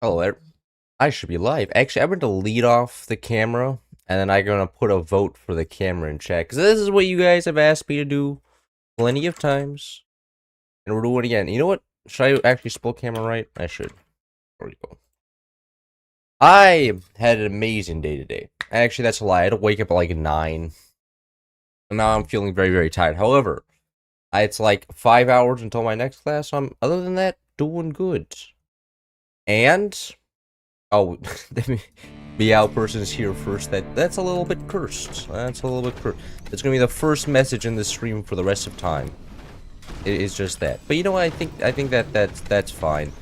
Oh, I should be live. Actually, I'm going to lead off the camera, and then I'm going to put a vote for the camera in chat. Because this is what you guys have asked me to do plenty of times. And we're doing it again. You know what? Should I actually split camera right? I should. There we go. I had an amazing day today. Actually, that's a lie. I had to wake up at like 9. And now I'm feeling very, very tired. However, it's like 5 hours until my next class. So other than that, doing good. And oh, the meow person's here first. That's a little bit cursed. That's a little bit cursed. It's gonna be the first message in the stream for the rest of time. It's just that. But you know what? I think that's fine.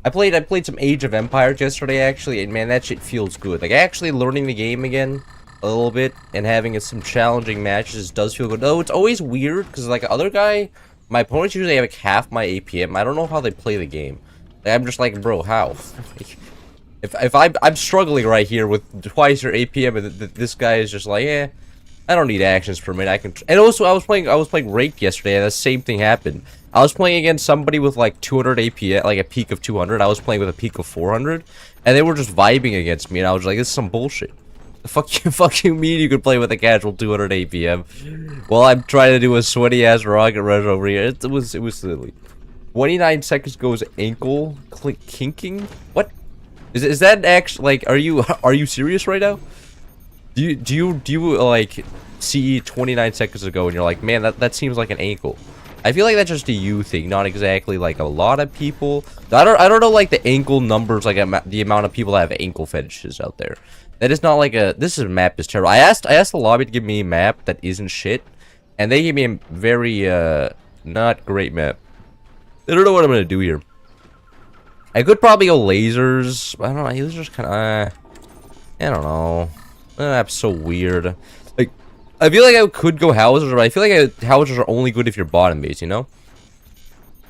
I played some Age of Empires yesterday actually, and man, that shit feels good. Like actually learning the game again a little bit and having some challenging matches does feel good. Though it's always weird because like other guy, my opponents usually have like half my APM. I don't know how they play the game. I'm just like, bro, how? if I'm struggling right here with twice your APM, and this guy is just like, yeah, I don't need actions per minute. I can. And also, I was playing Raked yesterday, and the same thing happened. I was playing against somebody with like 200 APM, like a peak of 200. I was playing with a peak of 400, and they were just vibing against me, and I was like, this is some bullshit. The fuck you mean you could play with a casual 200 APM? Well, I'm trying to do a sweaty ass rocket rush over here. It was silly. 29 seconds goes ankle kinking. What is that actually like? Are you serious right now? Do you like see 29 seconds ago and you're like, man, that seems like an ankle? I feel like that's just a you thing, not exactly like a lot of people. I don't know like the ankle numbers, like the amount of people that have ankle fetishes out there. That is not like a. This map is terrible. I asked the lobby to give me a map that isn't shit, and they gave me a very not great map. I don't know what I'm gonna do here. I could probably go lasers. I don't know. Lasers kind of. I don't know. That's so weird. Like, I feel like I could go houses, but I feel like houses are only good if you're bottom base, you know?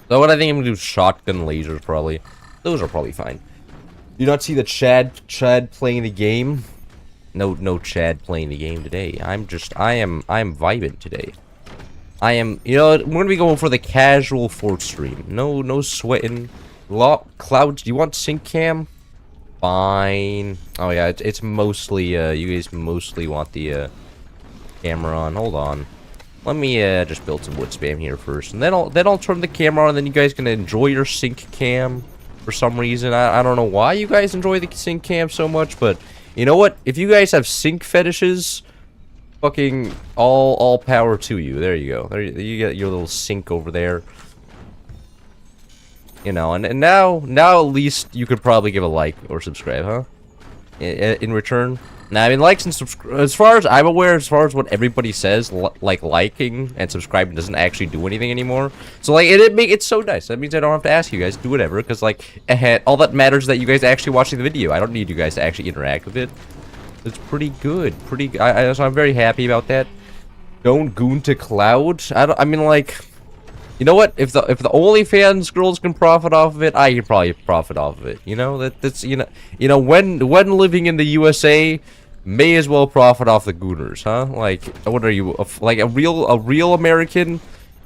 So what I think I'm gonna do is shotgun lasers probably. Those are probably fine. Do you not see the Chad playing the game? No Chad playing the game today. I am vibing today. You know, we're gonna be going for the casual fort stream. No sweating. Clouds, do you want sync cam? Fine. Oh yeah, it's mostly, you guys mostly want the, camera on. Hold on. Let me, just build some wood spam here first. And then I'll turn the camera on, and then you guys can enjoy your sync cam for some reason. I don't know why you guys enjoy the sync cam so much, but you know what? If you guys have sync fetishes, fucking all power to you. There you go. There you get your little sink over there. You know, and now at least you could probably give a like or subscribe, huh? In return. Now, I mean, likes and subscribe. As far as I'm aware, as far as what everybody says, like liking and subscribing doesn't actually do anything anymore. So like, it's so nice. That means I don't have to ask you guys to do whatever, because like, all that matters is that you guys are actually watching the video. I don't need you guys to actually interact with it. It's pretty good. So I'm very happy about that. Don't goon to Cloud. I mean, like, you know what? If the OnlyFans girls can profit off of it, I can probably profit off of it. You know that's you know when living in the USA, may as well profit off the gooners, huh? Like, what are you like a real American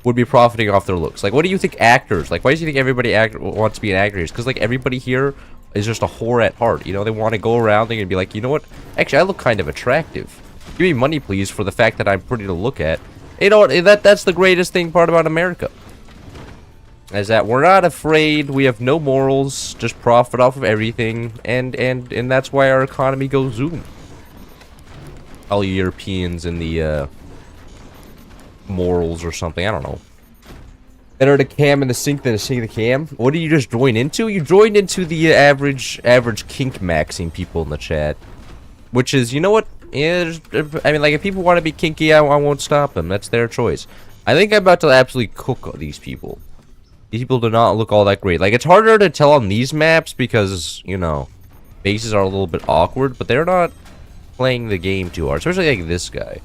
would be profiting off their looks? Like, what do you think actors like? Why do you think everybody wants to be an actor? Because like everybody here is just a whore at heart. You know, they want to go around and be like, you know what? Actually, I look kind of attractive. Give me money, please, for the fact that I'm pretty to look at. You know what? That's the greatest part about America. Is that we're not afraid, we have no morals, just profit off of everything, and that's why our economy goes zoom. All you Europeans in the morals or something, I don't know. Better the cam in the sink than the sink in the cam. What did you just join into? You joined into the average kink maxing people in the chat, which is, you know what? Yeah, I mean, like, if people want to be kinky, I won't stop them. That's their choice. I think I'm about to absolutely cook these people. These people do not look all that great. Like, it's harder to tell on these maps because, you know, faces are a little bit awkward, but they're not playing the game too hard. Especially, like, this guy.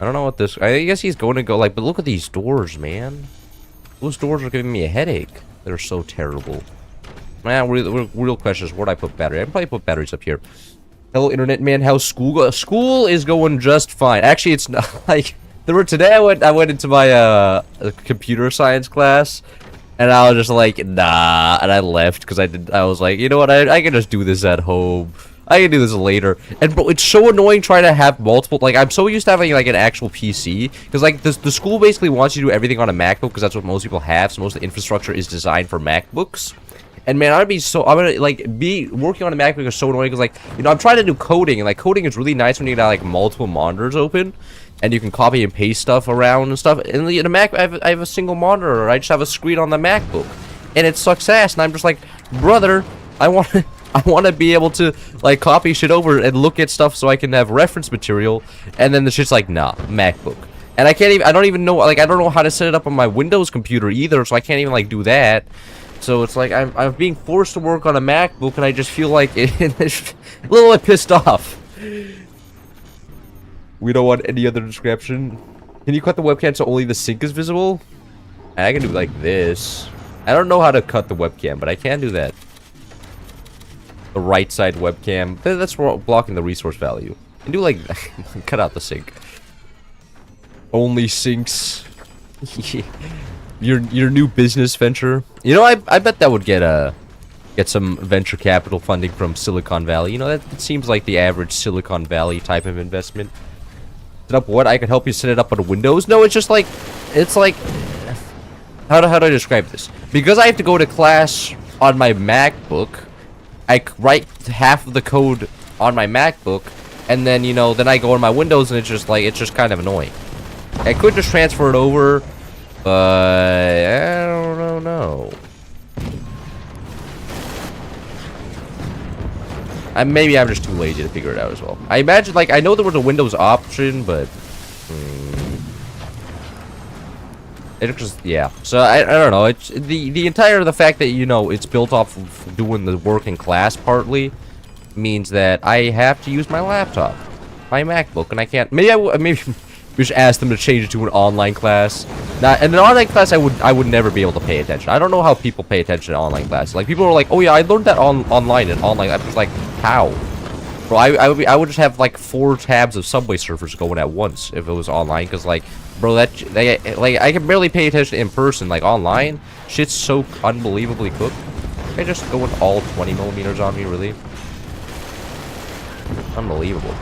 I don't know what this... I guess he's going to go, like, but look at these doors, man. Those doors are giving me a headache. They're so terrible. Man, real question is, where'd I put battery? I can probably put batteries up here. Hello, internet man. How's school go? School is going just fine. Actually, it's not, like... Today I went into my computer science class, And I was just like, nah, and I left because I was like, you know what, I can just do this at home. I can do this later. And bro, it's so annoying trying to have multiple, like, I'm so used to having like an actual PC because like the school basically wants you to do everything on a MacBook because that's what most people have. So most of the infrastructure is designed for MacBooks. And man, I'm gonna like be working on a MacBook is so annoying because like, you know, I'm trying to do coding and like coding is really nice when you got like multiple monitors open. And you can copy and paste stuff around and stuff. And in the Mac, I have a single monitor. I just have a screen on the MacBook, and it sucks ass. And I'm just like, brother, I want to be able to like copy shit over and look at stuff so I can have reference material. And then the shit's like, nah, MacBook. And I can't even. I don't even know. Like, I don't know how to set it up on my Windows computer either. So I can't even like do that. So it's like I'm being forced to work on a MacBook, and I just feel like it's a little bit pissed off. We don't want any other description. Can you cut the webcam so only the sink is visible? I can do like this. I don't know how to cut the webcam, but I can do that. The right side webcam. That's blocking the resource value. And do like cut out the sink. Only sinks. your new business venture. You know, I bet that would get some venture capital funding from Silicon Valley. You know, that seems like the average Silicon Valley type of investment. Up what? I could help you set it up on Windows? No, it's just like, it's like, how do I describe this? Because I have to go to class on my MacBook, I write half of the code on my MacBook, and then, you know, then I go on my Windows, and it's just kind of annoying. I could just transfer it over, but I don't know. Maybe I'm just too lazy to figure it out as well. I imagine, like, I know there was a Windows option, but it just, yeah. So I don't know. It's the fact that, you know, it's built off of doing the work in class partly means that I have to use my laptop, my MacBook, and I can't. Maybe we should ask them to change it to an online class. Now, in an online class, I would never be able to pay attention. I don't know how people pay attention to online classes. Like, people are like, oh yeah, I learned that online and online. I'm just like, how? Bro, I would just have like 4 tabs of Subway Surfers going at once if it was online. Cause like, bro, like I can barely pay attention in person. Like online, shit's so unbelievably cooked. I just go with all 20mm on me, really? Unbelievable.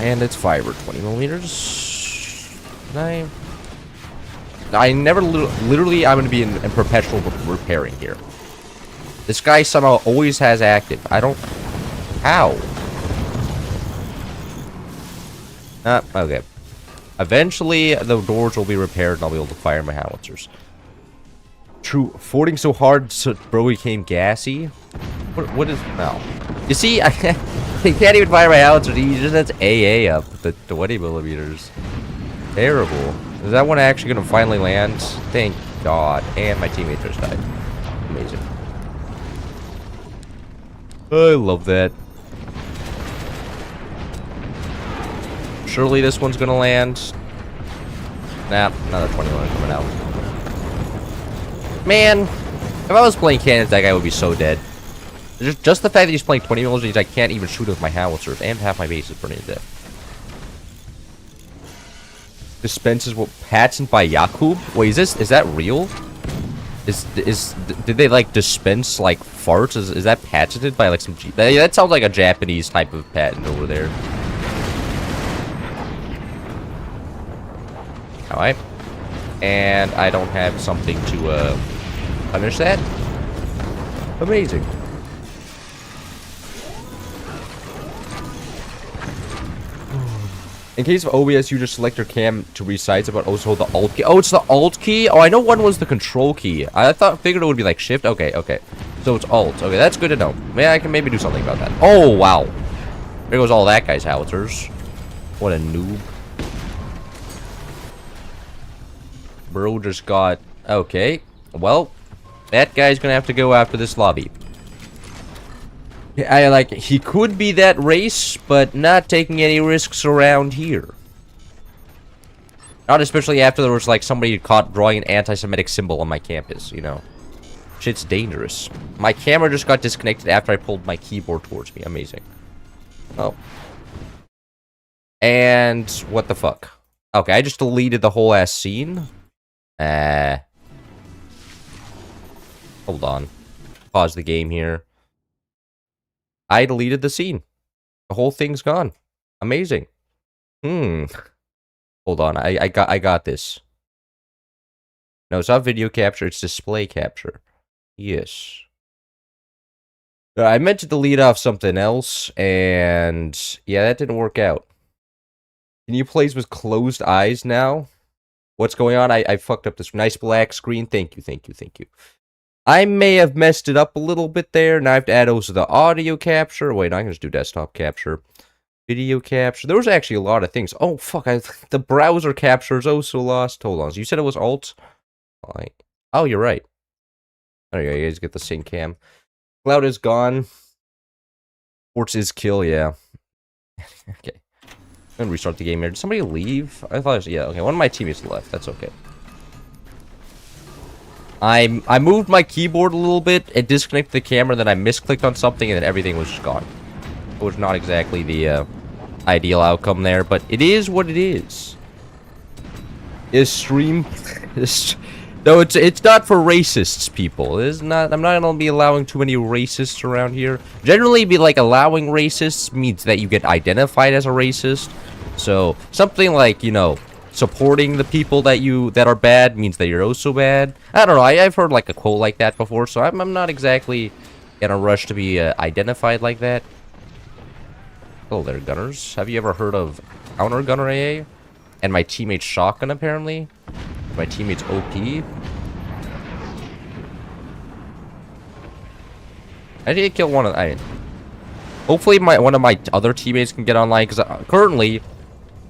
And it's fiber 20mm. I never literally I'm gonna be in perpetual repairing here. This guy somehow always has active. I don't. How? Okay. Eventually the doors will be repaired and I'll be able to fire my howitzers. True. Fording so hard so bro became gassy. What is no? You see, I can't even fire my howitzers. He just has AA up the 20mm. Terrible. Is that one actually gonna finally land? Thank God. And my teammate just died. Amazing. I love that. Surely this one's gonna land. Nah, another 21 coming out. Man, if I was playing cannons, that guy would be so dead. Just the fact that he's playing 20mm means I can't even shoot with my howitzers, and half my base is burning to death. Dispenses what patent by Yakub? Wait, is that real? Did they like dispense like farts? Is that patented by like some that sounds like a Japanese type of patent over there. Alright. And I don't have something to punish that. Amazing. In case of OBS, you just select your cam to resize it, but also the Alt key. Oh, it's the Alt key? Oh, I know one was the Control key. I figured it would be like Shift. Okay, okay. So it's Alt. Okay, that's good to know. Maybe I can maybe do something about that. Oh, wow. There goes all that guy's howitzers. What a noob. Bro just got... Okay. Well, that guy's gonna have to go after this lobby. He could be that race, but not taking any risks around here. Not especially after there was, like, somebody caught drawing an anti-Semitic symbol on my campus, you know. Shit's dangerous. My camera just got disconnected after I pulled my keyboard towards me. Amazing. Oh. And what the fuck? Okay, I just deleted the whole ass scene. Hold on. Pause the game here. I deleted the scene. The whole thing's gone. Amazing. Hold on. I got this. No, it's not video capture, it's display capture. Yes. I meant to delete off something else, and yeah, that didn't work out. Can you play with closed eyes now? What's going on? I fucked up this nice black screen. Thank you, thank you, thank you. I may have messed it up a little bit there. Now I have to add also the audio capture. Wait, I can just do desktop capture. Video capture. There was actually a lot of things. Oh, fuck. The browser capture is also lost. Hold on. So you said it was alt? Oh, you're right. There you go. You guys get the sync cam. Cloud is gone. Sports is kill, yeah. Okay. I'm gonna restart the game here. Did somebody leave? I thought it was, yeah, okay. One of my teammates left. That's okay. I moved my keyboard a little bit. It disconnected the camera, then I misclicked on something, and then everything was just gone. It was not exactly the ideal outcome there, but it is what it is. Is stream... No, it's not for racists, people. It's not. I'm not gonna be allowing too many racists around here. Generally, be like allowing racists means that you get identified as a racist. So something like, you know, supporting the people that are bad means that you're also bad. I don't know. I've heard like a quote like that before, so I'm not exactly in a rush to be identified like that. Hello there, gunners. Have you ever heard of counter gunner AA? And my teammate's shotgun apparently. My teammate's OP. I did kill one of. Hopefully, one of my other teammates can get online because currently,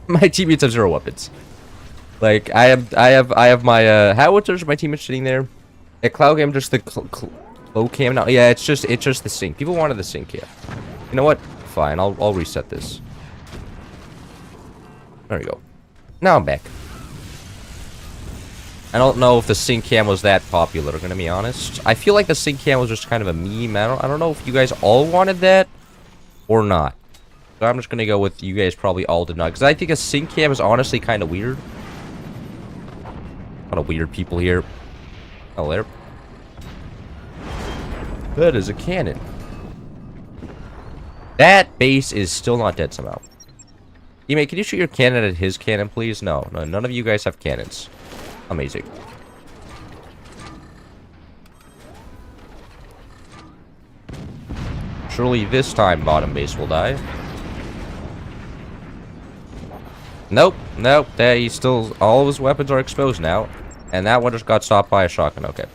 my teammates have 0 weapons. Like I have my howitzers. My teammates sitting there. At cloud cam, just the cloak cam now. Yeah, it's just the sync. People wanted the sync. Yeah. You know what? Fine. I'll reset this. There we go. Now I'm back. I don't know if the sync cam was that popular, gonna be honest. I feel like the sync cam was just kind of a meme. I don't know if you guys all wanted that or not. So I'm just gonna go with you guys probably all did not. Because I think a sync cam is honestly kind of weird. A lot of weird people here. Oh, there. That is a cannon. That base is still not dead somehow. Teammate, can you shoot your cannon at his cannon, please? No, none of you guys have cannons. Amazing. Surely this time bottom base will die. Nope, nope. He's still. All of his weapons are exposed now, and that one just got stopped by a shotgun. Okay.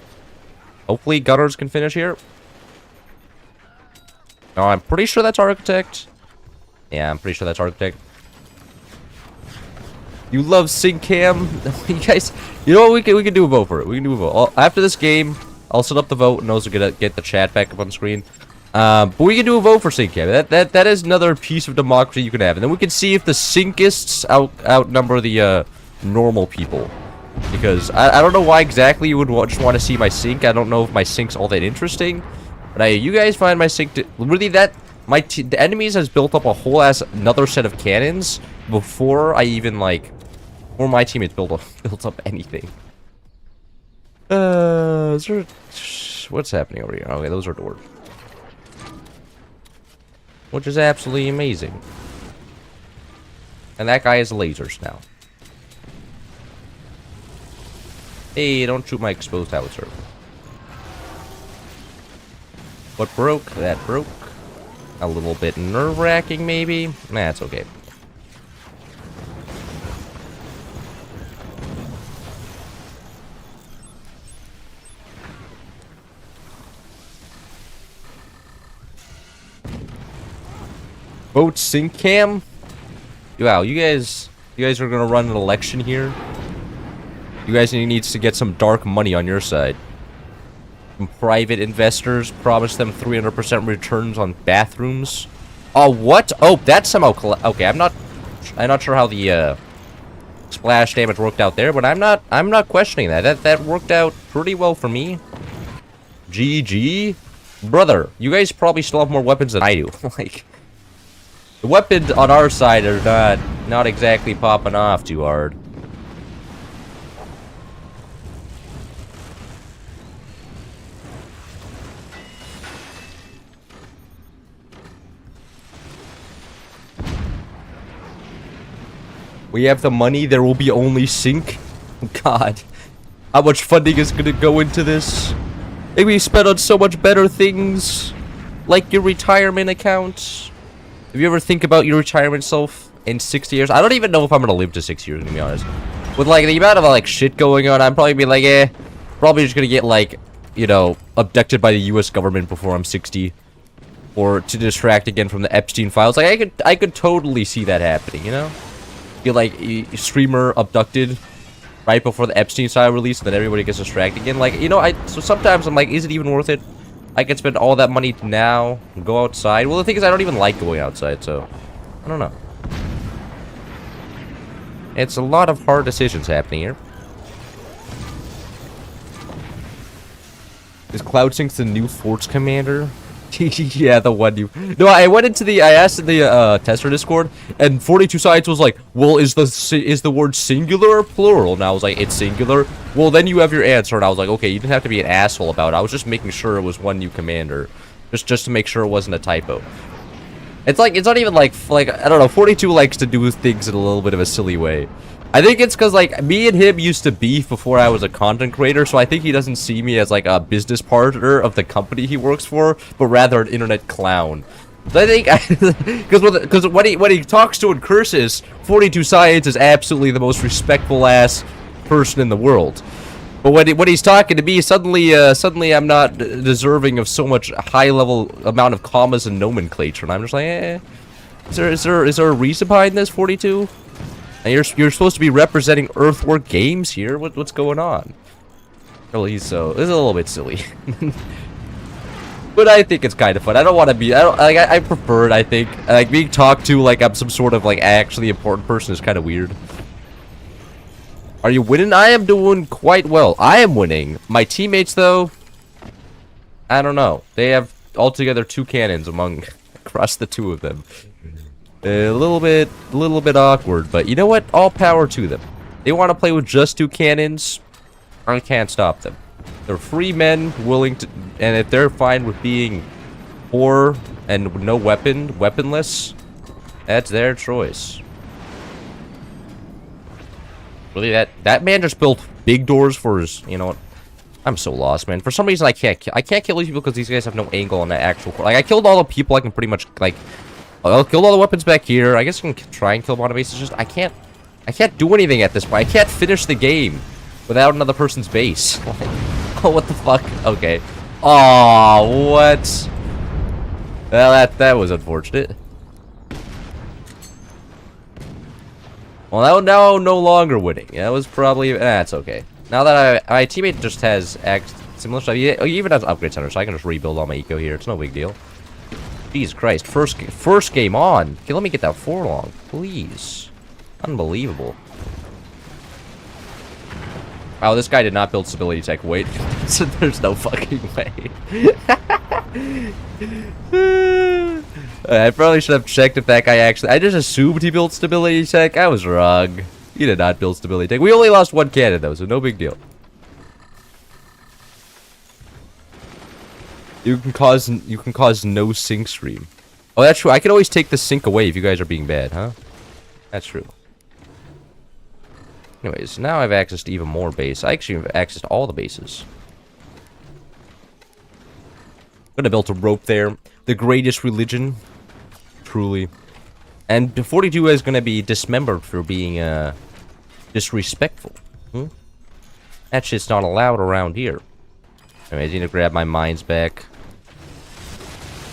Hopefully, gunners can finish here. No, I'm pretty sure that's architect. Yeah, I'm pretty sure that's architect. You love sync cam. You guys, you know what, we can do a vote for it. We can do a vote. After this game, I'll set up the vote and also get the chat back up on screen. But we can do a vote for sync cam. That is another piece of democracy you can have. And then we can see if the synkists outnumber the normal people. Because I don't know why exactly you would just want to see my sync. I don't know if my sync's all that interesting. But you guys find my sync really that the enemies has built up a whole ass another set of cannons before I even like. Or my teammates built up anything. What's happening over here? Okay, those are doors. Which is absolutely amazing. And that guy has lasers now. Hey, don't shoot my exposed howitzer. What broke? That broke. A little bit nerve-wracking, maybe? Nah, it's okay. Vote sync cam? Wow, you guys are gonna run an election here? You guys needs to get some dark money on your side. Some private investors promise them 300% returns on bathrooms. Oh, what? Oh, that's somehow okay, I'm not sure how the splash damage worked out there, but I'm not questioning that. That worked out pretty well for me. GG. Brother, you guys probably still have more weapons than I do. Like, the weapons on our side are not exactly popping off too hard. We have the money. There will be only sink. God. How much funding is going to go into this? Maybe we spent on so much better things. Like your retirement accounts. Have you ever think about your retirement self in 60 years? I don't even know if I'm going to live to 6 years, to be honest. With, like, the amount of, like, shit going on, I'm probably be like, probably just going to get, like, you know, abducted by the U.S. government before I'm 60. Or to distract again from the Epstein files. Like, I could totally see that happening, you know? Get, like, a streamer abducted right before the Epstein file release, and then everybody gets distracted again. Like, you know, so sometimes I'm like, is it even worth it? I could spend all that money now and go outside. Well, the thing is, I don't even like going outside, so I don't know. It's a lot of hard decisions happening here. Is CloudSync the new Forts commander? Yeah, the one you... No, I went into the... I asked in the tester Discord, and 42 Sides was like, well, is the word singular or plural? And I was like, it's singular. Well, then you have your answer, and I was like, okay, you didn't have to be an asshole about it. I was just making sure it was one new commander. Just to make sure it wasn't a typo. It's like, it's not even like, I don't know, 42 likes to do things in a little bit of a silly way. I think it's because, like, me and him used to beef before I was a content creator, so I think he doesn't see me as, like, a business partner of the company he works for, but rather an internet clown. So I think, because when he talks to and curses, 42 Science is absolutely the most respectful-ass person in the world. But when he's talking to me, suddenly I'm not deserving of so much high-level amount of commas and nomenclature, and I'm just like, is there a reason behind this, 42? And you're supposed to be representing Earthwork Games here? What's going on? Well, it's a little bit silly. But I think it's kind of fun. I don't want to be... I prefer it, I think. Like, being talked to like I'm some sort of, like, actually important person is kind of weird. Are you winning? I am doing quite well. I am winning. My teammates, though... I don't know. They have altogether 2 cannons across the 2 of them. A little bit awkward, but you know what? All power to them. They want to play with just 2 cannons. I can't stop them. They're free men, willing to, and if they're fine with being poor and no weaponless, that's their choice. Really, that man just built big doors for his. You know what? I'm so lost, man. For some reason, I can't kill these people because these guys have no angle on the actual. Like, I killed all the people I can pretty much like. I killed all the weapons back here. I guess I can try and kill them on a base. It's just I can't do anything at this point. I can't finish the game without another person's base. Oh, what the fuck? Okay. Oh, what? Well, that was unfortunate. Well, now no longer winning. That was probably... That's okay. Now that my teammate just has similar stuff. He even has upgrade center, so I can just rebuild all my eco here. It's no big deal. Jesus Christ. First game on. Okay, let me get that 4 long. Please. Unbelievable. Wow, this guy did not build stability tech. Wait. There's no fucking way. I probably should have checked if that guy actually... I just assumed he built stability tech. I was wrong. He did not build stability tech. We only lost 1 cannon, though, so no big deal. You can cause no sync stream. Oh, that's true. I can always take the sync away if you guys are being bad, huh? That's true. Anyways, now I have access to even more base. I actually have access to all the bases. Could have built a rope there. The greatest religion. Truly. And 42 is going to be dismembered for being disrespectful. That shit's not allowed around here. Anyways, I need to grab my mines back.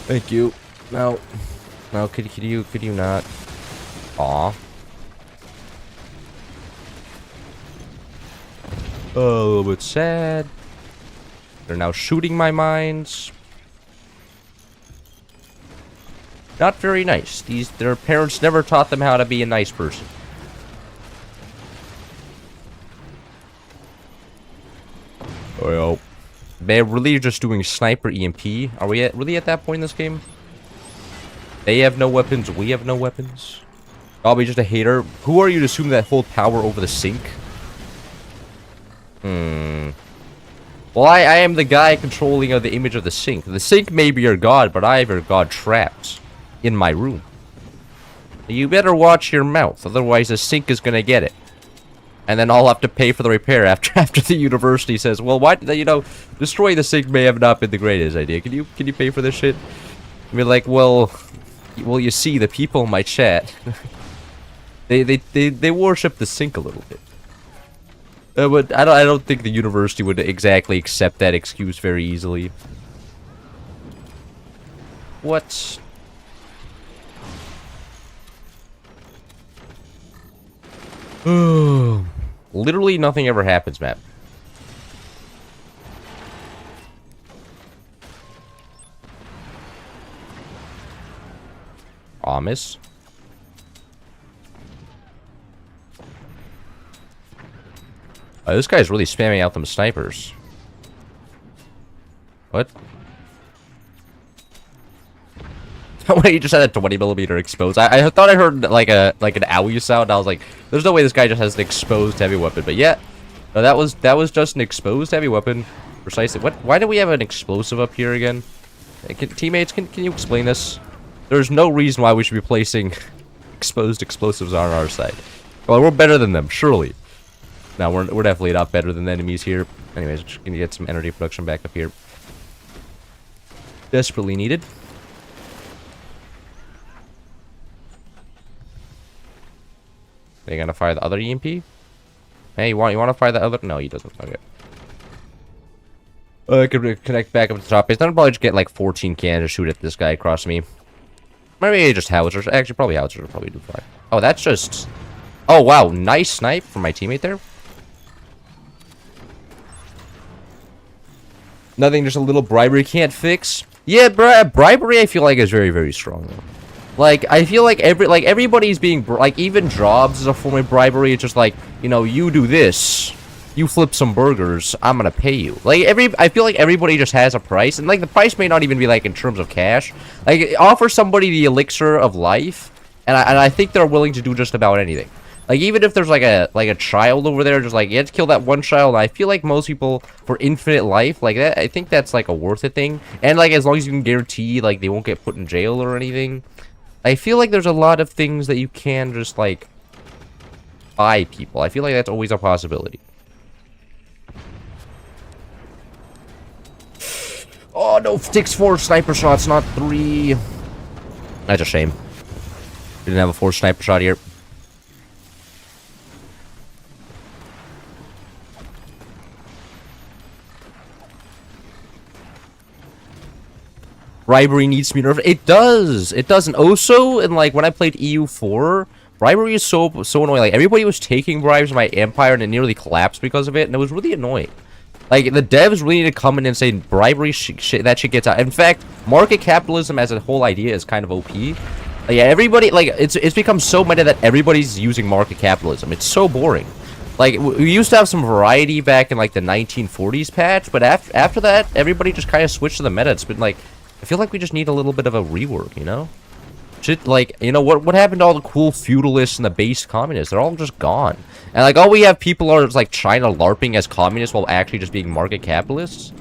Thank you. No. No, could you not? Aw. A little bit sad. They're now shooting my mines. Not very nice. Their parents never taught them how to be a nice person. Well, they're really just doing sniper EMP. Are we really at that point in this game? They have no weapons. We have no weapons. I'll be just a hater. Who are you to assume that hold power over the sink? Well, I am the guy controlling the image of the sink. The sink may be your god, but I have your god trapped in my room. You better watch your mouth, otherwise the sink is gonna get it. And then I'll have to pay for the repair after the university says, well, why, you know, destroying the sink may have not been the greatest idea. Can you pay for this shit? I mean, like, well, you see, the people in my chat, they worship the sink a little bit. But I don't think the university would exactly accept that excuse very easily. What? Literally nothing ever happens, map. Promise. This guy's really spamming out them snipers. What? He just had a 20mm exposed. I thought I heard like an owie sound. And I was like, "There's no way this guy just has an exposed heavy weapon." But yeah, no, that was just an exposed heavy weapon, precisely. What? Why do we have an explosive up here again? Teammates, can you explain this? There's no reason why we should be placing exposed explosives on our side. Well, we're better than them, surely. No, we're definitely not better than the enemies here. Anyways, just gonna get some energy production back up here. Desperately needed. Are you gonna fire the other EMP? Hey, you want to fire the other? No, he doesn't. Okay. I could connect back up to the top base. Then I'll probably just get like 14 cannons to shoot at this guy across me. Maybe just howitzers. Actually, probably howitzers will probably do fine. Oh, that's just... Oh, wow. Nice snipe from my teammate there. Nothing, just a little bribery can't fix. Yeah, bribery I feel like is very, very strong, though. Like, I feel like everybody's being... Like, even jobs is a form of bribery. It's just like, you know, you do this. You flip some burgers, I'm gonna pay you. Like, I feel like everybody just has a price. And, like, the price may not even be, like, in terms of cash. Like, offer somebody the elixir of life. And I think they're willing to do just about anything. Like, even if there's, like a child over there, just, like, you have to kill that one child. I feel like most people, for infinite life, like, that, I think that's, like, a worth it thing. And, like, as long as you can guarantee, like, they won't get put in jail or anything. I feel like there's a lot of things that you can just, like, buy people. I feel like that's always a possibility. Oh, no, takes 4 sniper shots, not 3. That's a shame. We didn't have a 4th sniper shot here. Bribery needs to be nerfed. It does. It doesn't. Also, and like when I played EU4, bribery is so annoying. Like everybody was taking bribes in my Empire, and it nearly collapsed because of it, and it was really annoying. Like the devs really need to come in and say bribery that shit gets out. In fact, market capitalism as a whole idea is kind of OP. Like, yeah, everybody like it's become so meta that everybody's using market capitalism. It's so boring. Like we used to have some variety back in like the 1940s patch, but after that, everybody just kind of switched to the meta. It's been like. I feel like we just need a little bit of a rework, you know? Shit, like, you know, what happened to all the cool feudalists and the base communists? They're all just gone. And, like, all we have people are, like, China LARPing as communists while actually just being market capitalists.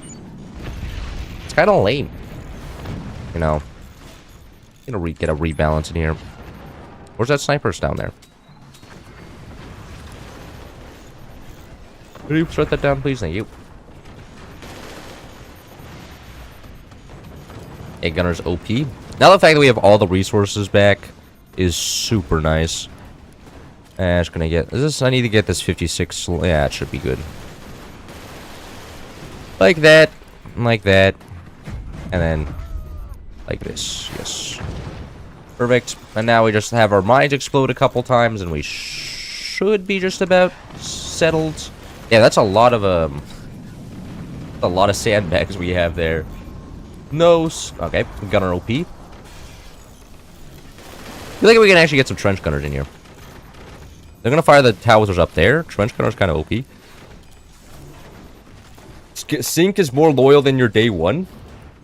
It's kind of lame. You know? Gonna get a rebalance in here. Where's that snipers down there? Could you shut that down, please? Thank you. Egg Gunner's OP. Now the fact that we have all the resources back is super nice. Just gonna get this. I need to get this 56. Yeah, it should be good. Like that, and then like this. Yes, perfect. And now we just have our mines explode a couple times, and we should be just about settled. Yeah, that's a lot of sandbags we have there. No. Okay, Gunner OP. I feel like we can actually get some trench gunners in here. They're gonna fire the howitzers up there. Trench gunner's kind of OP. Sink is more loyal than your day one.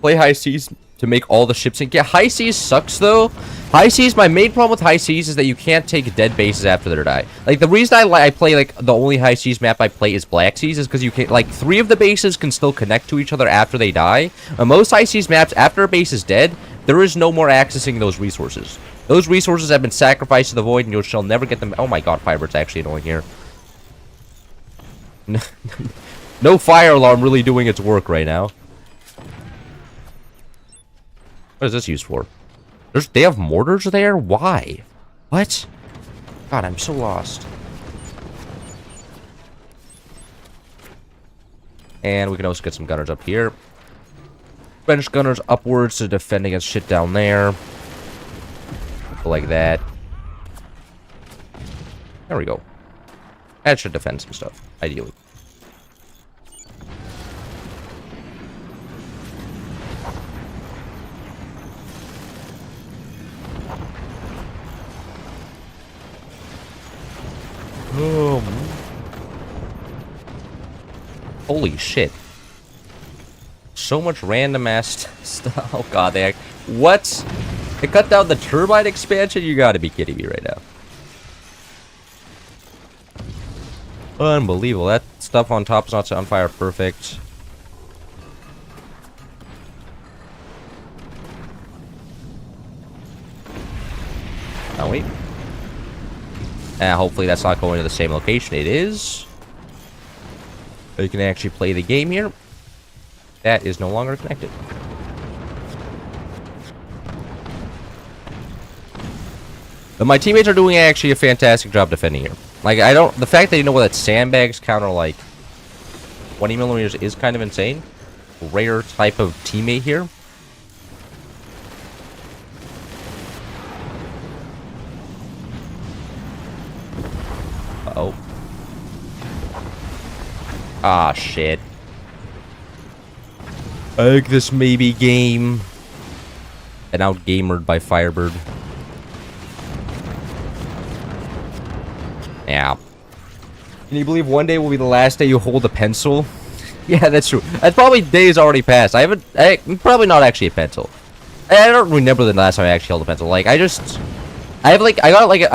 Play high seas to make all the ships sink. Yeah, high seas sucks though. High seas, my main problem with high seas is that you can't take dead bases after they die. Like the reason I play like the only high seas map I play is Black Seas is because you can like 3 of the bases can still connect to each other after they die. On most high seas maps, after a base is dead, there is no more accessing those resources. Those resources have been sacrificed to the void, and you shall never get them. Oh my god, Firebird's actually annoying here. No fire alarm really doing its work right now. What is this used for? They have mortars there? Why? What? God, I'm so lost. And we can also get some gunners up here. French gunners upwards to defend against shit down there. Like that. There we go. That should defend some stuff, ideally. Holy shit. So much random ass stuff. Oh god, what? They cut down the turbine expansion? You gotta be kidding me right now. Unbelievable. That stuff on top is not on fire perfect. Oh, wait. Hopefully that's not going to the same location. It is. You can actually play the game here. That is no longer connected. But my teammates are doing actually a fantastic job defending here. Like, the fact that you know what that sandbags counter, like, 20 millimeters is kind of insane. Rare type of teammate here. Uh-oh. Ah, shit. I think this may be game. And out-gamered by Firebird. Yeah. Can you believe one day will be the last day you hold a pencil? Yeah, that's true. That's probably days already passed. I'm probably not actually a pencil. I don't remember the last time I actually held a pencil. Like, I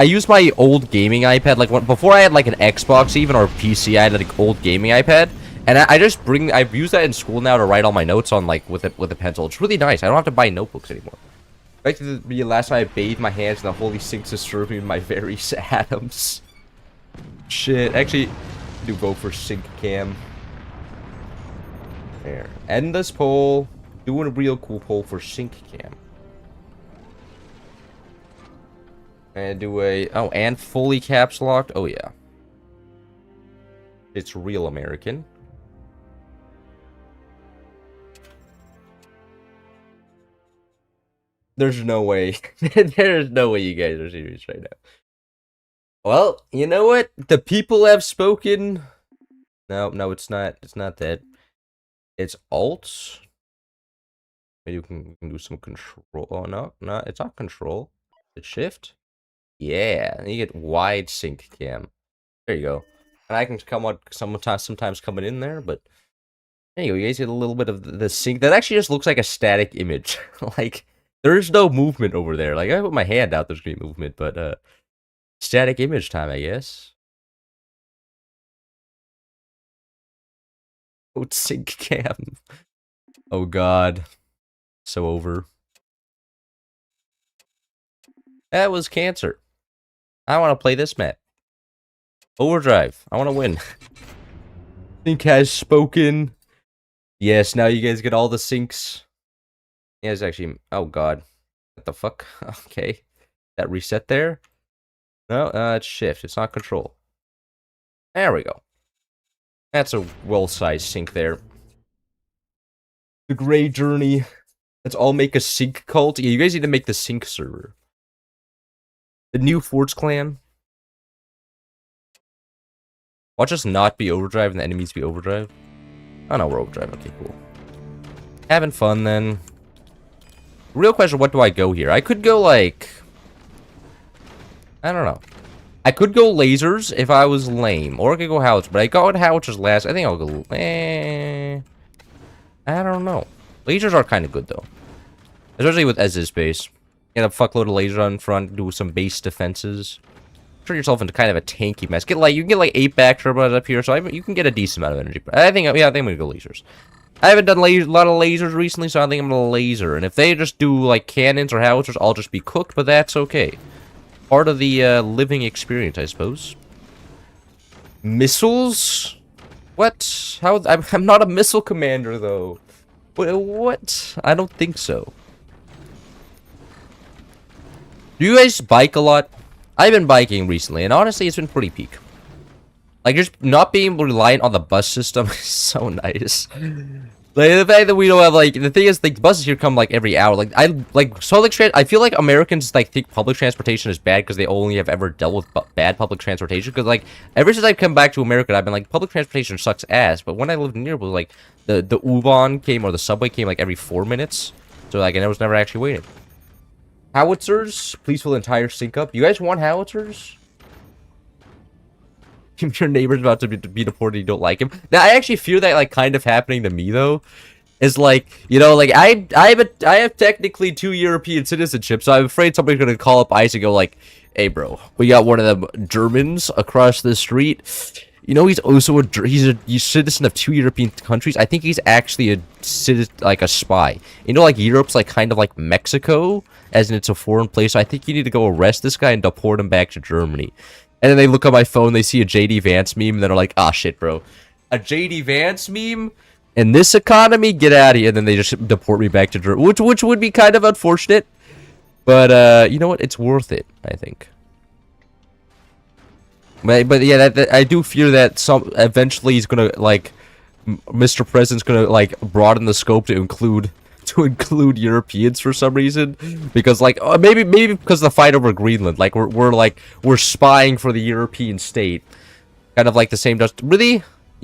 used my old gaming iPad, like, before I had, like, an Xbox even, or PC, I had, like, an old gaming iPad. And I've used that in school now to write all my notes on, like, with a pencil. It's really nice. I don't have to buy notebooks anymore. Back to the last time I bathed my hands in the holy sinks to serve me my various atoms. Shit, actually, do go for sync cam. There. End this poll. Doing a real cool poll for sync cam. And do and fully caps locked. Oh yeah. It's real American. There's no way. There's no way you guys are serious right now. Well, you know what? The people have spoken. No, it's not. It's not that. It's alt. Maybe we can do some control. Oh, no, it's not control. It's shift. Yeah, and you get wide sync cam. There you go. And I can come on sometimes coming in there, but there you go. You guys get a little bit of the sync. That actually just looks like a static image. Like, there's no movement over there. Like, I put my hand out, there's gonna be movement, but static image time, I guess. Oh, sync cam. Oh god. So over. That was cancer. I want to play this map. Overdrive. I want to win. Sync has spoken. Yes, now you guys get all the syncs. Yeah, it's actually... Oh, God. What the fuck? Okay. That reset there? No, it's shift. It's not control. There we go. That's a well-sized sync there. The Grey Journey. Let's all make a sync cult. Yeah, you guys need to make the sync server. The new Forts clan. Watch us not be overdrive and the enemies be overdrive. Oh no, we're overdrive. Okay, cool. Having fun then. Real question, what do I go here? I could go like... I don't know. I could go lasers if I was lame. Or I could go howitz, but I got howitzers last. I think I'll go... I don't know. Lasers are kind of good though. Especially with Ez's base. Get a fuckload of laser on front, do some base defenses. Turn yourself into kind of a tanky mess. You can get like 8 back turbos up here, so you can get a decent amount of energy. But I think I'm gonna go lasers. I haven't done a lot of lasers recently, so I think I'm gonna laser. And if they just do like cannons or howitzers, I'll just be cooked, but that's okay. Part of the living experience, I suppose. Missiles? What? How? I'm not a missile commander, though. What? I don't think so. Do you guys bike a lot? I've been biking recently, and honestly, it's been pretty peak. Like, just not being reliant on the bus system is so nice. Like, the fact that we don't have, like, the thing is, like, the buses here come, like, every hour. Like, I feel like Americans, like, think public transportation is bad because they only have ever dealt with bad public transportation. Because, like, ever since I've come back to America, I've been like, public transportation sucks ass. But when I lived near, was like, the U-Bahn came, or the subway came, like, every 4 minutes. So, like, and I was never actually waiting. Howitzers, please fill the entire sink up. You guys want howitzers? If your neighbor's about to be deported, you don't like him. Now, I actually fear that, like, kind of happening to me, though. Is like, you know, like, I have technically 2 European citizenships, so I'm afraid somebody's gonna call up ICE and go like, hey, bro, we got one of them Germans across the street. You know, he's also he's a citizen of 2 European countries. I think he's actually a citizen, like a spy. You know, like Europe's like kind of like Mexico, as in it's a foreign place. So I think you need to go arrest this guy and deport him back to Germany. And then they look on my phone, they see a JD Vance meme, and then they're like, ah, shit, bro. A JD Vance meme? In this economy? Get out of here. And then they just deport me back to Germany, which would be kind of unfortunate. But, you know what? It's worth it, I think. But yeah, I do fear that eventually he's gonna, like, Mr. President's gonna, like, broaden the scope to include Europeans for some reason, because like maybe because of the fight over Greenland, like we're spying for the European state, kind of like the same. Just really,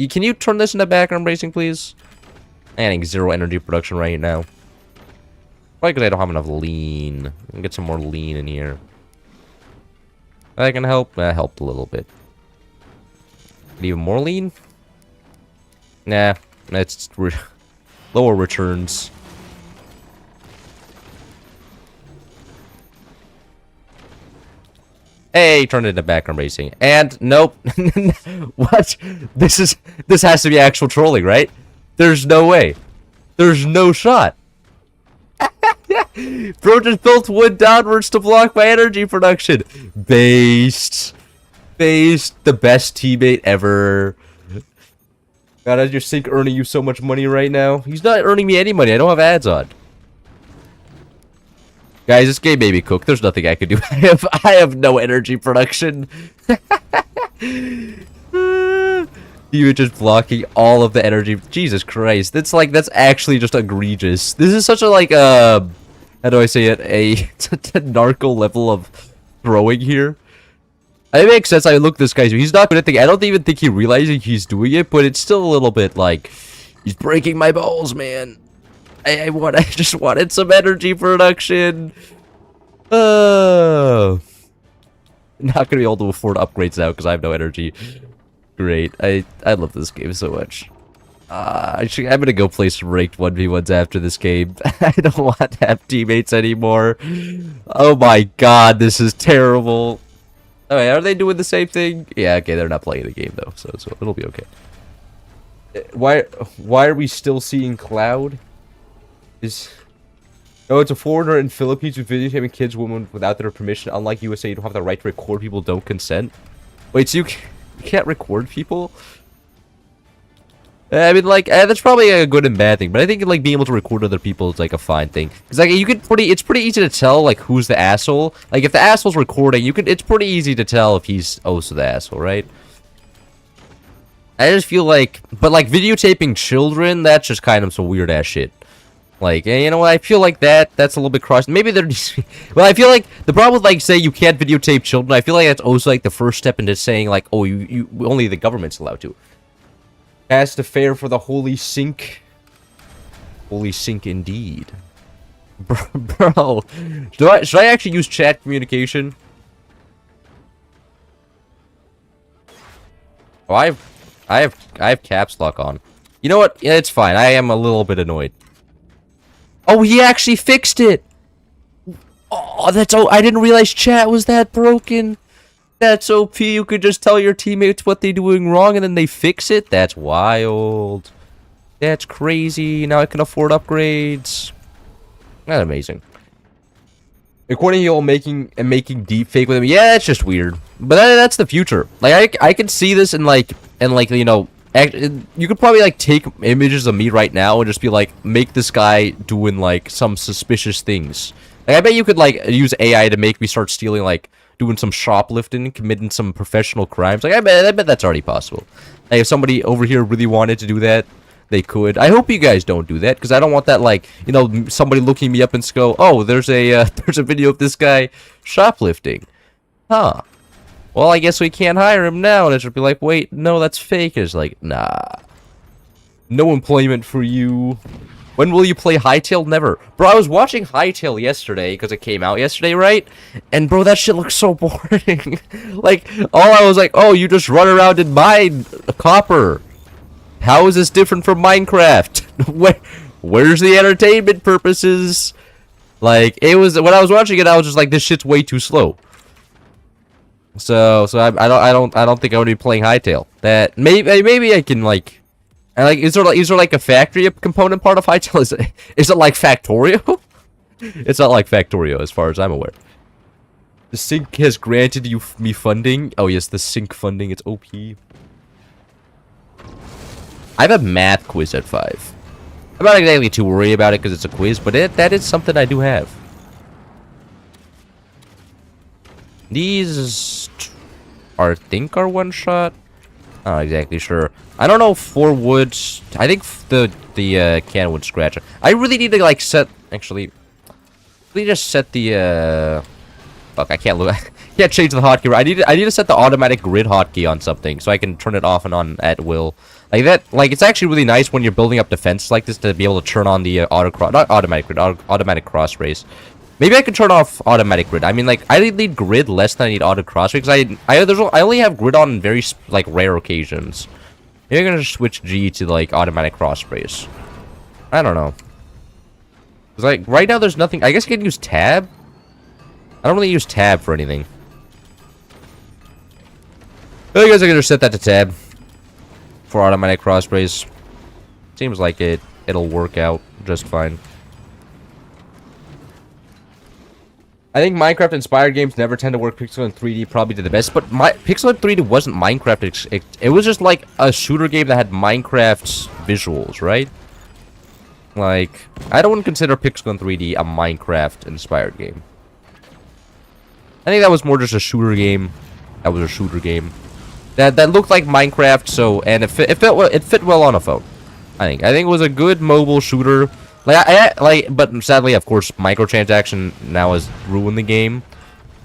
can you turn this into background racing, please? I'm getting 0 energy production right now. Probably because I don't have enough lean. I can get some more lean in here. That can help. That helped a little bit. Even more lean? Nah, that's lower returns. Hey, turned it into background racing. And nope. What? This has to be actual trolling, right? There's no way. There's no shot. Bro just built wood downwards to block my energy production. Based. The best teammate ever. God, is your sink earning you so much money right now? He's not earning me any money. I don't have ads on. Guys, this game made me cook. There's nothing I can do. I have no energy production. You were just blocking all of the energy. Jesus Christ. That's actually just egregious. This is such a, like, how do I say it? A narco level of throwing here. It makes sense. I look at this guy. He's not good at things. I don't even think he realizes he's doing it, but it's still a little bit like, he's breaking my balls, man. I just wanted some energy production. Not gonna be able to afford upgrades now because I have no energy. Great. I love this game so much. I'm gonna go play some ranked 1v1s after this game. I don't want to have teammates anymore. Oh my god, this is terrible. Oh, wait, are they doing the same thing? Yeah, okay, they're not playing the game though, so it'll be okay. Why are we still seeing Cloud? No, it's a foreigner in Philippines who's videotaping kids, women without their permission. Unlike USA, you don't have the right to record people who don't consent. Wait, so you can't record people? I mean, like, that's probably a good and bad thing, but I think, like, being able to record other people is, like, a fine thing. Because, like, it's pretty easy to tell, like, who's the asshole. Like, if the asshole's recording, it's pretty easy to tell if he's also the asshole, right? I just feel like, but, like, videotaping children, that's just kind of some weird-ass shit. Like, you know what, I feel like that's a little bit cross. Maybe they're just... Well, I feel like the problem with, like, say you can't videotape children, I feel like that's also, like, the first step into saying, like, oh, you only the government's allowed to. Has to fare for the holy sink. Holy sink indeed. Bro. Should I actually use chat communication? Oh, I have caps lock on. You know what? Yeah, it's fine. I am a little bit annoyed. Oh, he actually fixed it. Oh, I didn't realize chat was that broken. That's OP. You could just tell your teammates what they're doing wrong and then they fix it. That's wild. That's crazy. Now I can afford upgrades. That's amazing. According to you all making deep fake with him, yeah, that's just weird. But that's the future. Like I can see this in like you know, you could probably like take images of me right now and just be like, make this guy doing like some suspicious things. Like I bet you could like use AI to make me start stealing, like doing some shoplifting, committing some professional crimes. Like I bet that's already possible. Like if somebody over here really wanted to do that, they could. I hope you guys don't do that, because I don't want that, like, you know, somebody looking me up and go, oh, there's a there's a video of this guy shoplifting. Huh. Well, I guess we can't hire him now. And it should be like, wait, no, that's fake. It's like, nah. No employment for you. When will you play Hytale? Never. Bro, I was watching Hytale yesterday, because it came out yesterday, right? And, bro, that shit looks so boring. Like, all I was like, oh, you just run around and mine copper. How is this different from Minecraft? Where's the entertainment purposes? Like, it was, when I was watching it, I was just like, this shit's way too slow. So I don't think I would be playing Hytale. That maybe I can like, is there like a factory component part of Hytale? Is it like Factorio? It's not like Factorio as far as I'm aware. The sync has granted me funding. Oh yes, the sync funding. It's OP. I have a math quiz at 5. I'm not exactly too worried about it because it's a quiz, but that is something I do have. These I think are one shot. Not exactly sure. I don't know if 4 wood. I think the can would scratch it. I really need to like set. Actually, really just set the. Fuck! I can't look. I can't change the hotkey. I need to set the automatic grid hotkey on something so I can turn it off and on at will. Like that. Like it's actually really nice when you're building up defense like this to be able to turn on the not automatic grid, automatic cross race. Maybe I can turn off automatic grid. I mean, like, I need grid less than I need auto cross race, because I only have grid on very, like, rare occasions. Maybe I'm gonna just switch G to, like, automatic cross race. I don't know. Cause, like, right now there's nothing. I guess I can use tab? I don't really use tab for anything. I guess I can just set that to tab for automatic cross race. Seems like it'll work out just fine. I think Minecraft-inspired games never tend to work. Pixel and 3D probably did the best, but Pixel and 3D wasn't Minecraft. It was just like a shooter game that had Minecraft's visuals, right? Like, I don't consider Pixel and 3D a Minecraft-inspired game. I think that was more just a shooter game. That was a shooter game that looked like Minecraft. So, and it fit well on a phone. I think it was a good mobile shooter. But sadly, of course, microtransaction now has ruined the game.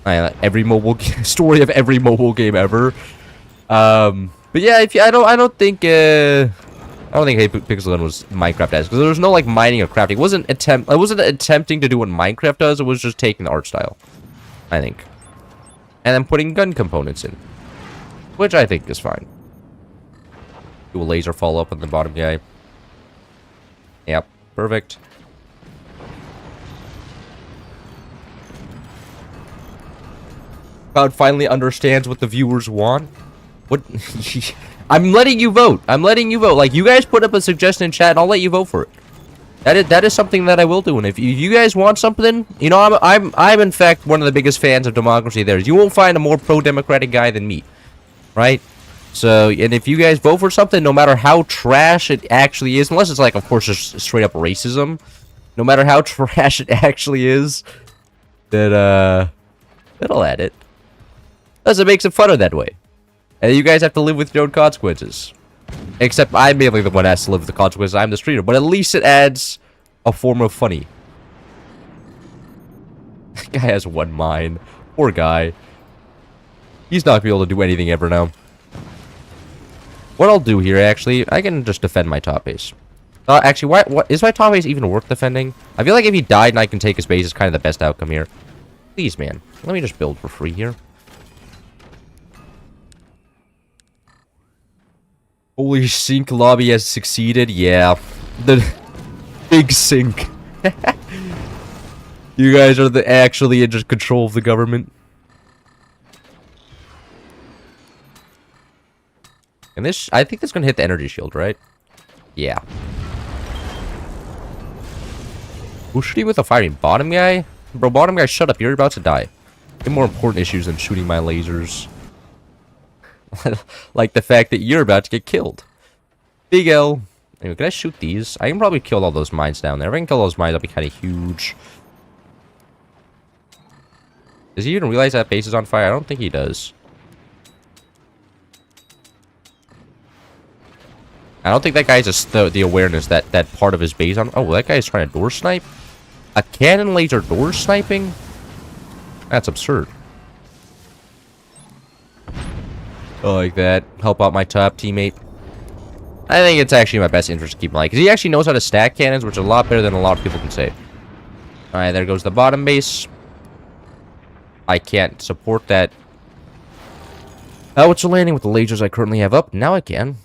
Every mobile story of every mobile game ever. But yeah, I don't think Hey Pixel Gun was Minecraft as, because there was no like mining or crafting. It wasn't attempting to do what Minecraft does. It was just taking the art style, I think, and then putting gun components in, which I think is fine. Do a laser follow up on the bottom guy. Yep. Perfect. Crowd finally understands what the viewers want. What? I'm letting you vote. I'm letting you vote. Like, you guys put up a suggestion in chat, and I'll let you vote for it. That is something that I will do. And if you guys want something, you know, I'm in fact one of the biggest fans of democracy there is. You won't find a more pro-democratic guy than me, right? So, and if you guys vote for something, no matter how trash it actually is, unless it's like, of course, just straight up racism, no matter how trash it actually is, that, it'll add it. Because it makes it funner that way. And you guys have to live with your own consequences. Except I'm mainly the one that has to live with the consequences. I'm the streamer. But at least it adds a form of funny. That guy has one mind. Poor guy. He's not going to be able to do anything ever now. What I'll do here, actually, I can just defend my top base. Actually, what is my top base even worth defending? I feel like if he died and I can take his base is kind of the best outcome here. Please, man. Let me just build for free here. Holy sync lobby has succeeded. Yeah. The big sync. You guys are actually in just control of the government. And this, I think this is going to hit the energy shield, right? Yeah. Who's shooting with a firing? Bottom guy? Bro, bottom guy, shut up. You're about to die. You have more important issues than shooting my lasers. Like the fact that you're about to get killed. Big L. Anyway, can I shoot these? I can probably kill all those mines down there. If I can kill those mines, that'll be kind of huge. Does he even realize that base is on fire? I don't think he does. I don't think that guy's just the awareness that that part of his base on. Oh, that guy's trying to door snipe? A cannon laser door sniping? That's absurd. I like that. Help out my top teammate. I think it's actually in my best interest to keep him alive, because he actually knows how to stack cannons, which is a lot better than a lot of people can say. Alright, there goes the bottom base. I can't support that. Howitzer landing with the lasers I currently have up. Now I can.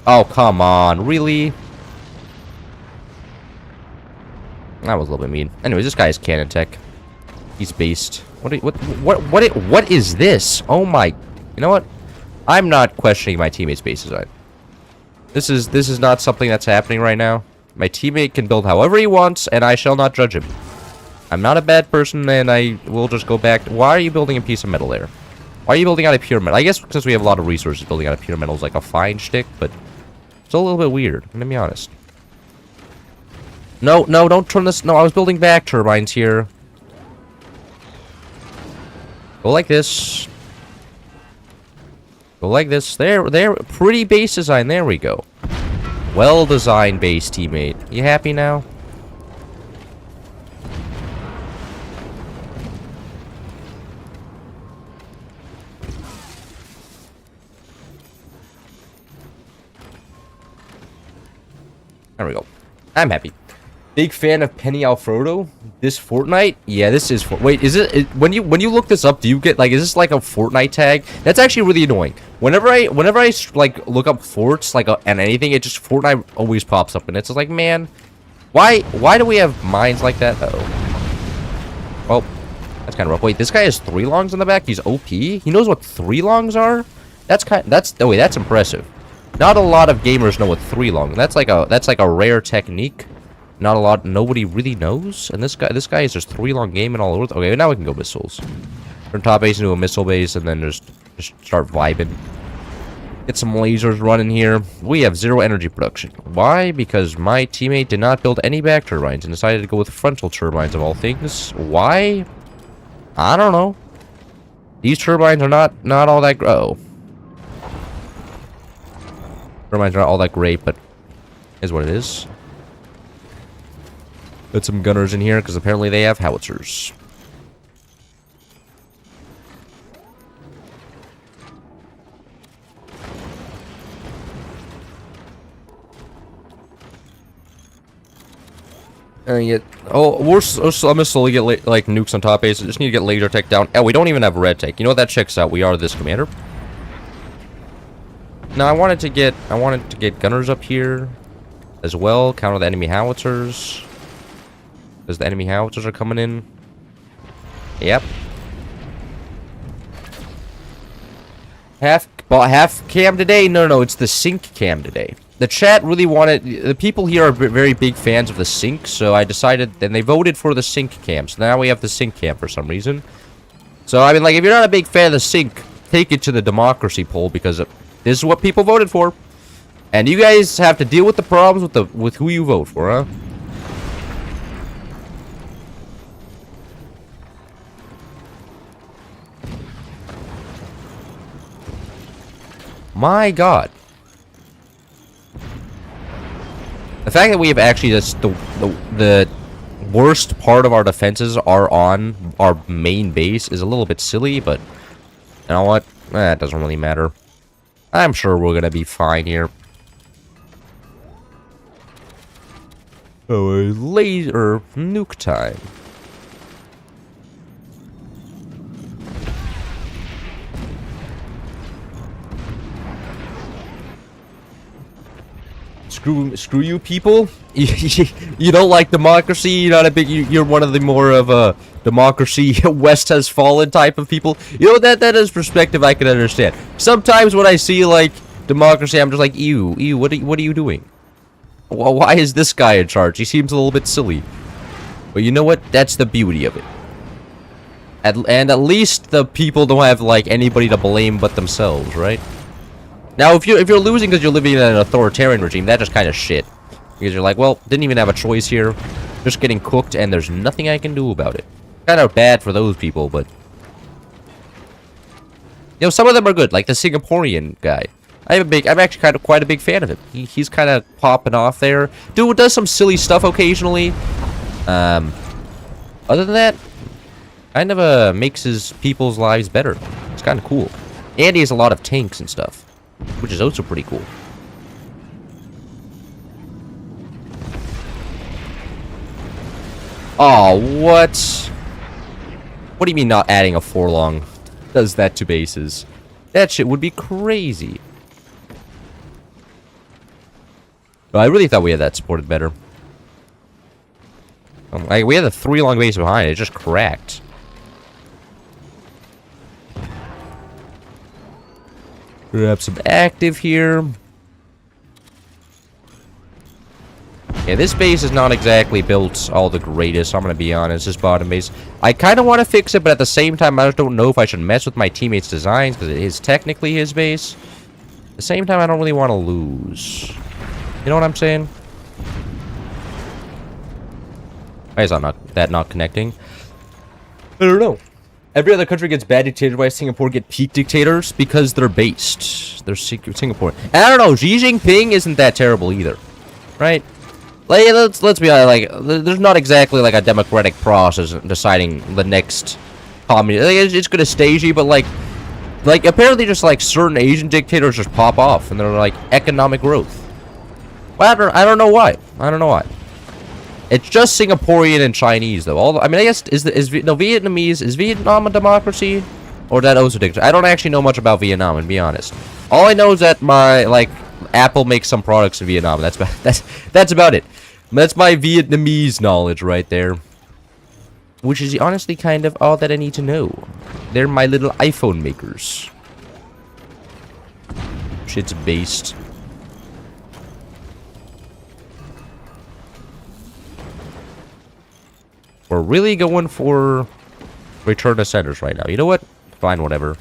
Oh, come on. Really? That was a little bit mean. Anyways, this guy is cannon tech. He's based. What is this? Oh my. You know what? I'm not questioning my teammate's base design. This is not something that's happening right now. My teammate can build however he wants, and I shall not judge him. I'm not a bad person, and I will just go back. Why are you building a piece of metal there? Why are you building out of pure metal? I guess because we have a lot of resources, building out of pure metal is like a fine shtick, but it's a little bit weird. I'm gonna be honest. No, no, don't turn this. No, I was building back turbines here. Go like this. Go like this. There. Pretty base design. There we go. Well-designed base, teammate. You happy now? There we go. I'm happy. Big fan of Penny Alfredo. This Fortnite? Yeah, this is. Wait, is it when you look this up? Do you get like? Is this like a Fortnite tag? That's actually really annoying. Whenever I like look up forts like and anything, it just Fortnite always pops up, and it's just like, man, why do we have mines like that? Uh-oh. Well, that's kind of rough. Wait, this guy has 3 longs in the back. He's OP. He knows what 3 longs are. Oh wait, that's impressive. Not a lot of gamers know what 3 long. That's like a rare technique. Not a lot. Nobody really knows. And this guy is just 3 long game and all over. Okay, now we can go missiles. Turn top base into a missile base and then just start vibing. Get some lasers running here. We have 0 energy production. Why? Because my teammate did not build any back turbines and decided to go with frontal turbines of all things. Why? I don't know. These turbines are not all that. Oh. Turbines are not all that great, but is what it is. Put some gunners in here because apparently they have howitzers. I'm gonna slowly get like nukes on top base. I just need to get laser tech down. Oh, we don't even have red tech. You know what? That checks out. We are this commander. Now I wanted to get gunners up here as well. Counter the enemy howitzers. Because the enemy howitzers are coming in. Yep. Half cam today? No, it's the sync cam today. The chat really wanted... The people here are very big fans of the sync, so I decided... And they voted for the sync cam, so now we have the sync cam for some reason. So, I mean, like, if you're not a big fan of the sync, take it to the democracy poll, because this is what people voted for. And you guys have to deal with the problems with who you vote for, huh? My god. The fact that we have actually the worst part of our defenses are on our main base is a little bit silly, but you know what? It doesn't really matter. I'm sure we're gonna be fine here. Oh, laser nuke time. Screw you people. You don't like democracy. You're not a big. You're one of the more of a democracy West has fallen type of people. You know that is perspective I can understand. Sometimes when I see like democracy, I'm just like, ew. What are you doing? Well, why is this guy in charge? He seems a little bit silly. But you know what? That's the beauty of it. And at least the people don't have, like, anybody to blame but themselves, right? Now, if you're losing because you're living in an authoritarian regime, that's just kind of shit. Because you're like, well, didn't even have a choice here. Just getting cooked, and there's nothing I can do about it. Kind of bad for those people, but... You know, some of them are good, like the Singaporean guy. I'm actually quite a big fan of him. He's kind of popping off there. Dude does some silly stuff occasionally. Other than that, kind of makes his people's lives better. It's kind of cool. And he has a lot of tanks and stuff, which is also pretty cool. Oh, what? What do you mean not adding a forlong? Does that to bases? That shit would be crazy. Well, I really thought we had that supported better. Like, we had the 3 long base behind it. It just cracked. We have some active here. Yeah, this base is not exactly built all the greatest, I'm gonna be honest, this bottom base. I kind of want to fix it, but at the same time, I just don't know if I should mess with my teammates' designs, because it is technically his base. At the same time, I don't really want to lose. You know what I'm saying? Why is that not connecting? I don't know. Every other country gets bad dictators. Why Singapore get peak dictators? Because they're based. They're Singapore. And I don't know, Xi Jinping isn't that terrible either. Right? Like, let's be honest, like, there's not exactly, like, a democratic process in deciding the next communist. Like, it's gonna stay Xi, but, like, apparently just, like, certain Asian dictators just pop off, and they're, like, economic growth. Well, I don't know why. I don't know why. It's just Singaporean and Chinese, though. I mean, I guess, is Vietnamese, is Vietnam a democracy? Or is that also dictator? I don't actually know much about Vietnam, to be honest. All I know is that Apple makes some products in Vietnam. That's about it. That's my Vietnamese knowledge right there. Which is honestly kind of all that I need to know. They're my little iPhone makers. Shit's based. We're really going for return to centers right now. You know what? Fine, whatever.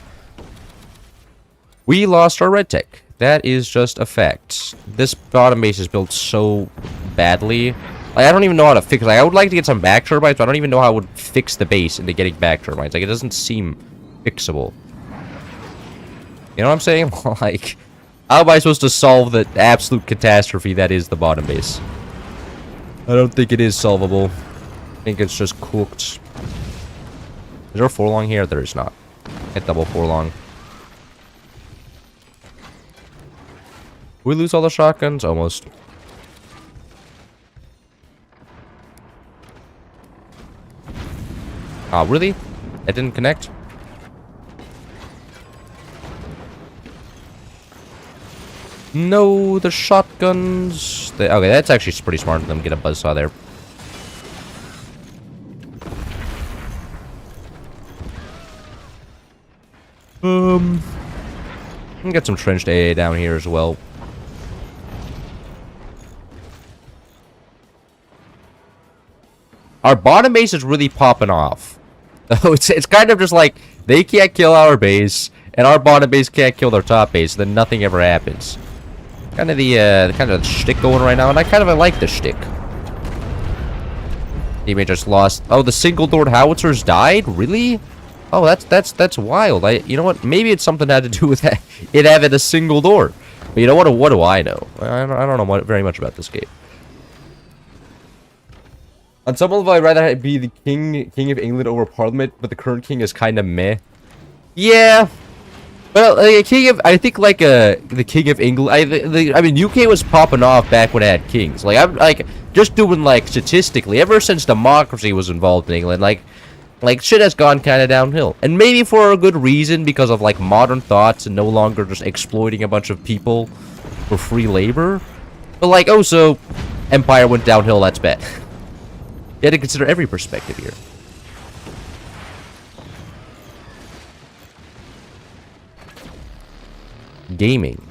We lost our red tech. That is just a fact. This bottom base is built so badly. Like, I don't even know how to fix it. Like, I would like to get some back turbines, but I don't even know how I would fix the base into getting back turbines. Like, it doesn't seem fixable. You know what I'm saying? Like, how am I supposed to solve the absolute catastrophe that is the bottom base? I don't think it is solvable. I think it's just cooked. Is there a forlong here? There is not. Hit double forlong. We lose all the shotguns? Almost. Oh, really? It didn't connect? No, the shotguns. Okay, that's actually pretty smart of them to get a buzzsaw there. Get some trenched AA down here as well. Our bottom base is really popping off. It's kind of just like they can't kill our base, and our bottom base can't kill their top base. Then nothing ever happens. Kind of the shtick going right now, and I like the shtick. Teammate just lost. Oh, the single-doored howitzers died? Really? Oh, that's wild. You know what? Maybe it's something that had to do with it having a single door. But you know what? What do I know? I don't know very much about this game. On some level, I'd rather be the king of England over Parliament, but the current king is kind of meh. Yeah. Well, I think the king of England. I mean, UK was popping off back when it had kings. Like, I'm like just doing like statistically, ever since democracy was involved in England, like shit has gone kind of downhill, and maybe for a good reason, because of like modern thoughts and no longer just exploiting a bunch of people for free labor. But like, oh, so empire went downhill. That's bad. You had to consider every perspective here. Gaming.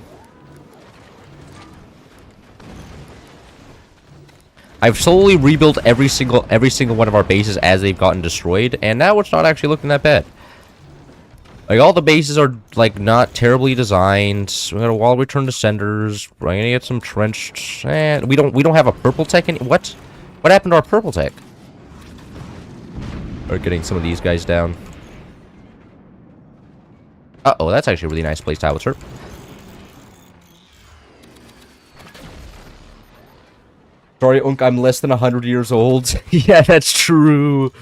I've slowly rebuilt every single one of our bases as they've gotten destroyed, and now it's not actually looking that bad. Like, all the bases are, like, not terribly designed. We got a wall return to senders. We're gonna get some trenched. And we don't have a purple tech what? What happened to our purple tech? We're getting some of these guys down. Uh-oh, that's actually a really nice placed howitzer. Sorry, Unk, I'm less than 100 years old. Yeah, that's true.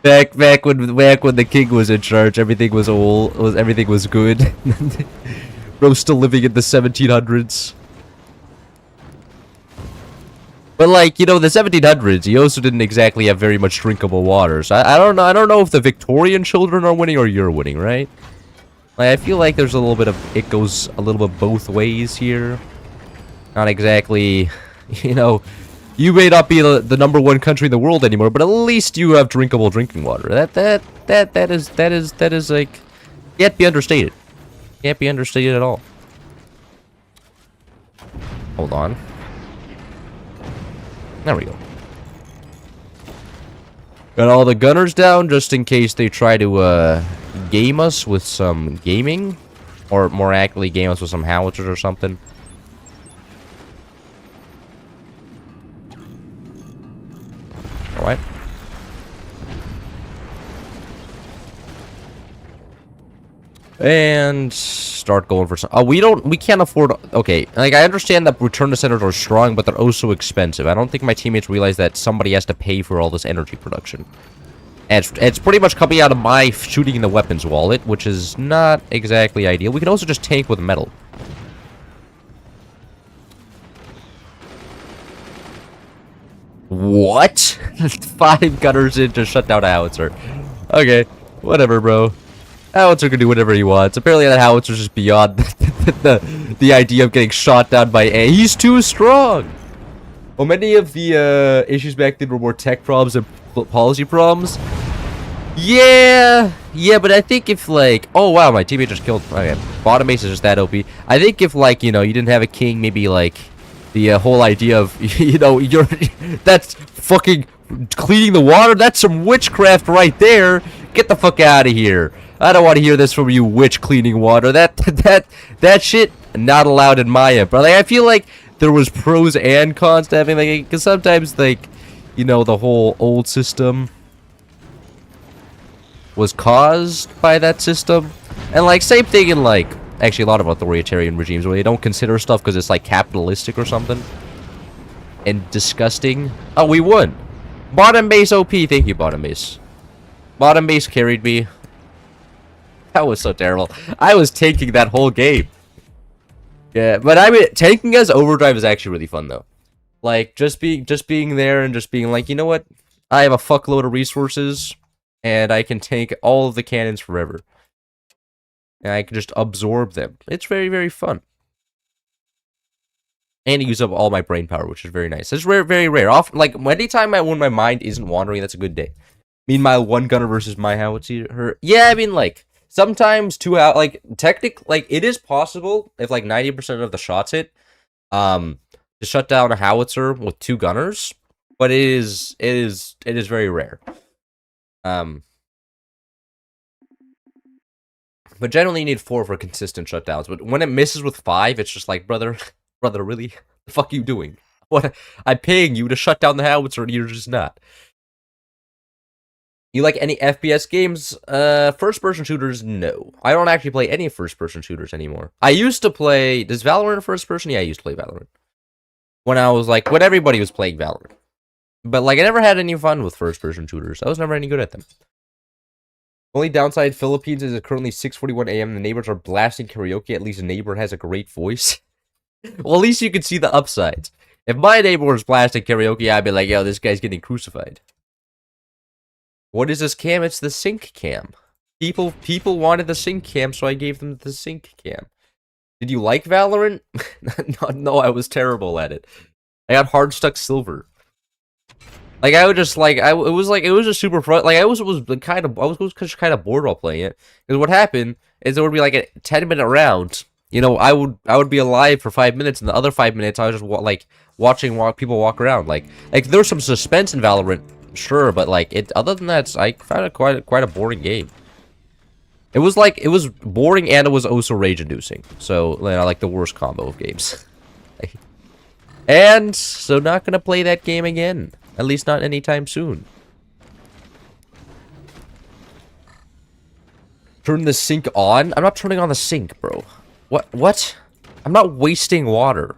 Back when the king was in charge, everything was everything was good. Bro's still living in the 1700s. But like, you know, the 1700s, you also didn't exactly have very much drinkable water. So I don't know if the Victorian children are winning or you're winning, right? Like, I feel like there's a little bit of, it goes a little bit both ways here. Not exactly, you know, you may not be the #1 country in the world anymore, but at least you have drinkable drinking water. That is like, can't be understated. Can't be understated at all. Hold on. There we go. Got all the gunners down just in case they try to game us with some gaming, or more accurately, game us with some howitzers or something. Alright. And start going for some. Oh, we can't afford. Okay, like, I understand that return to centers are strong, but they're also expensive. I don't think my teammates realize that somebody has to pay for all this energy production. And it's pretty much coming out of my shooting in the weapons wallet, which is not exactly ideal. We can also just tank with metal. What? 5 gunners in to shut down a howitzer. Okay, whatever, bro. Howitzer can do whatever he wants. Apparently that howitzer is just beyond the idea of getting shot down by A. He's too strong! Well, many of the issues back then were more tech problems and policy problems. Yeah, but I think if, like... Oh, wow, my teammate just killed... Okay, bottom base is just that OP. I think if, like, you know, you didn't have a king, maybe, like... The whole idea of, you know, that's fucking cleaning the water. That's some witchcraft right there. Get the fuck out of here. I don't want to hear this from you, witch cleaning water. That shit, not allowed in my app. Like, I feel like there was pros and cons to having, like, because sometimes, like, you know, the whole old system was caused by that system. And, like, same thing in, like, actually a lot of authoritarian regimes where they don't consider stuff because it's, like, capitalistic or something. And disgusting. Oh, we won. Bottom base OP. Thank you, bottom base. Bottom base carried me. That was so terrible. I was tanking that whole game. Yeah, but I mean, tanking as overdrive is actually really fun, though. Like, just being there and just being like, you know what? I have a fuckload of resources, and I can tank all of the cannons forever. And I can just absorb them. It's very, very fun. And use up all my brain power, which is very nice. It's rare, very rare. Often, like, anytime when my mind isn't wandering, that's a good day. Meanwhile, one gunner versus my howitzer. Yeah, I mean, like, sometimes like, like, it is possible if, like, 90% of the shots hit, to shut down a howitzer with 2 gunners. But it is very rare. But generally you need 4 for consistent shutdowns. But when it misses with 5, it's just like, brother, really? The fuck are you doing? What? I'm paying you to shut down the howitzer and you're just not. You like any FPS games? First-person shooters? No. I don't actually play any first-person shooters anymore. I used to play... Does Valorant first-person? Yeah, I used to play Valorant. When I was like... When everybody was playing Valorant. But, like, I never had any fun with first-person shooters. I was never any good at them. Only downside, Philippines is currently 6:41 a.m. The neighbors are blasting karaoke. At least a neighbor has a great voice. Well, at least you can see the upsides. If my neighbor was blasting karaoke, I'd be like, yo, this guy's getting crucified. What is this cam? It's the sync cam. People wanted the sync cam, so I gave them the sync cam. Did you like Valorant? No, I was terrible at it. I got hard stuck silver. Like, I would just, like, it was just super fun. Like, I was kind of bored while playing it. Because what happened is there would be, like, a 10-minute round. You know, I would be alive for 5 minutes, and the other 5 minutes, I was just, like, watching people walk around. Like there's some suspense in Valorant, sure, but like other than that, I found it quite a boring game. It was boring and it was also rage-inducing. So, you know, like the worst combo of games. And so not gonna play that game again. At least not anytime soon. Turn the sink on? I'm not turning on the sink, bro. What? I'm not wasting water.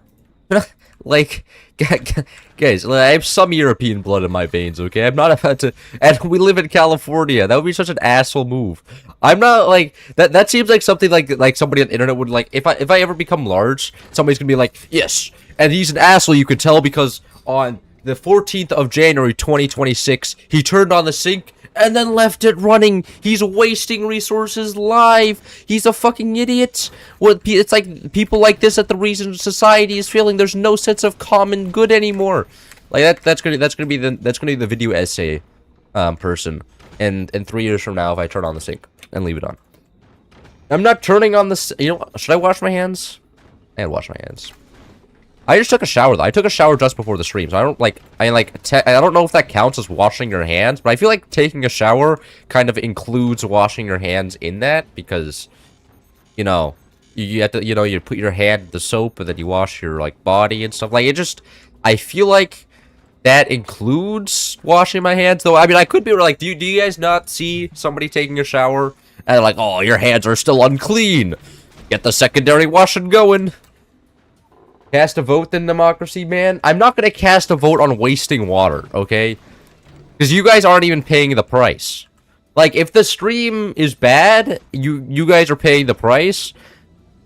Like, guys, I have some European blood in my veins, okay? I'm not about to... And we live in California. That would be such an asshole move. I'm not, like... That seems like something like somebody on the internet would, like... If I ever become large, somebody's gonna be like, yes! And he's an asshole, you could tell, because on the 14th of January, 2026, he turned on the sink and then left it running. He's wasting resources live. He's a fucking idiot. It's like people like this at the reason society is failing. There's no sense of common good anymore. Like that's gonna be the video essay person. And in 3 years from now, if I turn on the sink and leave it on, I'm not turning on the. You know, should I wash my hands? I gotta wash my hands. I just took a shower though. I took a shower just before the stream, so I don't I don't know if that counts as washing your hands, but I feel like taking a shower kind of includes washing your hands in that because, you know, you have to, you know, you put your hand in the soap and then you wash your like body and stuff. Like it just, I feel like that includes washing my hands though. I mean, I could be like, do you guys not see somebody taking a shower and like, oh, your hands are still unclean? Get the secondary washing going. Cast a vote in democracy, man. I'm not gonna cast a vote on wasting water, okay? Because you guys aren't even paying the price. Like, if the stream is bad, you guys are paying the price.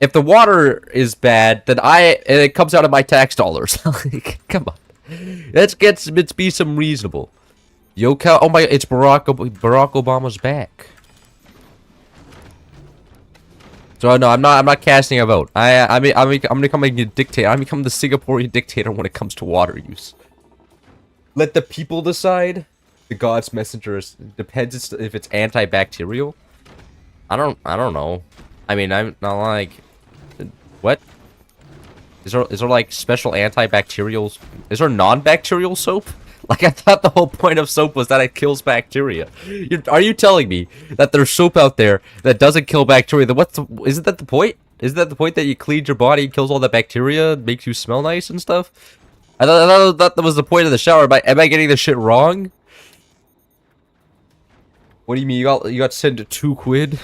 If the water is bad, then it comes out of my tax dollars. Like, come on. Let's be some reasonable. Yo, Cal. Oh my, it's Barack Obama's back. So no, I'm not casting a vote. I'm becoming a dictator. I'm becoming the Singaporean dictator when it comes to water use. Let the people decide. The God's messenger depends if it's antibacterial. I don't know. I mean, I'm not like what? Is there like special antibacterial? Is there non-bacterial soap? Like, I thought the whole point of soap was that it kills bacteria. Are you telling me that there's soap out there that doesn't kill bacteria? Then isn't that the point? Isn't that the point that you cleaned your body and kills all the bacteria, makes you smell nice and stuff? I thought that was the point of the shower. Am I getting this shit wrong? What do you mean? You got sent £2?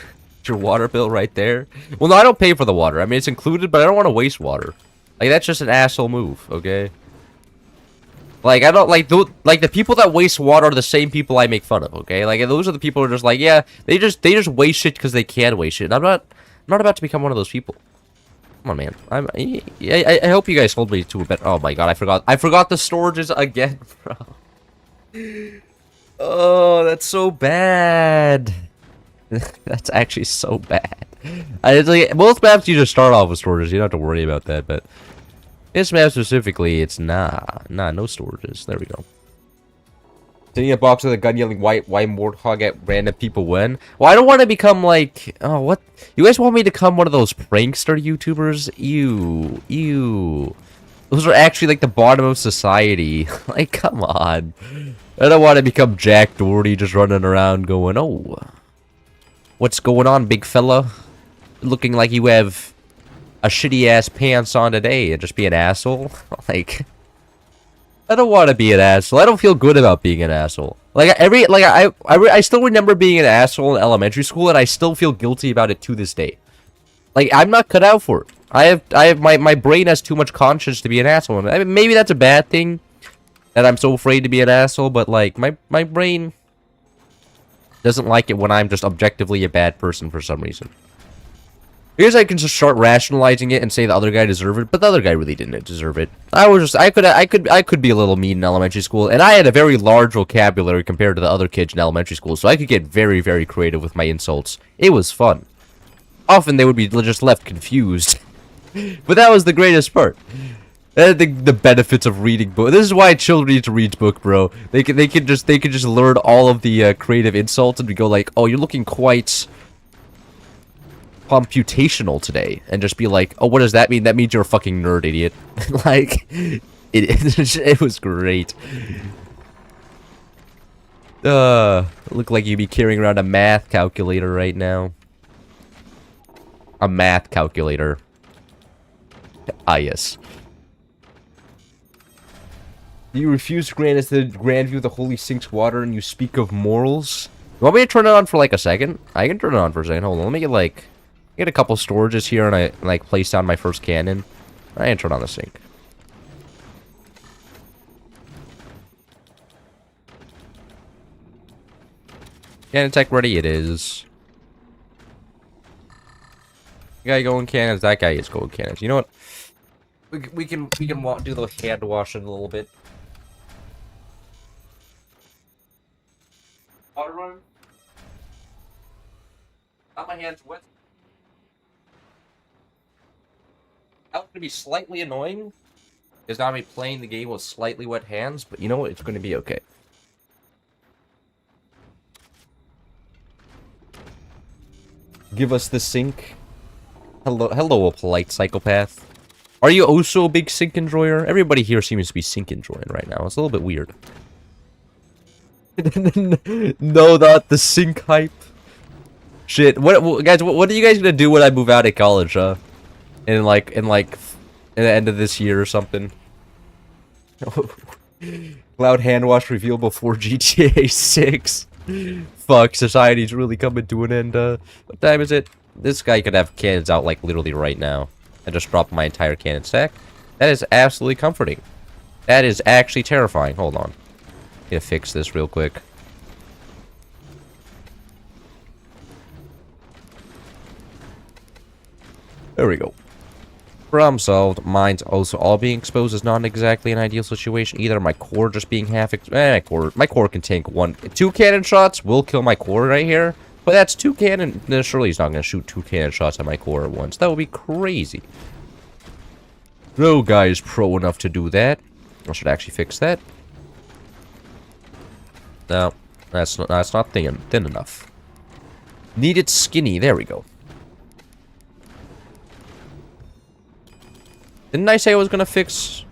Your water bill right there? Well, no, I don't pay for the water. I mean, it's included, but I don't want to waste water. Like, that's just an asshole move, okay? Like, I don't like the people that waste water are the same people I make fun of, okay? Like, those are the people who are just like, yeah, they just waste shit because they can waste shit. And I'm not about to become one of those people. Come on, man. I hope you guys hold me to a better. Oh my god, I forgot the storages again, bro. Oh, that's so bad. That's actually so bad. It's like, most maps you just start off with storages. You don't have to worry about that, but this map specifically, it's no storages. There we go. Sitting in a box with a gun yelling white warthog at random people when? Well, I don't want to become like, oh, what? You guys want me to become one of those prankster YouTubers? Ew. Those are actually like the bottom of society. Like, come on. I don't want to become Jack Doherty just running around going, oh, what's going on, big fella? Looking like you have a shitty ass pants on today and just be an asshole. Like, I don't want to be an asshole. I don't feel good about being an asshole. Like I still remember being an asshole in elementary school, and I still feel guilty about it to this day. Like, I'm not cut out for it. I have my brain has too much conscience to be an asshole. I mean, maybe that's a bad thing that I'm so afraid to be an asshole, but like my brain doesn't like it when I'm just objectively a bad person for some reason. Here's I can just start rationalizing it and say the other guy deserved it, but the other guy really didn't deserve it. I could be a little mean in elementary school, and I had a very large vocabulary compared to the other kids in elementary school, so I could get very, very creative with my insults. It was fun. Often they would be just left confused, but that was the greatest part. The benefits of reading book. This is why children need to read book, bro. They could just learn all of the creative insults and we go like, oh, you're looking quite computational today, and just be like, oh, what does that mean? That means you're a fucking nerd, idiot. Like, It was great. Look like you'd be carrying around a math calculator right now. A math calculator. Ah, yes. You refuse to grant us the grand view of the holy sink's water and you speak of morals? You want me to turn it on for like a second? I can turn it on for a second. Hold on, let me get a couple storages here and I like place down my first cannon. I can turn on the sink. Cannon tech ready it is. Guy going cannons, that guy is going cannons. You know what? We can do the hand washing a little bit. Water run? Not my hands wet. That's gonna be slightly annoying. Is now me playing the game with slightly wet hands, but you know what? It's gonna be okay. Give us the sink. Hello, a polite psychopath. Are you also a big sink enjoyer? Everybody here seems to be sink enjoying right now. It's a little bit weird. No, not the sink hype. Shit. What guys? What are you guys gonna do when I move out of college? In the end of this year or something. Cloud hand wash reveal before GTA 6. Fuck, society's really coming to an end. What time is it? This guy could have cannons out like literally right now. I just dropped my entire cannon stack. That is absolutely comforting. That is actually terrifying. Hold on. Gonna fix this real quick. There we go. Problem solved. Mine's also all being exposed is not exactly an ideal situation either. My core just being half my core can tank 2 cannon shots will kill my core right here. But that's 2 cannon. No, surely he's not gonna shoot 2 cannon shots at my core at once. That would be crazy. No guy is pro enough to do that. I should actually fix that. No, that's not thin enough. Need it skinny. There we go. Didn't I say I was gonna fix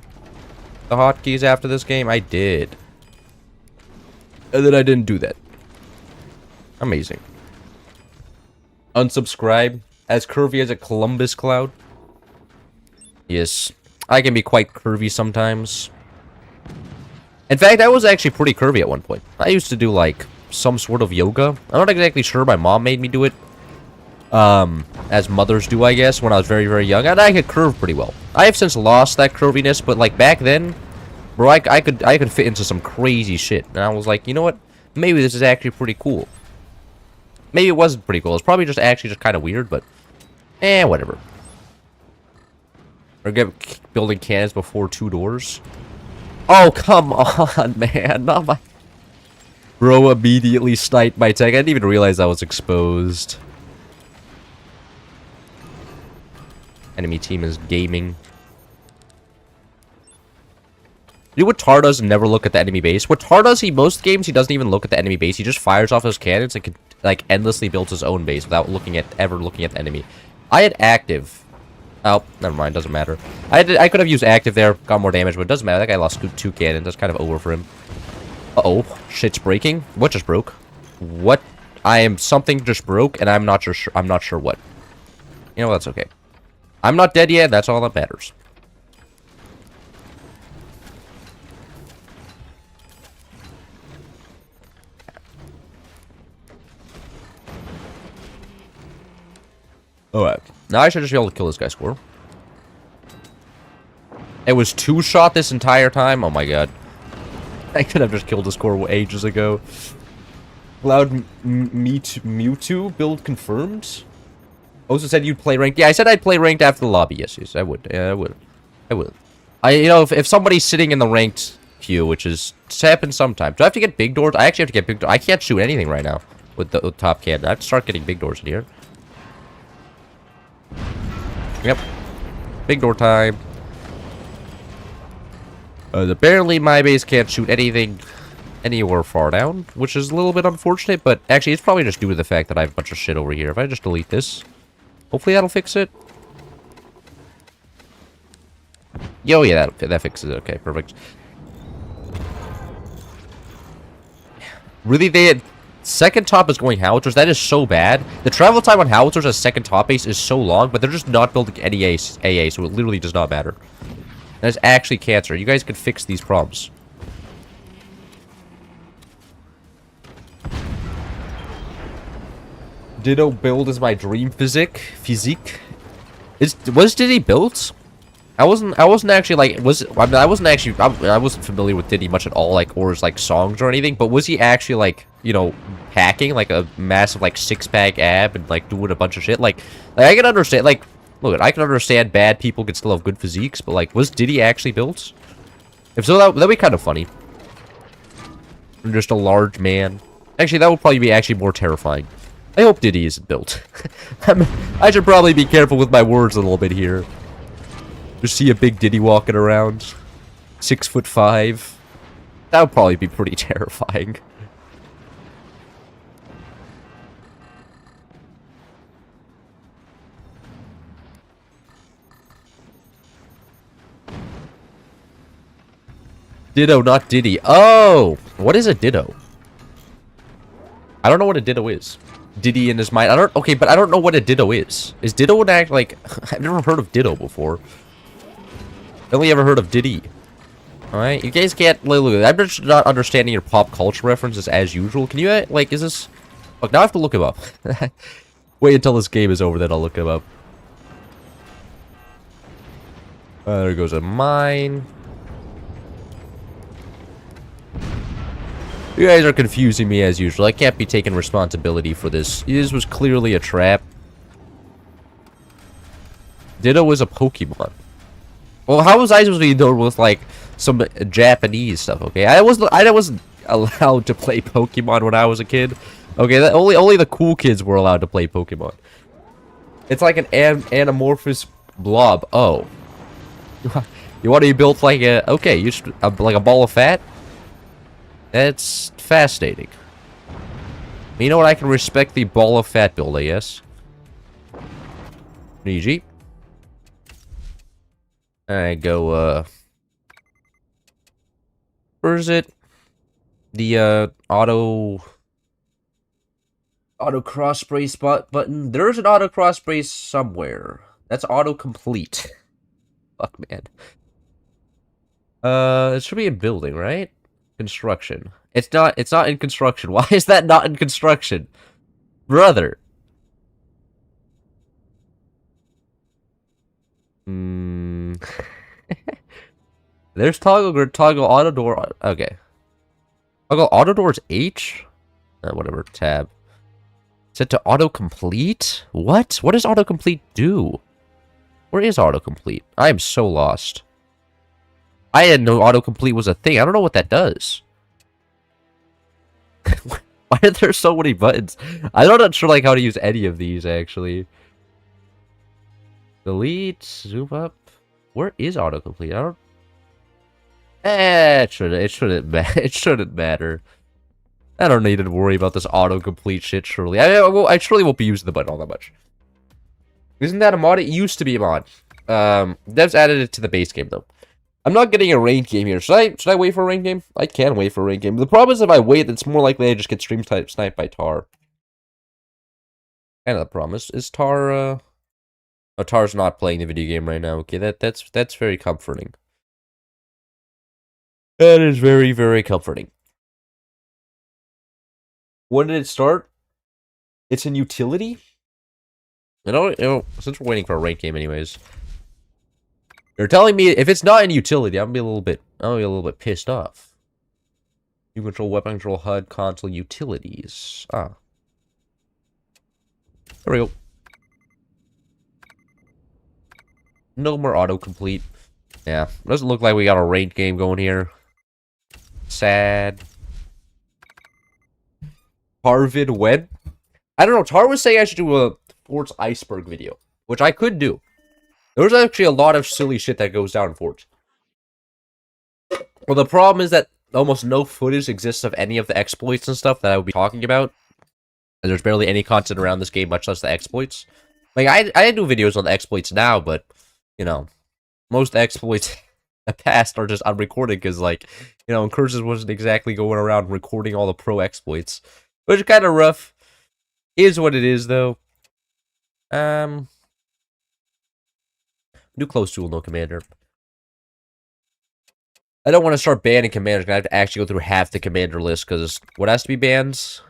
the hotkeys after this game? I did. And then I didn't do that. Amazing. Unsubscribe. As curvy as a Columbus cloud. Yes. I can be quite curvy sometimes. In fact, I was actually pretty curvy at one point. I used to do, like, some sort of yoga. I'm not exactly sure. My mom made me do it. As mothers do, I guess, when I was very, very young. And I could curve pretty well. I have since lost that curviness, but, like, back then, bro, I could fit into some crazy shit. And I was like, you know what? Maybe this is actually pretty cool. Maybe it wasn't pretty cool. It's probably just actually just kind of weird, but... whatever. We're building cannons before 2 doors. Oh, come on, man. Not my... Bro immediately sniped my tech. I didn't even realize I was exposed. Enemy team is gaming. You know what Tar does? Never look at the enemy base. What Tar does, most games, he doesn't even look at the enemy base. He just fires off his cannons and can, like, endlessly builds his own base without ever looking at the enemy. I had active. Oh, never mind. Doesn't matter. I could have used active there, got more damage, but it doesn't matter. That guy lost 2 cannons. That's kind of over for him. Uh-oh. Shit's breaking. What just broke? What? Something just broke, and I'm not sure what. You know, that's okay. I'm not dead yet. That's all that matters. Alright. Now I should just be able to kill this guy's squirrel. It was 2-shot this entire time? Oh my god. I could have just killed this squirrel ages ago. Cloud Mewtwo build confirmed? Also said you'd play ranked. Yeah, I said I'd play ranked after the lobby. Yes, I would. Yeah, I would. You know, if somebody's sitting in the ranked queue, which happens sometimes. Do I have to get big doors? I actually have to get big doors. I can't shoot anything right now with the top cannon. I have to start getting big doors in here. Yep. Big door time. Apparently my base can't shoot anything anywhere far down, which is a little bit unfortunate, but actually it's probably just due to the fact that I have a bunch of shit over here. If I just delete this, hopefully that'll fix it. Oh yeah, that fixes it. Okay, perfect. Really, they had... Second top is going howitzers. That is so bad. The travel time on howitzers as second top base is so long, but they're just not building any AA, so it literally does not matter. That is actually cancer. You guys can fix these problems. Ditto build is my dream physique. Was Diddy built? I wasn't actually like I wasn't familiar with Diddy much at all, like, or his like songs or anything, but was he actually like, you know, packing like a massive like six-pack ab and like doing a bunch of shit? Like I can understand, like, look, I can understand bad people can still have good physiques, but like, was Diddy actually built? If so, that'd be kind of funny. I'm just a large man. Actually, that would probably be actually more terrifying. I hope Diddy isn't built. I should probably be careful with my words a little bit here. Just see a big Diddy walking around. 6'5". That would probably be pretty terrifying. Ditto, not Diddy. Oh! What is a ditto? I don't know what a ditto is. Diddy in his mind. Okay, but I don't know what a ditto is. Is ditto an act like... I've never heard of ditto before. I only ever heard of Diddy. Alright, you guys can't... Look, I'm just not understanding your pop culture references as usual. Can you, like, is this... Look, now I have to look him up. Wait until this game is over, then I'll look him up. There goes a mine. You guys are confusing me as usual. I can't be taking responsibility for this. This was clearly a trap. Ditto is a Pokemon. Well, how was I supposed to be known with, like, some Japanese stuff, okay? I wasn't allowed to play Pokemon when I was a kid. Okay, only the cool kids were allowed to play Pokemon. It's like an anamorphous blob. Oh. You want to be built like a... Okay, like a ball of fat? That's fascinating. You know what? I can respect the ball of fat build, I guess. GG. Alright, go, where is it? The, auto cross brace button. There's an auto cross brace somewhere. That's auto complete. Fuck, man. It should be in building, right? Construction. It's not in construction. Why is that not in construction? Brother. There's toggle auto door. Okay. Toggle auto doors H? Whatever, tab. Set to autocomplete? What? What does autocomplete do? Where is autocomplete? I am so lost. I didn't know autocomplete was a thing. I don't know what that does. Why are there so many buttons? I'm not sure like how to use any of these actually. Delete, zoom up. Where is autocomplete? I don't. It shouldn't matter. I don't need to worry about this autocomplete shit. Surely, I surely won't be using the button all that much. Isn't that a mod? It used to be a mod. Devs added it to the base game though. I'm not getting a ranked game here. Should I wait for a ranked game? I can wait for a ranked game. The problem is if I wait, it's more likely I just get stream sniped by Tar. Kind of the problem is Tar. Oh, Tar's not playing the video game right now. Okay, that's very comforting. That is very, very comforting. When did it start? It's in utility? Since we're waiting for a ranked game anyways. You're telling me if it's not in utility, I'll be a little bit pissed off. You control weapon control HUD console utilities. Ah. There we go. No more autocomplete. Yeah. Doesn't look like we got a ranked game going here. Sad. Harvid Web. I don't know. Tar was saying I should do a Fort's Iceberg video, which I could do. There's actually a lot of silly shit that goes down in Forts. Well, the problem is that almost no footage exists of any of the exploits and stuff that I would be talking about. And there's barely any content around this game, much less the exploits. Like, I do videos on the exploits now, but, you know, most exploits past are just unrecorded because, like, you know, Curses wasn't exactly going around recording all the pro exploits, which is kind of rough. Is what it is, though. New close tool, no commander. I don't want to start banning commanders. I have to actually go through half the commander list because what has to be banned?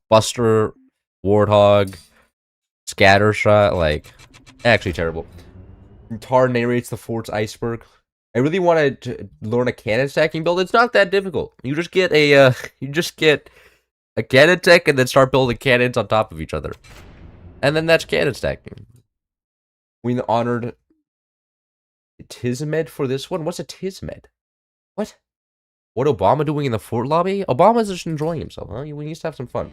Buster, Warthog, Scattershot, like, actually terrible. Tar narrates the fort's iceberg. I really wanted to learn a cannon stacking build. It's not that difficult. You just get a cannon tech and then start building cannons on top of each other, and then that's cannon stacking. We honored Tismed for this one. What's a Tismed? What? What Obama doing in the fort lobby? Obama's just enjoying himself, huh? He needs to have some fun.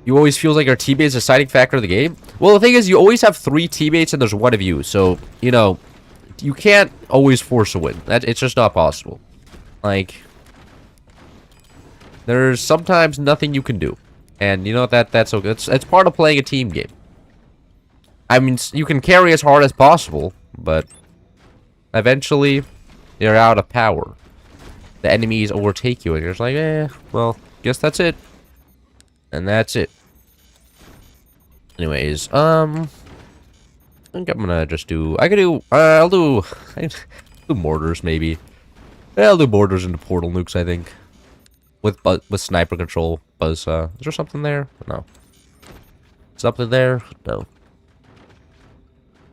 You always feel like your teammate's a deciding factor of the game? Well, the thing is, you always have 3 teammates and there's 1 of you. So, you know, you can't always force a win. It's just not possible. Like, there's sometimes nothing you can do. And you know that's okay. It's part of playing a team game. I mean, you can carry as hard as possible, but eventually, you're out of power. The enemies overtake you, and you're just like, well, guess that's it. And that's it. Anyways, I think I'm gonna just do... I'll do mortars, maybe. Yeah, I'll do mortars into portal nukes, I think. With sniper control. Is there something there? No. Something there? No.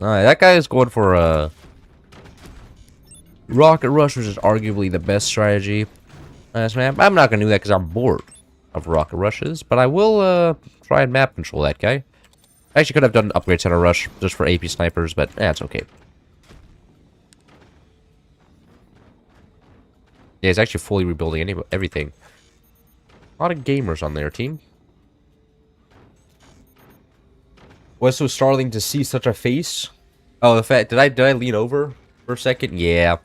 Alright, that guy is going for, Rocket Rush, which is arguably the best strategy. I'm not gonna do that because I'm bored of Rocket Rushes, but I will, try and map control that guy. I actually could have done an upgrade center rush just for AP snipers, but it's okay. Yeah, he's actually fully rebuilding everything. A lot of gamers on their team. Was so startling to see such a face. Oh, the fact did I lean over for a second? Yeah.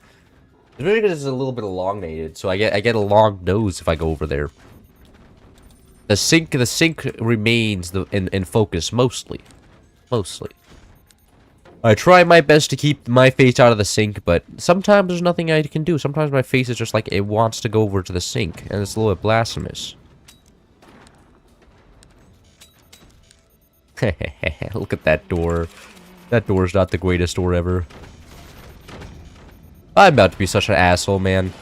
It's really because it's a little bit elongated, so I get a long nose if I go over there. The sink remains in focus mostly. I try my best to keep my face out of the sink, but sometimes there's nothing I can do. Sometimes my face is just like it wants to go over to the sink, and it's a little bit blasphemous. Look at that door. That door's not the greatest door ever. I'm about to be such an asshole, man.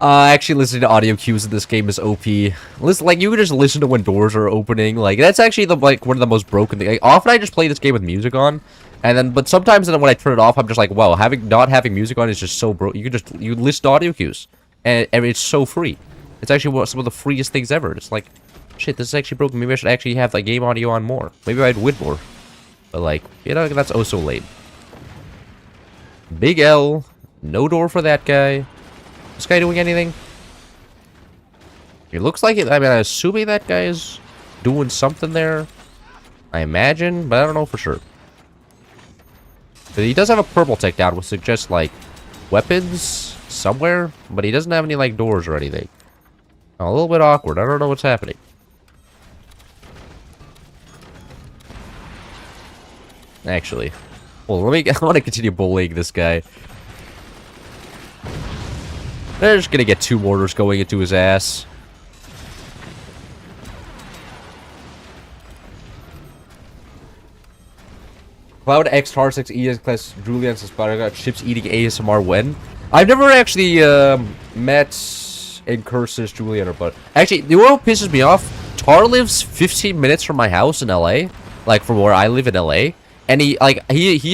Actually listening to audio cues in this game is OP. Listen, like, you can just listen to when doors are opening. Like, that's actually one of the most broken things. Like, often I just play this game with music on, and then, but sometimes then when I turn it off, I'm just like, wow, not having music on is just so broke. You listen to audio cues, and it's so free. It's actually some of the freest things ever. It's like, shit, this is actually broken. Maybe I should actually have the game audio on more. Maybe I'd win more. But like, you know, that's oh so late. Big L. No door for that guy. This guy doing anything? It looks like it. I mean, I'm assuming that guy is doing something there. I imagine, but I don't know for sure. But he does have a purple tech down, which suggests, like, weapons somewhere. But he doesn't have any, like, doors or anything. A little bit awkward. I don't know what's happening. Actually. Well, I want to continue bullying this guy. They're just gonna get 2 mortars going into his ass. Cloud X Tar 6 ES class Julian Spider got chips eating ASMR when? I've never actually met in Curses Julian, but actually, the one who pisses me off, Tar lives 15 minutes from my house in LA, like from where I live in LA. And he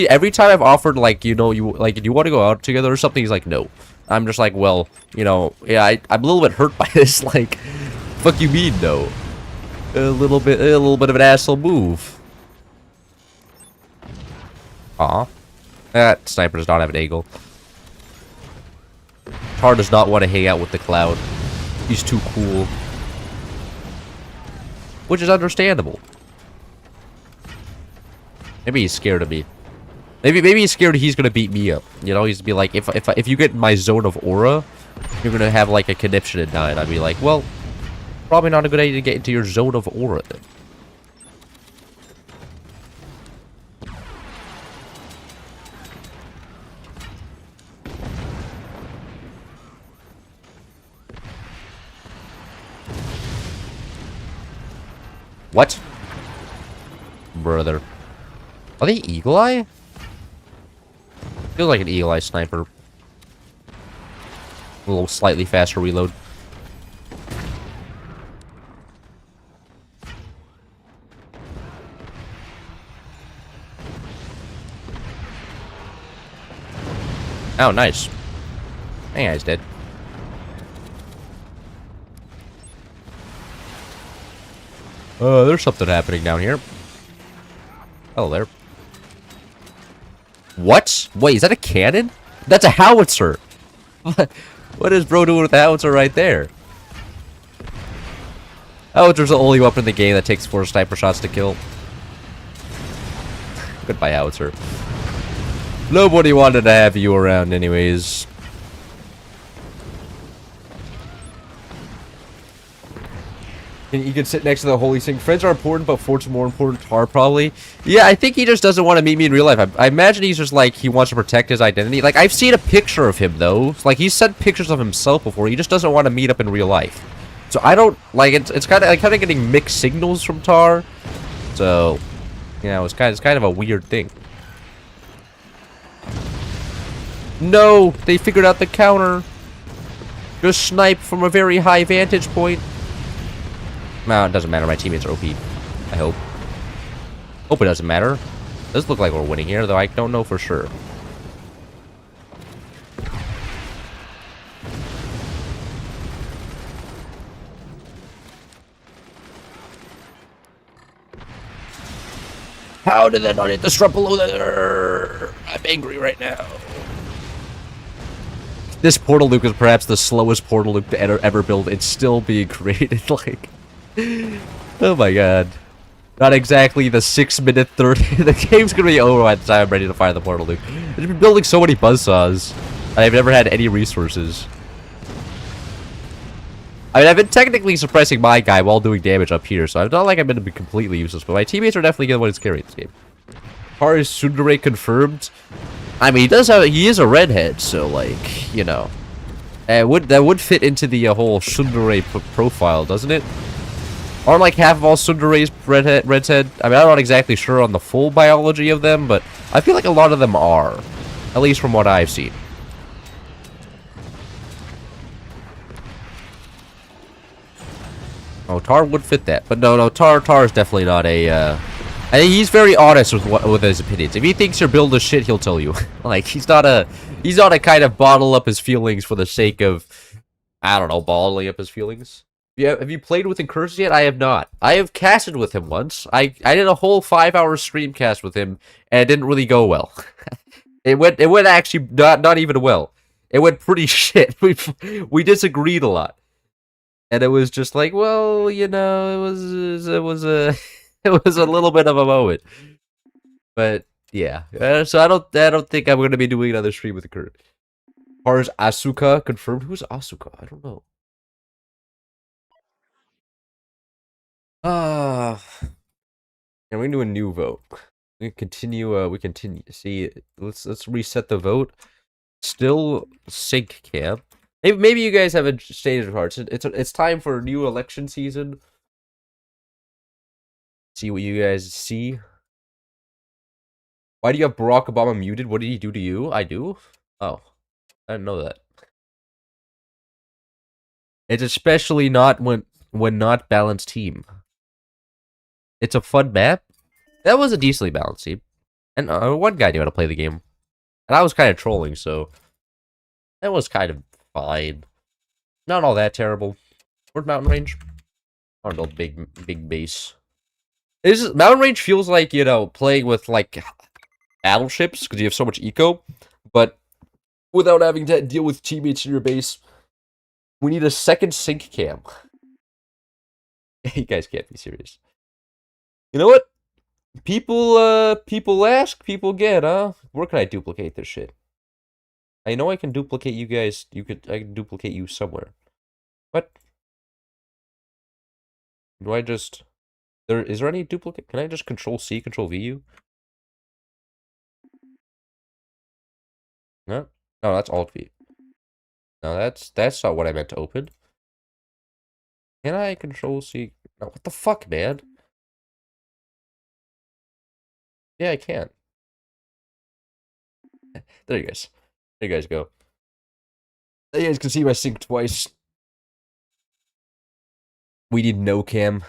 every time I've offered, like, you know, do you want to go out together or something, he's like, no. I'm just like, well, you know, yeah, I'm a little bit hurt by this. Like, fuck you mean, no? A little bit of an asshole move. Aw. That sniper does not have an angle. Tar does not want to hang out with the Cloud. He's too cool. Which is understandable. Maybe he's scared of me. Maybe he's scared he's gonna beat me up. You know, he's be like, if you get in my zone of aura, you're gonna have like a conniption and die. And I'd be like, well, probably not a good idea to get into your zone of aura then. What? Brother. Are they Eagle Eye? Feels like an Eagle Eye sniper. A little slightly faster reload. Oh, nice. That guy's dead. There's something happening down here. Oh, there. What? Wait, is that a cannon? That's a howitzer! What is bro doing with the howitzer right there? Howitzer's the only weapon in the game that takes 4 sniper shots to kill. Goodbye, howitzer. Nobody wanted to have you around anyways. You can sit next to the holy thing. Friends are important, but forts are more important. Tar probably. Yeah, I think he just doesn't want to meet me in real life. I imagine he's just like, he wants to protect his identity. Like, I've seen a picture of him, though. Like, he's sent pictures of himself before. He just doesn't want to meet up in real life. So, I don't, like, it's kind of getting mixed signals from Tar. So, you know, it's kind of a weird thing. No! They figured out the counter. Just snipe from a very high vantage point. No, it doesn't matter. My teammates are OP. I hope. Hope it doesn't matter. It does look like we're winning here, though I don't know for sure. How did that not hit the strut below there? I'm angry right now. This portal loop is perhaps the slowest portal loop to ever build. It's still being created, like... Oh my god. Not exactly the 6-minute 30. The game's gonna be over by the time I'm ready to fire the portal loop. I've been building so many buzzsaws. I've never had any resources. I mean, I've been technically suppressing my guy while doing damage up here, so it's not like I'm gonna be completely useless, but my teammates are definitely the ones carrying this game. Tar is Tsundere confirmed. I mean, he is a redhead, so like, you know. That would fit into the whole Tsundere profile, doesn't it? Aren't like half of all Tsunderes redhead? I mean, I'm not exactly sure on the full biology of them, but I feel like a lot of them are. At least from what I've seen. Oh, Tar would fit that. But no, Tar is definitely not a, I think he's very honest with his opinions. If he thinks your build is shit, he'll tell you. Like, he's not a kind of bottle up his feelings for the sake of, I don't know, bottling up his feelings. Yeah, have you played with Incursions yet? I have not. I have casted with him once. I did a whole 5-hour stream cast with him, and it didn't really go well. It went actually not even well. It went pretty shit. We disagreed a lot, and it was just like, well, you know, it was a it was a little bit of a moment. But yeah, so I don't think I'm gonna be doing another stream with Incursions. As far as Asuka confirmed, who's Asuka? I don't know. And we can do a new vote. We continue. We continue. See, let's reset the vote. Still sync camp. Maybe you guys have a change of hearts. It's time for a new election season. See what you guys see. Why do you have Barack Obama muted? What did he do to you? I do. Oh, I didn't know that. It's especially not when not balanced team. It's a fun map. That was a decently balanced team. And one guy knew how to play the game. And I was kind of trolling, so... that was kind of fine. Not all that terrible. Where's Mountain Range? I don't know, big base. Mountain Range feels like, you know, playing with, like, battleships, because you have so much eco. But without having to deal with teammates in your base. We need a second sync camp. You guys can't be serious. You know what? People ask, people get, huh? Where can I duplicate this shit? I know I can duplicate you guys. I can duplicate you somewhere. What? Do I just... Is there any duplicate? Can I just Control C, Control V you? No? No, that's Alt V. No, that's not what I meant to open. Can I Control C? No, what the fuck, man? Yeah, I can. There you guys. There you guys go. You guys can see my sync twice. We need no cam.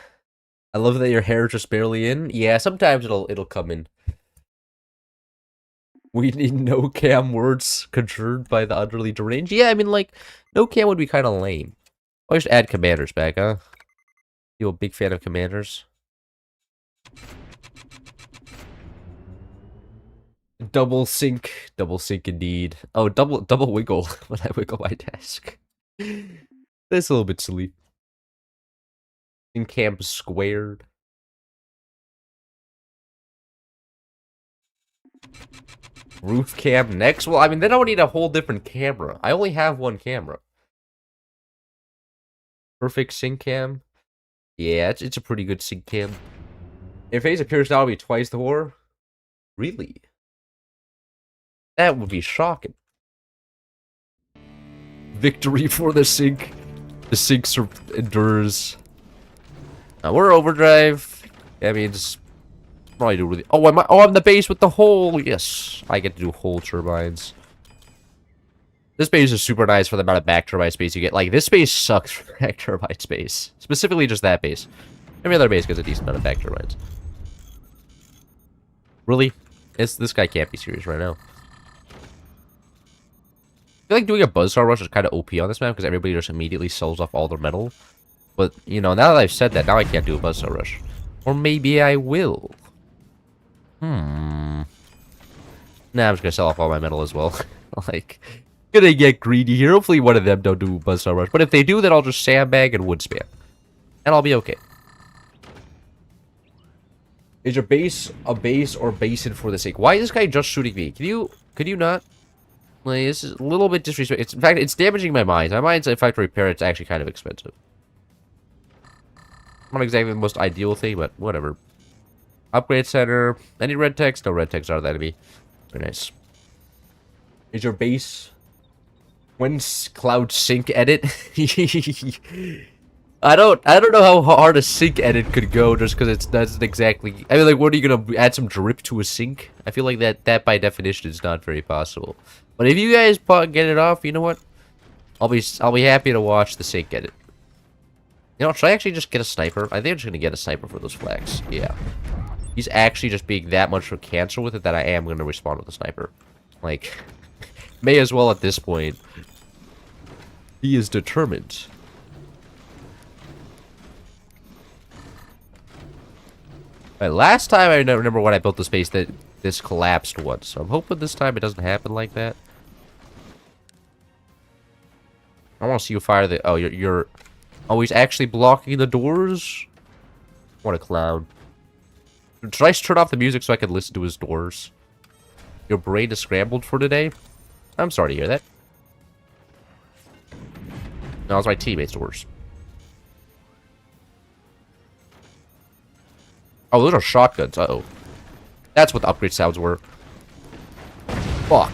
I love that your hair is just barely in. Yeah, sometimes it'll come in. We need no cam words conjured by the utterly deranged. Yeah, I mean, like, no cam would be kind of lame. I'll just add commanders back, huh? You a big fan of commanders? Double sync indeed. Oh, double wiggle when I wiggle my desk. That's a little bit silly. In camp squared. Roof cam next? Well, I mean, then I would need a whole different camera. I only have one camera. Perfect sync cam? Yeah, it's a pretty good sync cam. If face appears now, it'll be twice the horror. Really? That would be shocking. Victory for the sync. The sync endures. We're overdrive. That means probably do really. Oh, I'm the base with the hole. Yes, I get to do hole turbines. This base is super nice for the amount of back turbine space you get. Like, this base sucks for back turbine space. Specifically just that base. Every other base gets a decent amount of back turbines. Really? This guy can't be serious right now. I feel like doing a buzzsaw rush is kind of OP on this map because everybody just immediately sells off all their metal. But, you know, now that I've said that, now I can't do a buzzsaw rush. Or maybe I will. Nah, I'm just gonna sell off all my metal as well. Like, gonna get greedy here. Hopefully one of them don't do buzzsaw rush. But if they do, then I'll just sandbag and wood spam. And I'll be okay. Is your base a base or basin for the sake? Why is this guy just shooting me? Could you not? Like, this is a little bit disrespectful. In fact, it's damaging my mines. My mines, if I have to repair it, it's actually kind of expensive. Not exactly the most ideal thing, but whatever. Upgrade center. Any red text? No red text are the enemy. Very nice. Is your base... When's cloud sync edit? I don't know how hard a sync edit could go just because it doesn't exactly... I mean, like, what are you gonna add some drip to a sync? I feel like that by definition is not very possible. But if you guys get it off, you know what? I'll be happy to watch the sync edit. You know, should I actually just get a sniper? I think I'm just gonna get a sniper for those flags. Yeah. He's actually just being that much of a cancer with it that I am gonna respond with a sniper. Like, may as well at this point. He is determined. Right, last time I remember when I built this base that this collapsed once, so I'm hoping this time it doesn't happen like that. I want to see you fire the... Oh, you're... Oh, he's actually blocking the doors? What a clown. Should I turn off the music so I can listen to his doors? Your brain is scrambled for today? I'm sorry to hear that. No, it's my teammates' doors. Oh, those are shotguns. Uh-oh. That's what the upgrade sounds were. Fuck.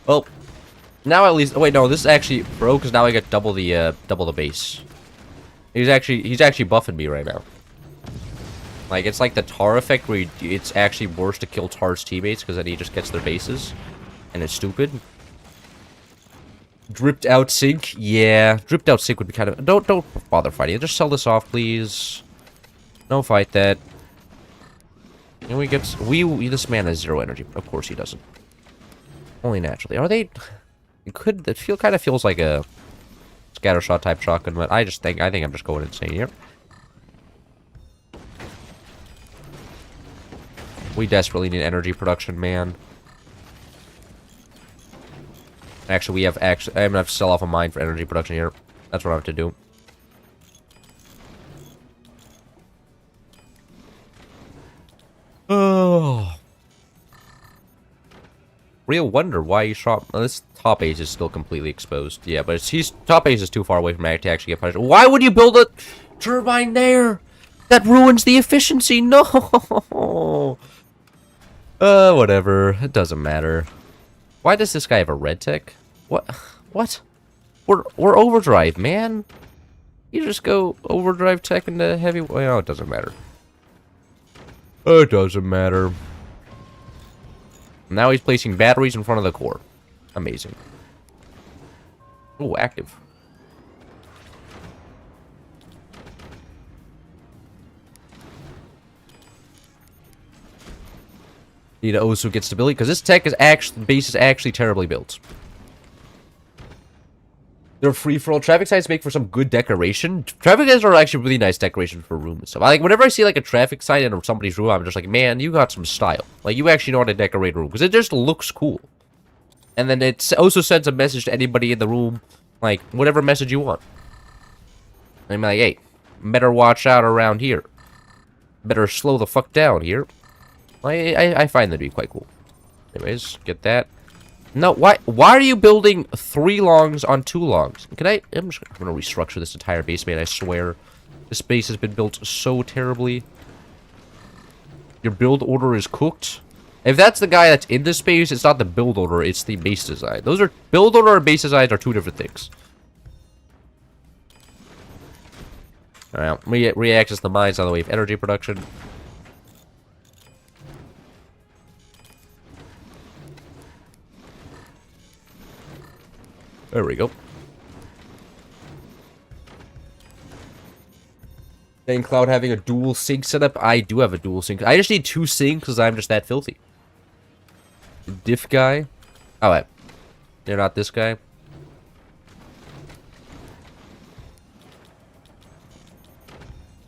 Well, now at least... Oh, wait, no, this is actually broke because now I get double the base. He's actually buffing me right now. Like, it's like the Tar effect where it's actually worse to kill Tar's teammates because then he just gets their bases. And it's stupid. Dripped out sync? Yeah, dripped out sync would be kind of... Don't bother fighting it. Just sell this off, please. Don't fight that. And we get... This man has 0 energy. Of course he doesn't. Only naturally. Are they... It kind of feels like a scattershot type shotgun, but I think I'm just going insane here. We desperately need energy production, man. Actually, we have I'm gonna have to sell off a mine for energy production here. That's what I have to do. Oh. Real wonder why you shot. Well, this top base is still completely exposed. Yeah, but top base is too far away from it to actually get punished. Why would you build a turbine there? That ruins the efficiency. No. Whatever. It doesn't matter. Why does this guy have a red tech? What? What? We're overdrive, man. You just go overdrive tech into heavy. Well, it doesn't matter. It doesn't matter. Now he's placing batteries in front of the core. Amazing. Oh, active. Need to also get stability because this tech is base is actually terribly built. They're free for all. Traffic signs make for some good decoration. Traffic signs are actually really nice decoration for room and stuff. Whenever I see like a traffic sign in somebody's room, I'm just like, man, you got some style. Like you actually know how to decorate a room because it just looks cool. And then it also sends a message to anybody in the room, like whatever message you want. I'm like, hey, better watch out around here. Better slow the fuck down here. I find that to be quite cool. Anyways, get that. No, why are you building 3 longs on 2 longs? I'm gonna restructure this entire base, man, I swear. This base has been built so terribly. Your build order is cooked. If that's the guy that's in this base, it's not the build order, it's the base design. Those are build order and base designs are 2 different things. Alright, re-access the mines on the way of energy production. There we go. And Cloud having a dual sync setup. I do have a dual sync. I just need 2 syncs because I'm just that filthy. Diff guy. Oh, wait. They're not this guy.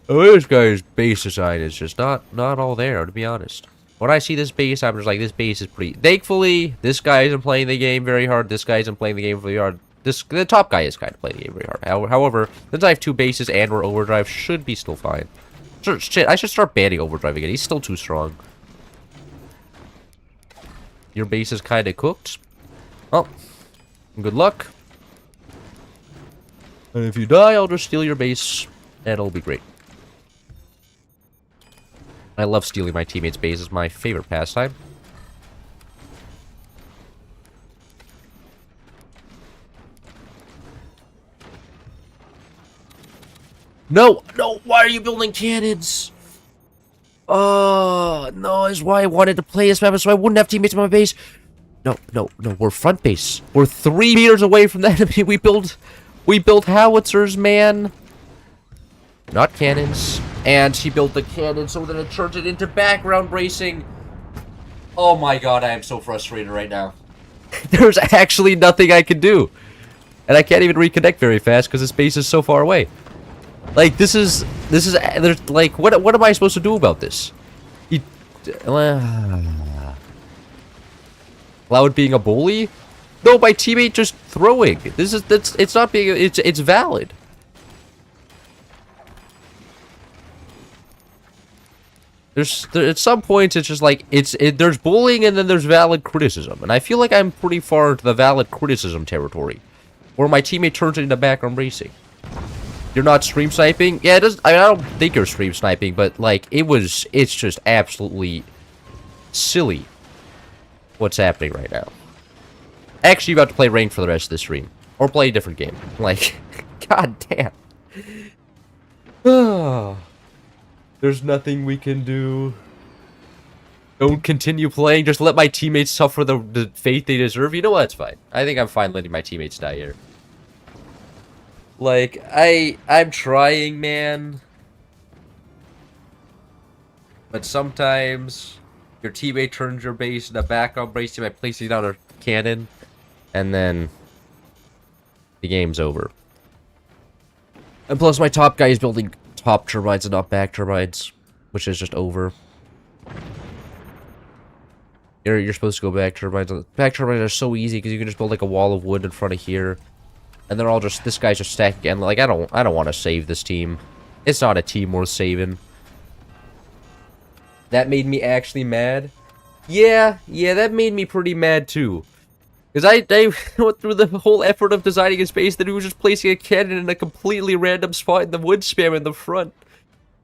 Oh, this guy's base design is just not all there, to be honest. When I see this base, I'm just like, this base is pretty... Thankfully, this guy isn't playing the game very hard. This guy isn't playing the game very hard. The top guy is kind of playing the game very hard. However, since I have 2 bases and we're overdrive, should be still fine. Shit, I should start banning overdrive again. He's still too strong. Your base is kind of cooked. Well, good luck. And if you die, I'll just steal your base, and it'll be great. I love stealing my teammates' base. It's my favorite pastime. No! No! Why are you building cannons? No, that's why I wanted to play this map, so I wouldn't have teammates in my base. No, no, no, we're front base. We're 3 meters away from the enemy. We built howitzers, man. Not cannons. And he built the cannon so that it turns it into background bracing. Oh my god, I am so frustrated right now. There's actually nothing I can do. And I can't even reconnect very fast because this base is so far away. Like, there's, like, what am I supposed to do about this? Cloud being a bully? No, my teammate just throwing. It's not being, it's valid. At some points, it's just like, there's bullying and then there's valid criticism. And I feel like I'm pretty far into the valid criticism territory. Where my teammate turns it into background racing. You're not stream sniping? Yeah, it does. I mean, I don't think you're stream sniping, but, like, it's just absolutely silly what's happening right now. Actually, about to play ranked for the rest of the stream. Or play a different game. Like, god damn. There's nothing we can do. Don't continue playing. Just let my teammates suffer the fate they deserve. You know what? It's fine. I think I'm fine letting my teammates die here. Like, I'm trying, man. But sometimes your teammate turns your base into background bracing by placing down a cannon. And then the game's over. And plus my top guy is building top turbines and not back turbines, which is just over. You're supposed to go back turbines. Back turbines are so easy because you can just build like a wall of wood in front of here, and they're all just this guy's just stacked again. Like I don't want to save this team. It's not a team worth saving. That made me actually mad. Yeah, that made me pretty mad too. Because I went through the whole effort of designing a space that he was just placing a cannon in a completely random spot in the wood spam in the front.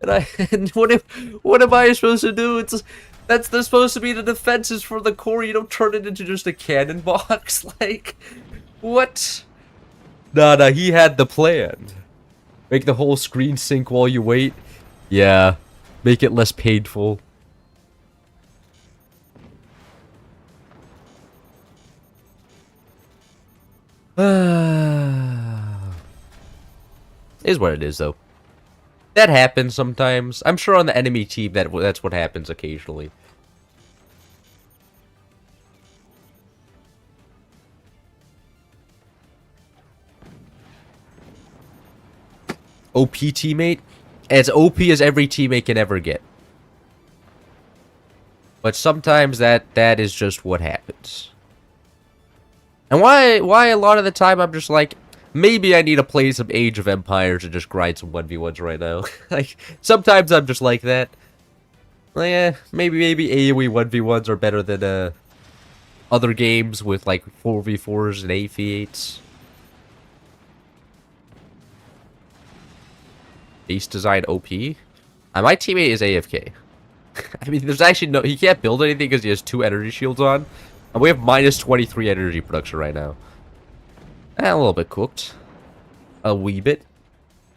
And and what am I supposed to do? That's supposed to be the defenses for the core. You don't turn it into just a cannon box. Like, what? Nah, he had the plan. Make the whole screen sink while you wait. Yeah, make it less painful. Is what it is, though. That happens sometimes. I'm sure on the enemy team that's what happens occasionally. OP teammate? As OP as every teammate can ever get. But sometimes that is just what happens. And why a lot of the time I'm just like, maybe I need to play some Age of Empires and just grind some 1v1s right now. Like, sometimes I'm just like that. Like, maybe AoE 1v1s are better than other games with like 4v4s and 8v8s. Base design OP? My teammate is AFK. I mean, there's actually no... He can't build anything because he has 2 energy shields on. And we have minus 23 energy production right now. A little bit cooked. A wee bit.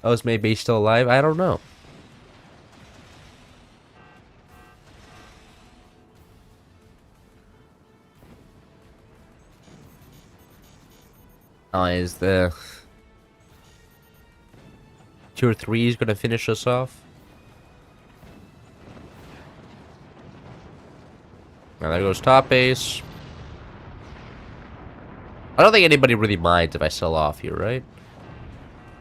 Oh, is my base still alive? I don't know. Is the... Tier 3 is going to finish us off? Now there goes top base. I don't think anybody really minds if I sell off here, right?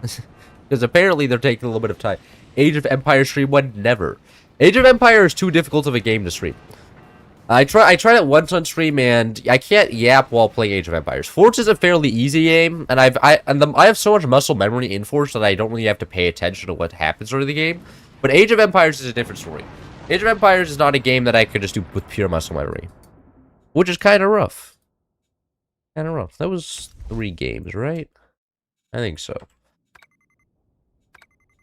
Because apparently they're taking a little bit of time. Age of Empires stream 1? Never. Age of Empires is too difficult of a game to stream. I tried it once on stream and I can't yap while playing Age of Empires. Forge is a fairly easy game, and I have so much muscle memory in Forge that I don't really have to pay attention to what happens during the game. But Age of Empires is a different story. Age of Empires is not a game that I could just do with pure muscle memory, which is kind of rough. That was 3 games, right? I think so.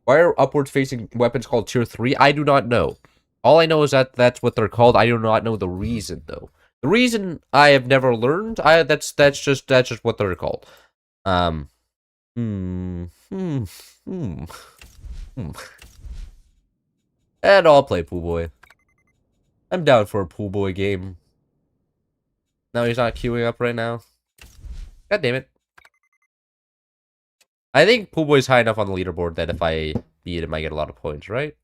Why are upwards facing weapons called tier 3? I do not know. All I know is that that's what they're called. I do not know the reason, though. The reason I have never learned. That's just what they're called. And I'll play Pool Boy. I'm down for a Pool Boy game. No, he's not queuing up right now. God damn it. I think Pool Boy's high enough on the leaderboard that if I beat him, I get a lot of points, right?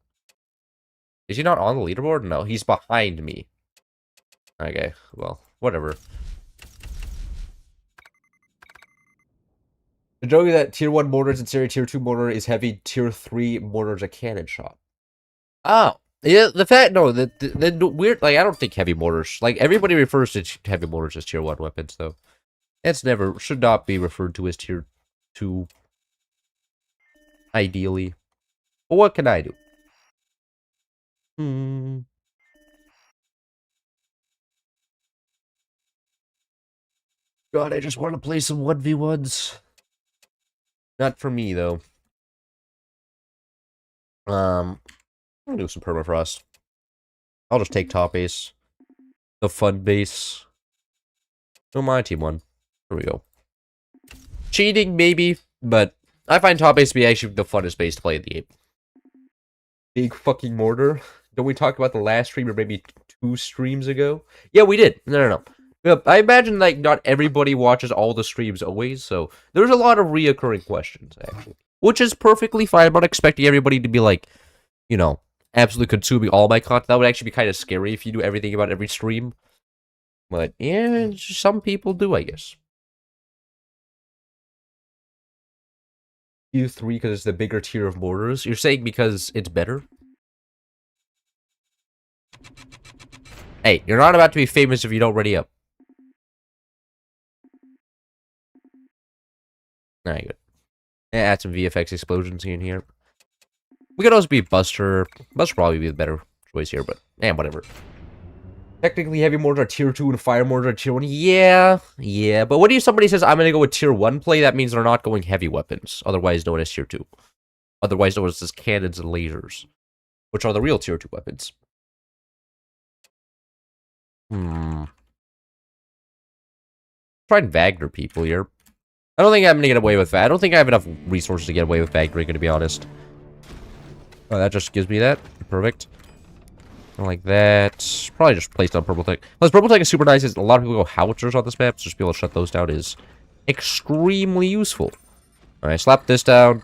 Is he not on the leaderboard? No, he's behind me. Okay, well, whatever. The joke is that tier 1 mortars and series tier 2 mortar is heavy, tier 3 mortars a cannon shot. Oh, yeah, the weird, like, I don't think heavy mortars, like, everybody refers to heavy mortars as tier 1 weapons, though. Should not be referred to as tier 2. Ideally. But what can I do? God, I just want to play some 1v1s. Not for me, though. I'll do some permafrost. I'll just take top base. The fun base. Oh, my team won. Here we go. Cheating, maybe, but I find top base to be actually the funnest base to play in the game. Big fucking mortar. Don't we talk about the last stream or maybe 2 streams ago? Yeah, we did. No. I imagine, like, not everybody watches all the streams always, so there's a lot of reoccurring questions, actually. Which is perfectly fine. I'm not expecting everybody to be, like, you know, absolutely consuming all my content. That would actually be kind of scary if you knew everything about every stream. But, yeah, some people do, I guess. Tier 3 because it's the bigger tier of mortars? You're saying because it's better? Hey, you're not about to be famous if you don't ready up. Alright, good. Add some VFX explosions in here. We could also be Buster. Buster probably be the better choice here, but whatever. Technically, heavy mortars are tier 2 and fire mortars are tier 1. Yeah. But what if somebody says, I'm going to go with tier 1 play? That means they're not going heavy weapons, otherwise known as tier 2. Otherwise known as cannons and lasers, which are the real tier 2 weapons. Try and Wagner people here. I don't think I'm going to get away with that. I don't think I have enough resources to get away with Wagner, to be honest. Oh, that just gives me that. Perfect. Like that. Probably just placed on purple tech. Plus, purple tech is super nice. A lot of people go howitzers on this map, so just be able to shut those down is extremely useful. Alright, slap this down.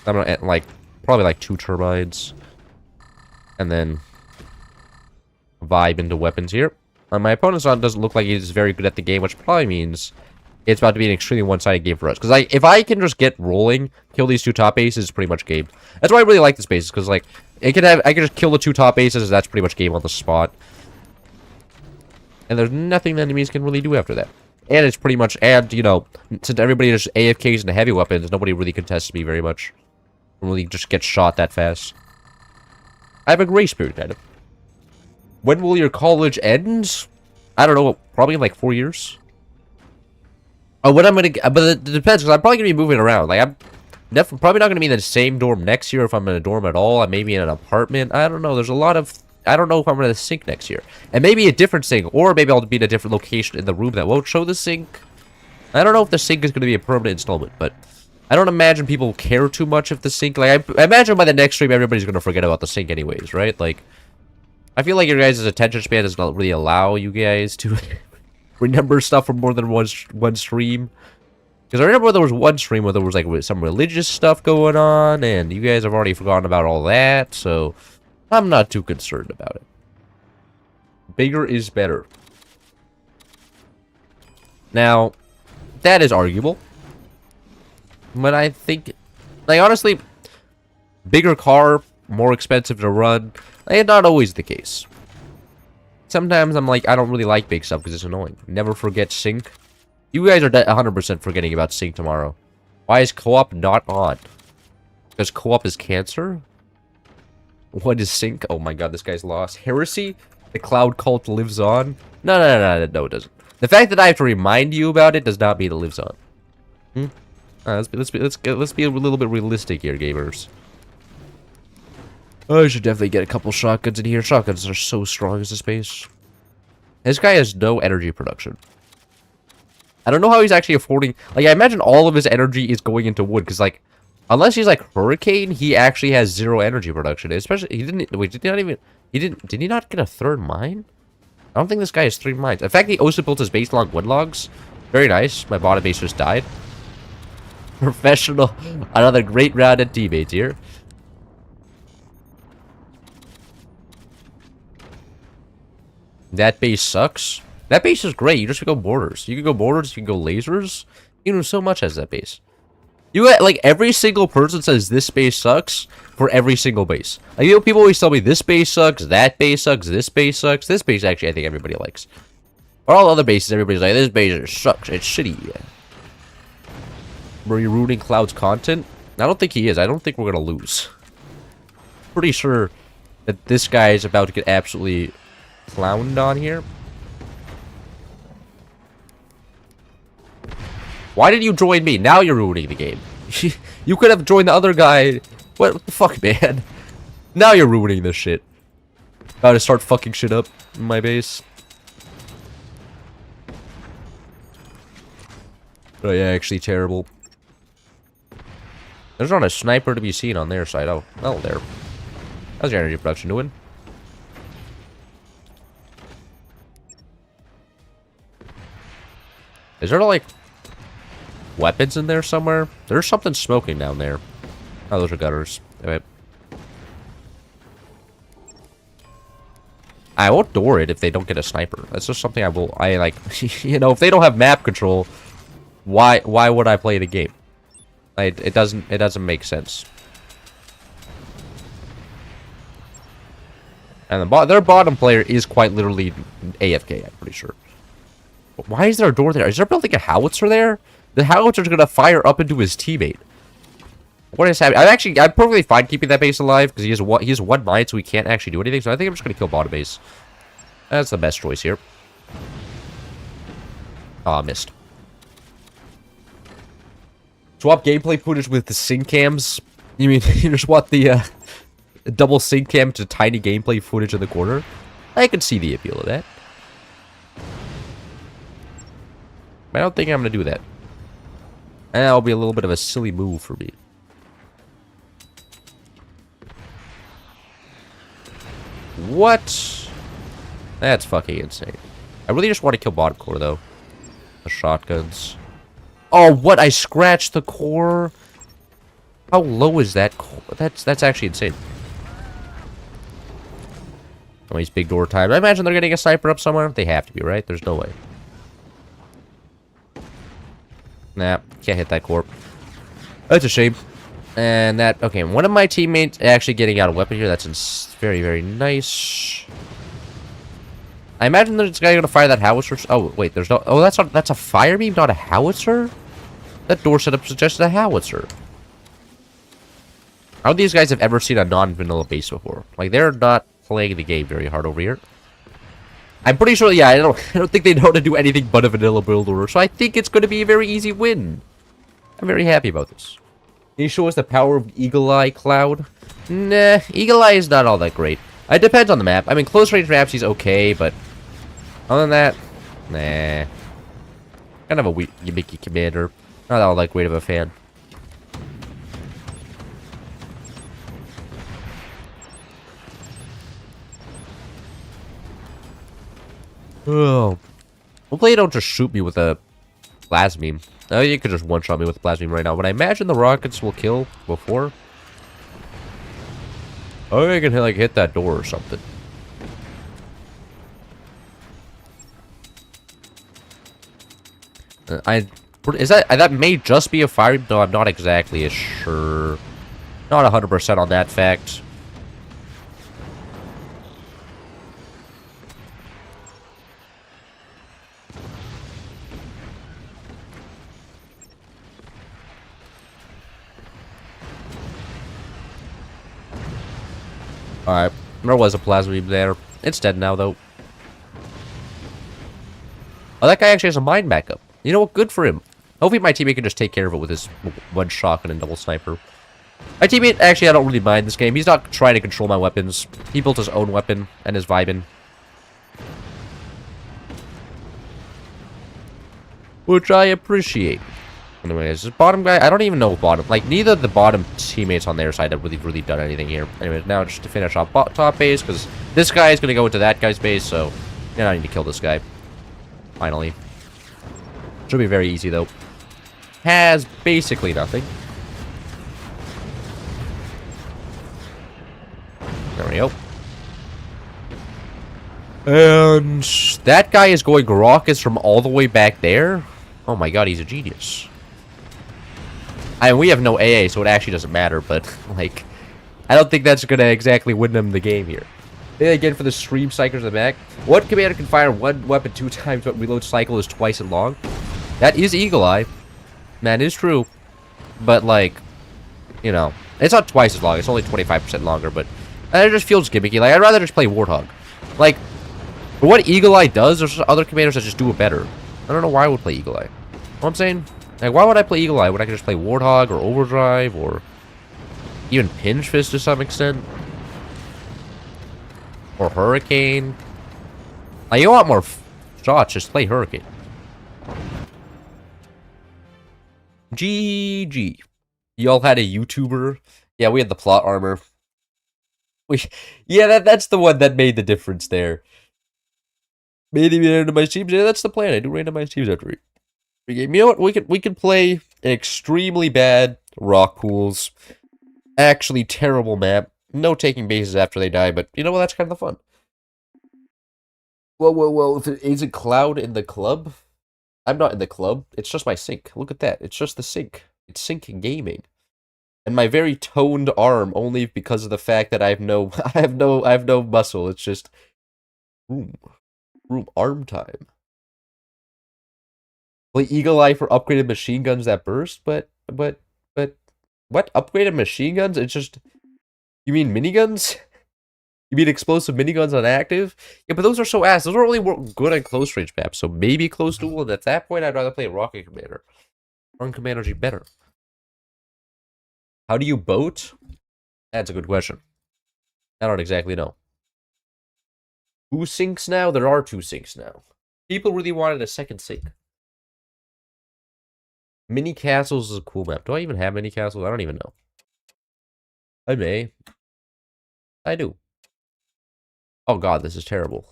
I'm gonna like probably like 2 turbines. And then vibe into weapons here. My opponent's on doesn't look like he's very good at the game, which probably means it's about to be an extremely one-sided game for us. Because if I can just get rolling, kill these 2 top aces, it's pretty much game. That's why I really like this base, because like I can just kill the 2 top aces, and that's pretty much game on the spot. And there's nothing the enemies can really do after that. And it's pretty much, and you know, since everybody just AFKs into heavy weapons, nobody really contests me very much. Really just get shot that fast. I have a grace period, kind of. When will your college end? I don't know, probably in like 4 years. Oh, when I'm gonna, but it depends, because I'm probably gonna be moving around. Like, I'm probably not gonna be in the same dorm next year if I'm in a dorm at all. I may be in an apartment. I don't know. There's a lot of, I don't know if I'm gonna sink next year, and maybe a different sink, or maybe I'll be in a different location in the room that won't show the sink. I don't know if the sink is gonna be a permanent installment, but I don't imagine people care too much if the sink. Like, I imagine by the next stream, everybody's gonna forget about the sink anyways, right? Like, I feel like your guys' attention span does not really allow you guys to remember stuff from more than one stream. Because I remember there was one stream where there was like some religious stuff going on, and you guys have already forgotten about all that, so I'm not too concerned about it. Bigger is better. Now, that is arguable. But I think, like, honestly, bigger car, more expensive to run, like, not always the case. Sometimes I'm like, I don't really like big stuff because it's annoying. Never forget sync. You guys are 100% forgetting about sync tomorrow. Why is co-op not on? Because co-op is cancer? What is sync? Oh my god, this guy's lost. Heresy? The cloud cult lives on? No, it doesn't. The fact that I have to remind you about it does not mean it lives on. Let's be a little bit realistic here, gamers. I should definitely get a couple shotguns in here. Shotguns are so strong as a space. This guy has no energy production. I don't know how he's actually affording. Like, I imagine all of his energy is going into wood, because, like, unless he's like Hurricane, he actually has 0 energy production. Especially, he didn't. Wait, did he not get a 3rd mine? I don't think this guy has 3 mines. In fact, he also built his base along wood logs. Very nice. My bottom base just died. Professional. Another great round at teammates here. That base sucks. That base is great. You just go borders. You can go borders. You can go lasers. You can do so much as that base. You get, like, every single person says this base sucks for every single base. Like, you know, people always tell me this base sucks, that base sucks, this base sucks. This base, actually, I think everybody likes. For all other bases, everybody's like, this base sucks. It's shitty. Were you ruining Cloud's content? I don't think he is. I don't think we're going to lose. Pretty sure that this guy is about to get absolutely clowned on here. Why did you join me? Now you're ruining the game. You could have joined the other guy. What the fuck, man? Now you're ruining this shit. About to start fucking shit up in my base. Oh yeah, actually terrible. There's not a sniper to be seen on their side. Oh, well, there. How's your energy production doing? Is there, like, weapons in there somewhere? There's something smoking down there. Oh, those are gutters. Anyway. I won't door it if they don't get a sniper. That's just something I like, you know, if they don't have map control, why would I play the game? It doesn't make sense. And their bottom player is quite literally AFK, I'm pretty sure. But why is there a door there? Is there building a howitzer there? The howitzer going to fire up into his teammate. What is happening? I'm perfectly fine keeping that base alive because he has one mine, so he can't actually do anything. So I think I'm just going to kill bottom base. That's the best choice here. Ah, missed. Swap gameplay footage with the sync cams. You mean you just want the double sync cam to tiny gameplay footage in the corner? I can see the appeal of that. But I don't think I'm going to do that. And that'll be a little bit of a silly move for me. What? That's fucking insane. I really just want to kill bottom core, though. The shotguns. Oh, what? I scratched the core? How low is that core? That's actually insane. Oh, he's big door time. I imagine they're getting a sniper up somewhere. They have to be, right? There's no way. Nah, can't hit that core. That's a shame. And that... Okay, one of my teammates actually getting out a weapon here. That's very, very nice. I imagine this guy gonna fire that howitzer. Oh, wait, there's no... Oh, that's a fire beam, not a howitzer? That door setup suggested a howitzer. How these guys have ever seen a non-vanilla base before? Like, they're not playing the game very hard over here. I'm pretty sure, yeah, I don't think they know how to do anything but a vanilla build order, so I think it's going to be a very easy win. I'm very happy about this. Can you show us the power of Eagle Eye Cloud? Nah, Eagle Eye is not all that great. It depends on the map. I mean, close range maps he's okay, but other than that, nah. Kind of a weak gimmicky commander. Not all that great of a fan. Oh. Hopefully you don't just shoot me with a plasma beam. Oh, you could just one-shot me with a plasma beam right now, but I imagine the rockets will kill before. Oh, you can like hit that door or something. That may just be a fire beam, though I'm not exactly sure. Not 100% on that fact. Alright, there was a plasma beam there. It's dead now, though. Oh, that guy actually has a mine backup. You know what? Good for him. Hopefully my teammate can just take care of it with his one shotgun and double sniper. My teammate, actually, I don't really mind this game. He's not trying to control my weapons. He built his own weapon and is vibing. Which I appreciate. Anyways, this bottom guy, I don't even know bottom. Like, neither of the bottom teammates on their side have really done anything here. Anyways, now just to finish off top base, because this guy is going to go into that guy's base, so now I need to kill this guy. Finally. Should be very easy, though. Has basically nothing. There we go. And that guy is going rockets from all the way back there. Oh my god, he's a genius. I mean, we have no AA, so it actually doesn't matter, but, like, I don't think that's going to exactly win them the game here. Then again, for the stream cycles in the back, one commander can fire one weapon 2 times, but reload cycle is twice as long. That is Eagle Eye. That is true. But, like, you know, it's not twice as long. It's only 25% longer, but it just feels gimmicky. Like, I'd rather just play Warthog. Like, for what Eagle Eye does, there's other commanders that just do it better. I don't know why I would play Eagle Eye. You know what I'm saying? Like, why would I play Eagle Eye when I could just play Warthog or Overdrive or even Pinch Fist to some extent? Or Hurricane? Like, you want more shots, just play Hurricane. GG. Y'all had a YouTuber? Yeah, we had the plot armor. Yeah, that's the one that made the difference there. Maybe randomize teams. Yeah, that's the plan. I do randomize teams every game. You know what? We could play an extremely bad rock pools. Actually terrible map. No taking bases after they die, but you know what? That's kind of the fun. Well, if it isn't Cloud in the club, I'm not in the club. It's just my sync. Look at that. It's just the sync. It's sync gaming. And my very toned arm only because of the fact that I have no I have no muscle. It's just room arm time. Play Eagle Eye for upgraded machine guns that burst, but what? Upgraded machine guns? It's just you mean miniguns? You mean explosive miniguns on active? Yeah, but those are so ass. Those are only good on close range maps, so maybe close duel, and at that point I'd rather play Rocket Commander. Run Commander G better. How do you boat? That's a good question. I don't exactly know. 2 sinks now? There are 2 sinks now. People really wanted a second sink. Mini Castles is a cool map. Do I even have mini castles? I don't even know. I may. I do. Oh god, this is terrible.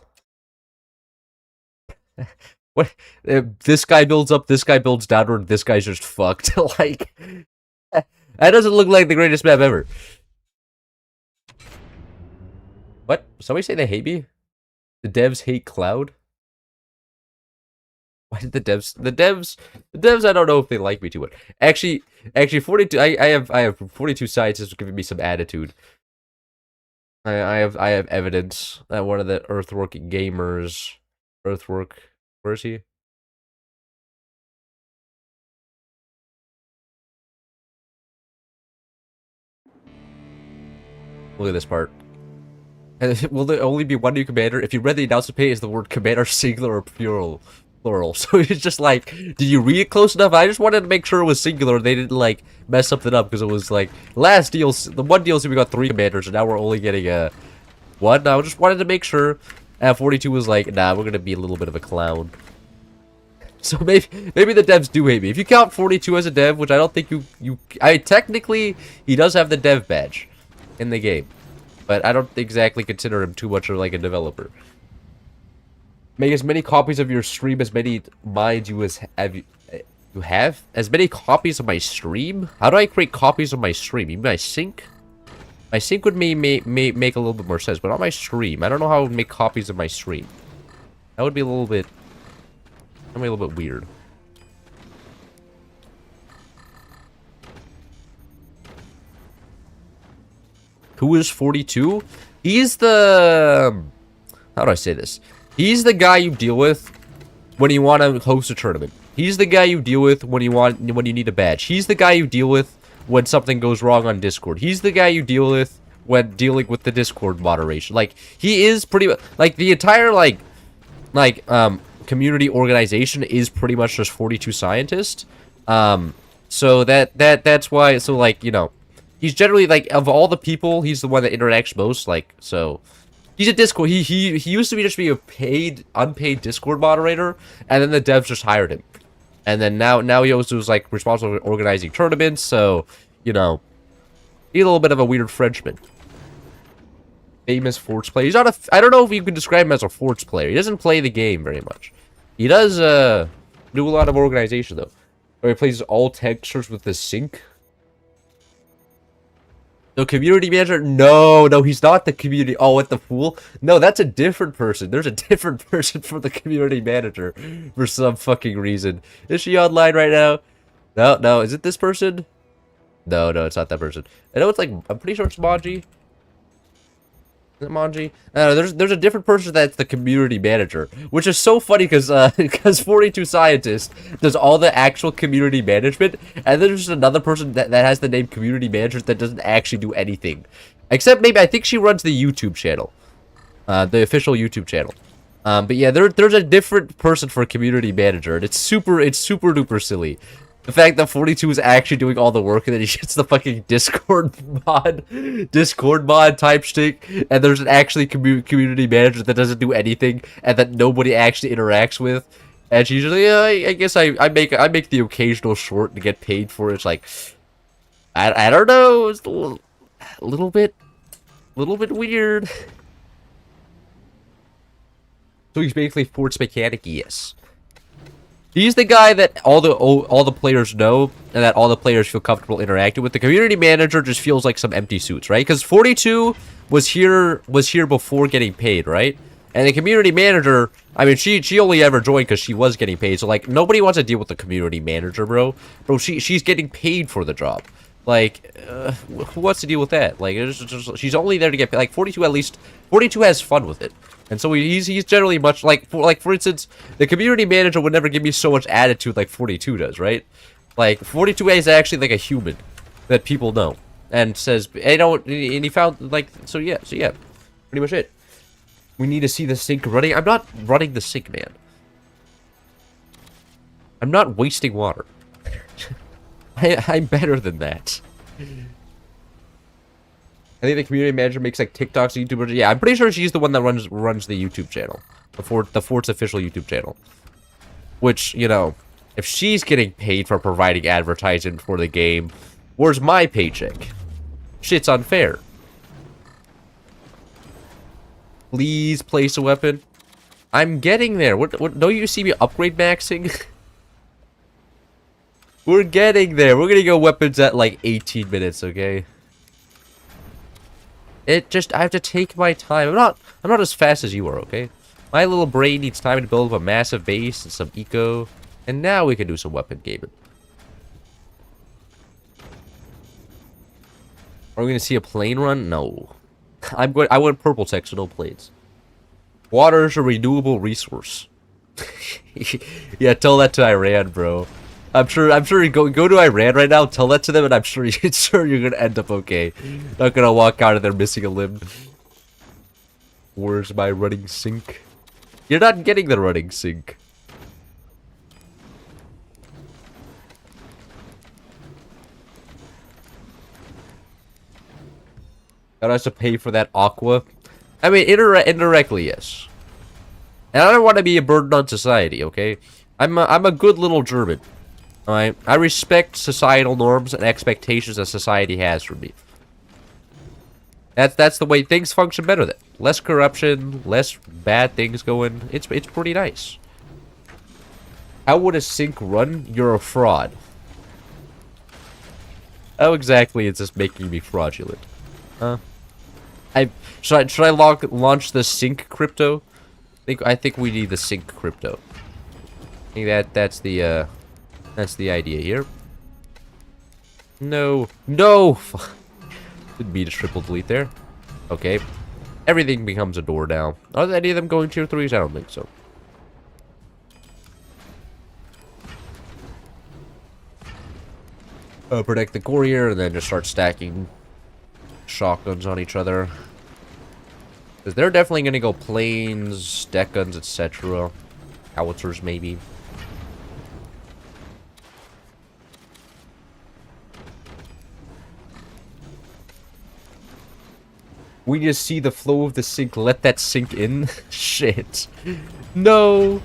What? This guy builds up, this guy builds downward, this guy's just fucked. Like, that doesn't look like the greatest map ever. What? Somebody say they hate me? The devs hate Cloud? Why did the devs, I don't know if they like me too much. Actually 42, I have 42 scientists giving me some attitude. I have evidence that one of the Earthwork gamers, where is he? Look at this part. And will there only be one new commander? If you read the announcement page, is the word commander singular or plural? So it's just like, did you read it close enough? I just wanted to make sure it was singular. They didn't like mess something up because it was like last DLC, the one DLC we got 3 commanders, and now we're only getting a 1. I just wanted to make sure. And 42 was like, nah, we're gonna be a little bit of a clown. So maybe the devs do hate me. If you count 42 as a dev, which I don't think technically he does have the dev badge in the game, but I don't exactly consider him too much of like a developer. Make as many copies of your stream as many minds you have as many copies of my stream. How do I create copies of my stream? You mean my sync? My sync would make a little bit more sense, but on my stream, I don't know how I would make copies of my stream. That would be a little bit weird. Who is 42? He's the... How do I say this? He's the guy you deal with when you want to host a tournament. He's the guy you deal with when you need a badge. He's the guy you deal with when something goes wrong on Discord. He's the guy you deal with when dealing with the Discord moderation. Like, he is pretty much... Like, the entire, community organization is pretty much just 42 scientists. So that's why... So, like, you know... He's generally, like, of all the people, he's the one that interacts most, like, so... He's a Discord. He used to be a unpaid Discord moderator, and then the devs just hired him. And then now he also is like responsible for organizing tournaments, so, you know, he's a little bit of a weird Frenchman. Famous Forge player. He's not a... I don't know if you could describe him as a Forge player. He doesn't play the game very much. He does do a lot of organization, though. Or he plays all textures with the sync. No, community manager? No, he's not the community. Oh, what the fool? No, that's a different person. There's a different person for the community manager for some fucking reason. Is she online right now? No. Is it this person? No, it's not that person. I know it's like, I'm pretty sure it's Manji. Is it Manji? No, there's a different person that's the community manager, which is so funny because 42 Scientist does all the actual community management, and then there's another person that has the name community manager that doesn't actually do anything, except maybe I think she runs the YouTube channel, the official YouTube channel. But yeah, there's a different person for community manager, and it's super duper silly. The fact that 42 is actually doing all the work, and then he gets the fucking Discord mod type shtick, and there's an actually community manager that doesn't do anything, and that nobody actually interacts with. And she's usually, I guess I make the occasional short to get paid for it. It's like, I don't know, it's a little bit weird. So he's basically Force Mechanic, yes. He's the guy that all the players know, and that all the players feel comfortable interacting with. The community manager just feels like some empty suits, right? Because 42 was here before getting paid, right? And the community manager, I mean, she only ever joined because she was getting paid. So like, nobody wants to deal with the community manager, bro. She's getting paid for the job. Like, who wants to deal with that? Like, she's only there to get paid. Like 42 at least. 42 has fun with it, and so he's generally much like for instance, the community manager would never give me so much attitude like 42 does, right? Like 42 is actually like a human that people know and says, "Hey, don't." And he found like so yeah, pretty much it. We need to see the sink running. I'm not running the sink, man. I'm not wasting water. I'm better than that. I think the community manager makes like TikToks and YouTubers. Yeah, I'm pretty sure she's the one that runs the YouTube channel, the Fort's official YouTube channel. Which, you know, if she's getting paid for providing advertising for the game, where's my paycheck? Shit's unfair. Please place a weapon. I'm getting there. What? Don't you see me upgrade maxing? We're getting there. We're gonna go weapons at like 18 minutes, okay? I have to take my time. I'm not as fast as you are, okay? My little brain needs time to build up a massive base and some eco. And now we can do some weapon gaming. Are we gonna see a plane run? No. I want purple tech, so no planes. Water is a renewable resource. Yeah, tell that to Iran, bro. I'm sure you go to Iran right now, tell that to them, and I'm sure you're gonna end up okay. Not gonna walk out of there missing a limb. Where's my running sink? You're not getting the running sink. I have to pay for that aqua. I mean, indirectly, yes. And I don't want to be a burden on society, okay? I'm a good little German. Alright? I respect societal norms and expectations that society has for me. That's the way things function better then. Less corruption, less bad things going. It's pretty nice. How would a sink run? You're a fraud. How exactly is this making me fraudulent? Huh? Should I launch the sync crypto? I think we need the sync crypto. I think that's the idea here. No. Didn't mean to triple delete there. Okay. Everything becomes a door now. Are any of them going tier 3s? I don't think so. Protect the courier and then just start stacking shotguns on each other. Because they're definitely going to go planes, deck guns, etc. Howitzers, maybe. We just see the flow of the sink. Let that sink in. Shit. No.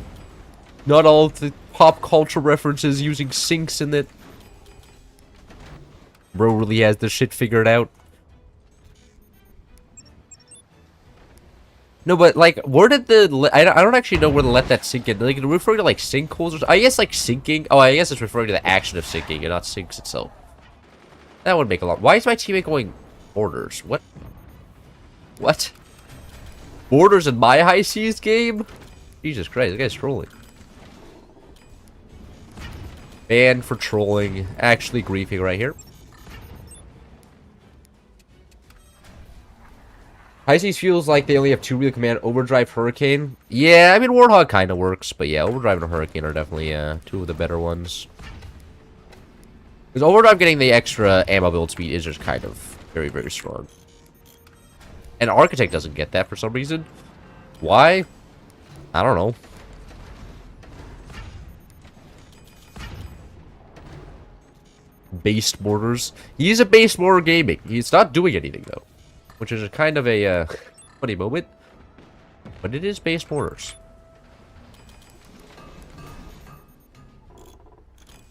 Not all of the pop culture references using sinks in it. Bro really has this shit figured out. No, but like, where did the... I don't actually know where to let that sink in. Like, referring to like sinkholes or... I guess like sinking. Oh, I guess it's referring to the action of sinking and not sinks itself. That would make a lot... Why is my teammate going borders? What? What? Borders in my high seas game? Jesus Christ, this guy's trolling. Banned for trolling. Actually griefing right here. High seas feels like they only have 2 real command. Overdrive, Hurricane. Yeah, I mean, Warthog kind of works. But yeah, Overdrive and Hurricane are definitely 2 of the better ones. Because Overdrive getting the extra ammo build speed is just kind of very, very strong. And Architect doesn't get that for some reason. Why? I don't know. Based borders. He's a base border gaming. He's not doing anything, though. Which is a kind of a funny moment. But it is base borders.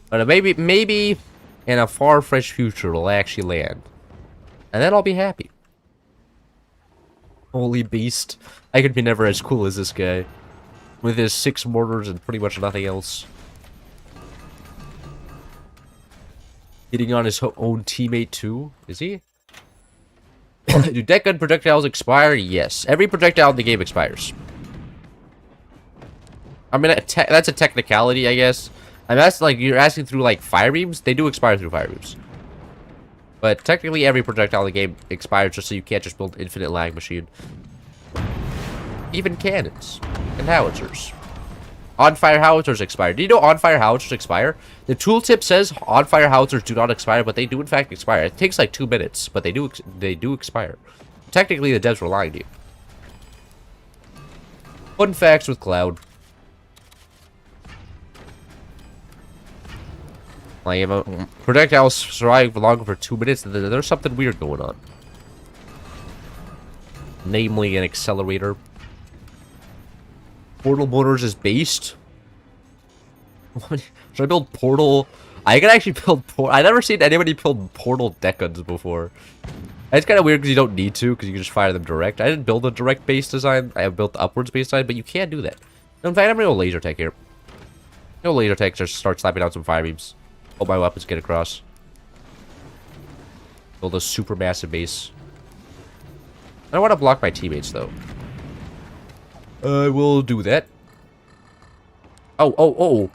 But maybe in a far-fetched future it'll actually land. And then I'll be happy. Holy beast. I could be never as cool as this guy. With his 6 mortars and pretty much nothing else. Hitting on his own teammate too? Is he? Do deck gun projectiles expire? Yes. Every projectile in the game expires. I mean, that's a technicality, I guess. I'm asking, like, you're asking through, like, fire beams? They do expire through fire beams. But technically every projectile in the game expires just so you can't just build infinite lag machine. Even cannons and howitzers. On-fire howitzers expire. Do you know on-fire howitzers expire? The tooltip says on-fire howitzers do not expire, but they do in fact expire. It takes like 2 minutes, but they do expire. Technically, the devs were lying to you. Fun facts with Cloud. Like, if a projectile survive longer for 2 minutes, then there's something weird going on. Namely, an accelerator. Portal motors is based. Should I build portal? I can actually build portal. I've never seen anybody build portal deck guns before. It's kind of weird because you don't need to, because you can just fire them direct. I didn't build a direct base design. I built the upwards base design, but you can't do that. In fact, I'm gonna go laser tech here. No laser tech, just start slapping out some fire beams. Hope my weapons get across. Build a super massive base. I don't want to block my teammates though. I will do that. Oh.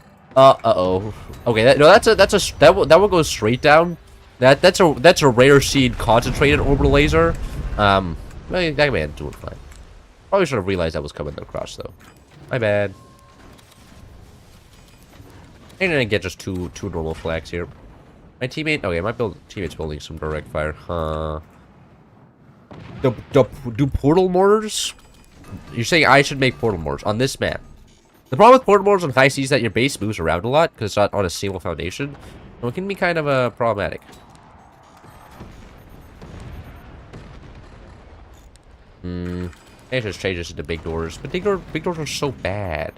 Okay, that one goes straight down. That's a rare seed concentrated orbital laser. Well, that man doing fine. Probably should have realized that was coming across though. My bad. I didn't get just two normal flags here. My teammate, okay, my teammate's building some direct fire. Do portal mortars? You're saying I should make portal mortars on this map? The problem with portal mortars on high seas is that your base moves around a lot because it's not on a stable foundation, so it can be kind of problematic. It just changes into big doors, but big doors are so bad.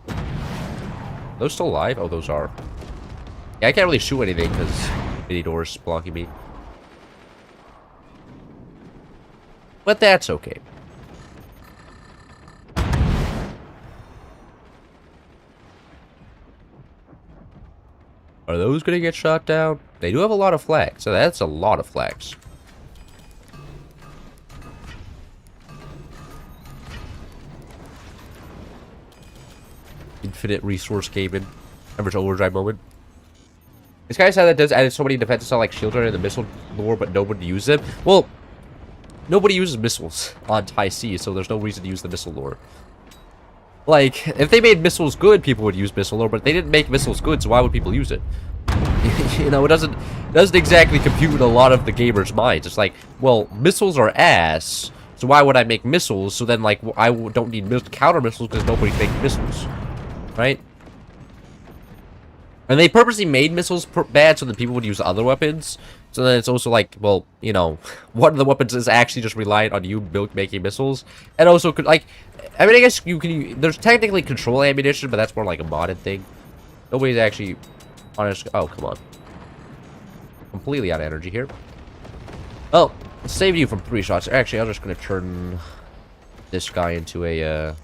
Are those still alive? Oh, those are. Yeah, I can't really shoot anything because mini doors blocking me. But that's okay. Are those gonna get shot down? They do have a lot of flags, so that's a lot of flags. Infinite resource gaming. Average overdrive moment. This guy said that does added so many defenses on like shield in the missile lore, but nobody uses them. Well, nobody uses missiles on high seas, so there's no reason to use the missile lore. Like, if they made missiles good, people would use missile lore, but they didn't make missiles good, so why would people use it? You know, it doesn't exactly compute in a lot of the gamers' minds. It's like, well, missiles are ass, so why would I make missiles? So then, like, I don't need counter missiles because nobody makes missiles, right? And they purposely made missiles bad so that people would use other weapons. So then it's also like, well, you know, one of the weapons is actually just reliant on you making missiles. And also, like, I mean, I guess you can... There's technically control ammunition, but that's more like a modded thing. Nobody's actually... honest. Oh, come on. Completely out of energy here. Well, saved you from 3 shots. Actually, I'm just going to turn this guy into a...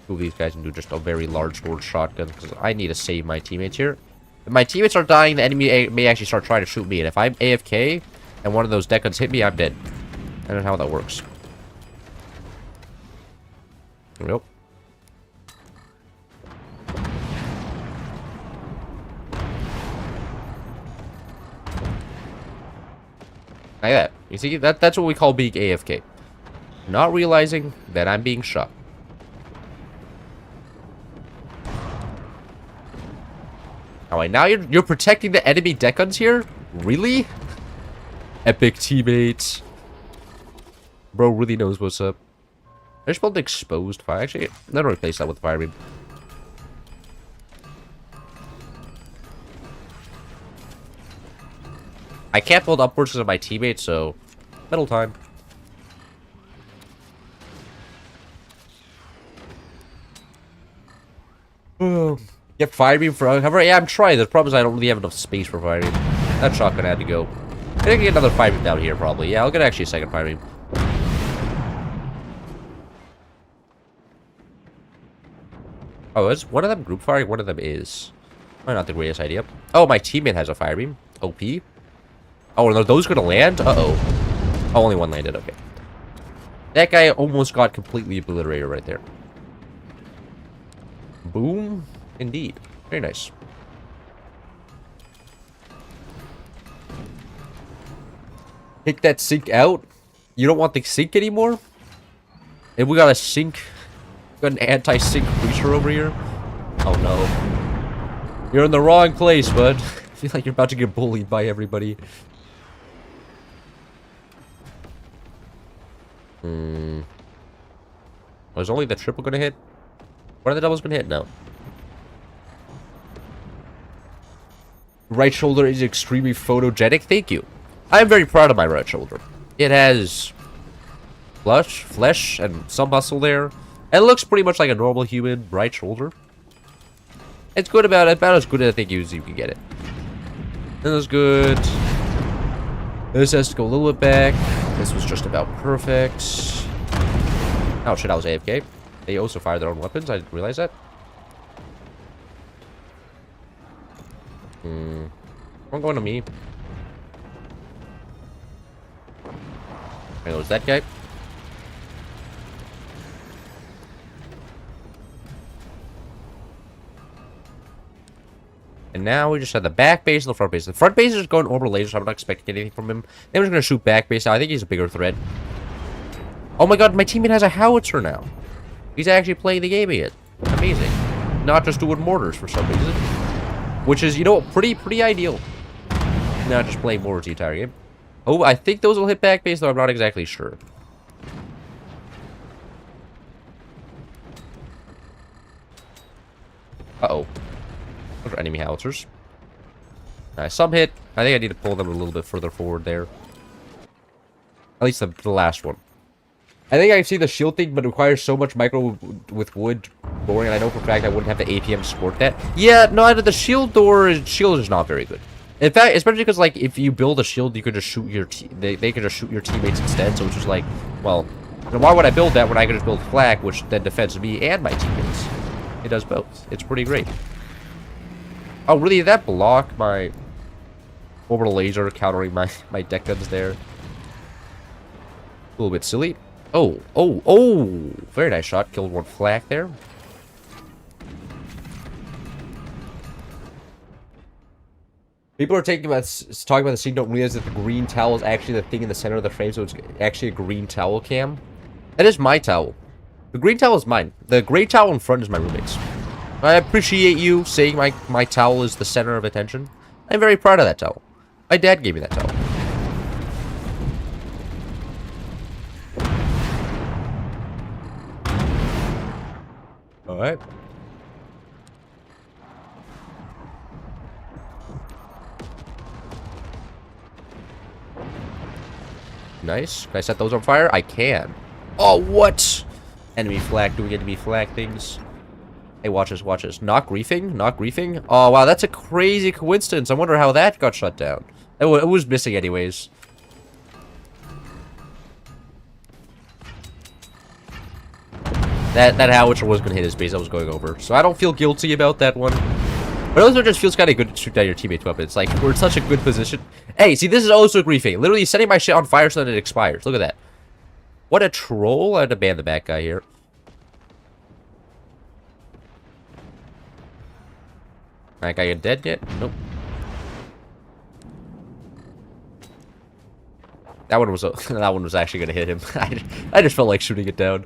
two of these guys into just a very large sword shotgun, because I need to save my teammates here. If my teammates are dying, the enemy may actually start trying to shoot me. And if I'm AFK and one of those deck guns hit me, I'm dead. I don't know how that works. There we go. Like that. You see, that's what we call being AFK. Not realizing that I'm being shot. Alright, now you're protecting the enemy deck guns here? Really? Epic teammates. Bro really knows what's up. I just built exposed fire. Actually, let me replace that with fire beam. I can't build upwards because of my teammates, so middle time. Get fire beam for however. Yeah, I'm trying. The problem is I don't really have enough space for fire beam. That shotgun had to go. I think I get another fire beam down here probably. Yeah, I'll get actually a second fire beam. Oh, is one of them group firing? One of them is. Probably not the greatest idea. Oh, my teammate has a fire beam. OP. Oh, are those gonna land? Uh-oh. Oh, only one landed. Okay. That guy almost got completely obliterated right there. Boom. Indeed. Very nice. Take that sink out. You don't want the sink anymore? And we got a sink. We got an anti-sink creature over here. Oh no. You're in the wrong place, bud. I feel like you're about to get bullied by everybody. Was only the triple gonna hit? What are the doubles gonna hit? No. Right shoulder is extremely photogenic. Thank you. I'm very proud of my right shoulder. It has flesh, and some muscle there. It looks pretty much like a normal human right shoulder. It's good about as good as I think you can get it. This is good. This has to go a little bit back. This was just about perfect. Oh shit, I was AFK. They also fire their own weapons. I didn't realize that. I'm going to me. There goes that guy. And now we just have the back base and the front base. The front base is going orbital laser, so I'm not expecting anything from him. Then we're just going to shoot back base now. I think he's a bigger threat. Oh my god, my teammate has a howitzer now. He's actually playing the game again. Amazing. Not just doing mortars for some reason. Which is, you know, pretty ideal. Not just playing mortars the entire game. Oh, I think those will hit back base, though I'm not exactly sure. Uh-oh. Those are enemy howitzers. Nice. Some hit. I think I need to pull them a little bit further forward there. At least the last one. I think I see the shield thing, but it requires so much micro with wood boring, and I know for a fact I wouldn't have the APM to support that. Yeah, no, the shield is not very good. In fact, especially because, like, if you build a shield, you could just shoot your they could just shoot your teammates instead. So it's just like, well, why would I build that when I could just build flak, which then defends me and my teammates? It does both. It's pretty great. Oh, really? Did that block my orbital laser countering my deck guns there? A little bit silly. Oh. Very nice shot. Killed one flak there. People are talking about the scene, don't realize that the green towel is actually the thing in the center of the frame, so it's actually a green towel cam. That is my towel. The green towel is mine. The gray towel in front is my roommate's. I appreciate you saying my towel is the center of attention. I'm very proud of that towel. My dad gave me that towel. Alright. Nice. Can I set those on fire? I can. Oh, what? Enemy flak. Do we get to be flak things? Hey, watch this, watch this. Not griefing? Not griefing? Oh, wow, that's a crazy coincidence. I wonder how that got shut down. It was missing anyways. That howitzer was going to hit his base I was going over. So I don't feel guilty about that one. But it also just feels kind of good to shoot down your teammate's weapon. It's like, we're in such a good position. Hey, see, this is also griefing. Literally setting my shit on fire so that it expires. Look at that. What a troll. I had to ban the back guy here. That guy get dead yet? Nope. That one was actually gonna hit him. I just felt like shooting it down.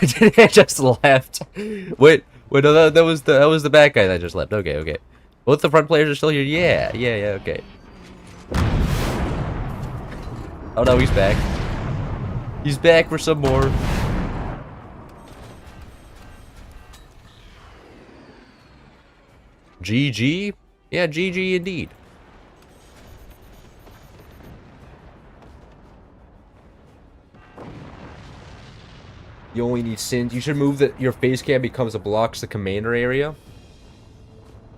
It just left. Wait, no, that was the bad guy that just left. Okay. Both the front players are still here. Yeah, okay. Oh no, he's back. He's back for some more. GG? Yeah, GG indeed. You only need sins. You should move that your face cam becomes a blocks the commander area.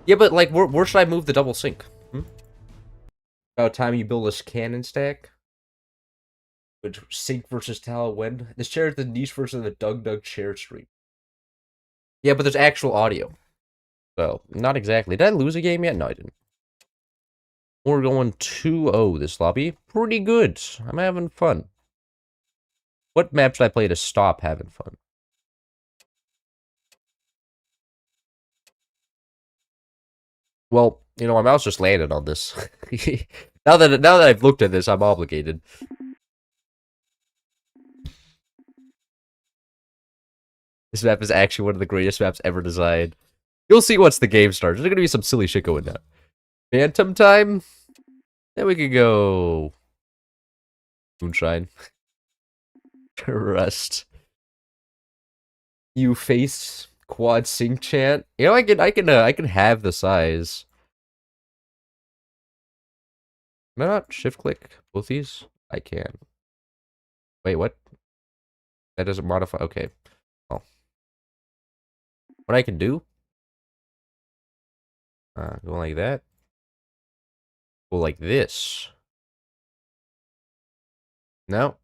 Yeah, but like, where should I move the double sink? About time you build a cannon stack. Which sink versus tower when? This chair is the niche version of the Doug chair stream. Yeah, but there's actual audio. So, not exactly. Did I lose a game yet? No, I didn't. We're going 2-0 this lobby. Pretty good. I'm having fun. What map should I play to stop having fun? Well, you know, my mouse just landed on this. Now that I've looked at this, I'm obligated. This map is actually one of the greatest maps ever designed. You'll see once the game starts. There's gonna be some silly shit going down. Phantom time? Then we could go... Moonshine. Rust. You face quad sync chant. You know, I can have the size. Can I not shift click both these? I can. Wait, what? That doesn't modify. Okay. Oh. What I can do? Go like that. Go like this. No.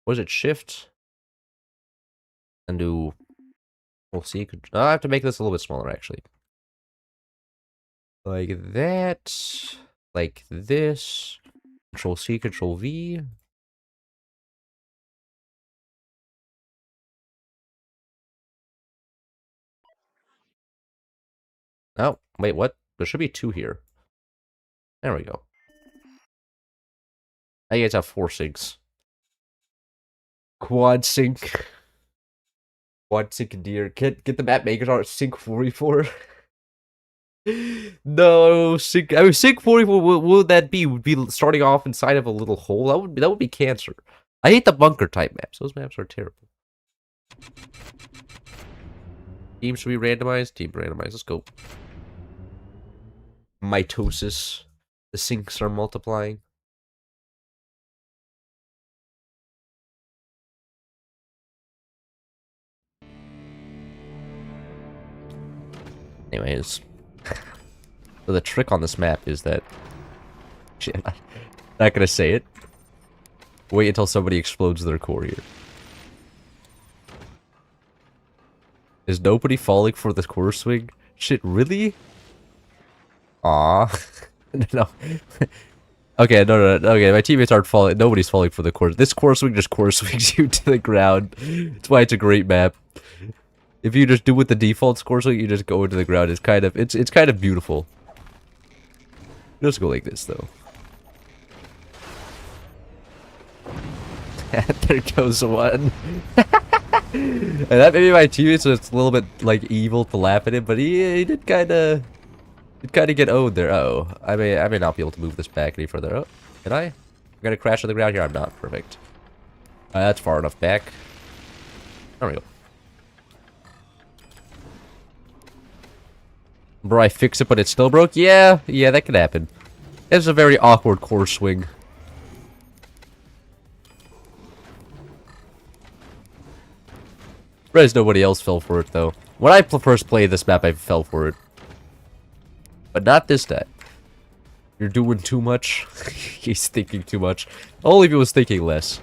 Was it shift? And do... We'll see. I have to make this a little bit smaller, actually. Like that. Like this. Control C, Control V. Oh, wait, what? There should be 2 here. There we go. I guess I have 4 syncs. Quad sync. Quad sync deer. Get the map makers on sync 44. No, sync. I mean, sync 44. What would that be? Would be starting off inside of a little hole. That would be cancer. I hate the bunker type maps. Those maps are terrible. Team should be randomized. Team randomized. Let's go. Mitosis. The syncs are multiplying. Anyways. So the trick on this map is that... Shit, I'm not gonna say it. Wait until somebody explodes their core here. Is nobody falling for the core swing? Shit, really? Aw. No. Okay, no. Okay, my teammates aren't falling. Nobody's falling for the core. This core swing just core swings you to the ground. That's why it's a great map. If you just do with the default core swing, you just go into the ground. It's kind of beautiful. Just go like this though. There goes one. And that may be my teammate, so it's a little bit like evil to laugh at him, but he did kind of get owed there. Uh oh, I may not be able to move this back any further. Oh, did I? I'm gonna crash on the ground here. I'm not. Perfect. That's far enough back. There we go. Bro, I fixed it, but it still broke? Yeah, that could happen. It's a very awkward core swing. Surprised nobody else fell for it, though. When I first played this map, I fell for it. But not this time. You're doing too much. He's thinking too much. Only if he was thinking less.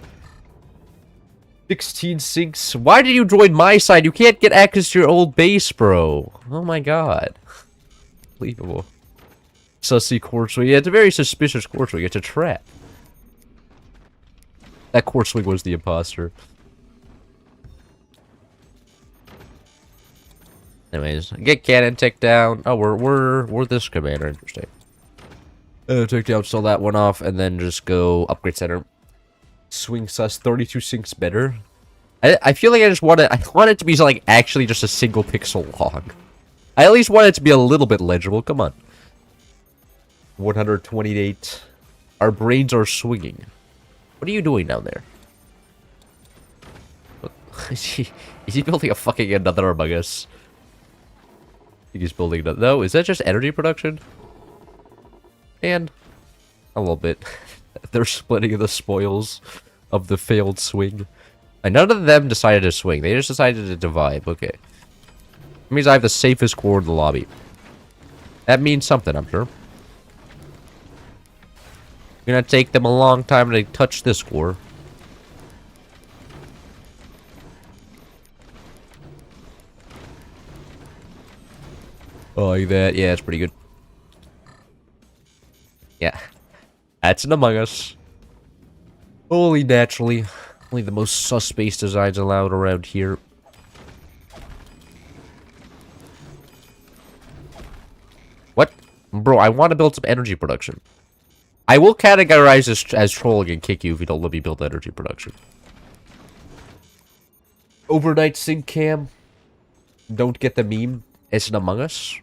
16 sinks. Why did you join my side? You can't get access to your old base, bro. Oh my god. Unbelievable. Sussy core swing. Yeah, it's a very suspicious core swing. It's a trap. That core swing was the imposter. Anyways, get cannon, take down. Oh, we're this commander. Interesting. Take down, sell that one off, and then just go upgrade center. Swing sus 32 sinks better. I feel like I want it to be like actually just a single pixel long. I at least want it to be a little bit legible. Come on. 128. Our brains are swinging. What are you doing down there? Is he building a fucking another Among Us? I think he's building another. No, is that just energy production? And a little bit. They're splitting the spoils of the failed swing. And none of them decided to swing. They just decided to divide. Okay. That means I have the safest core in the lobby. That means something, I'm sure. Gonna take them a long time to touch this core. Oh, like that. Yeah, it's pretty good. Yeah. That's an Among Us. Only naturally. Only the most sus-based designs allowed around here. What? Bro, I want to build some energy production. I will categorize this as trolling and kick you if you don't let me build energy production. Overnight sync cam. Don't get the meme. It's an Among Us.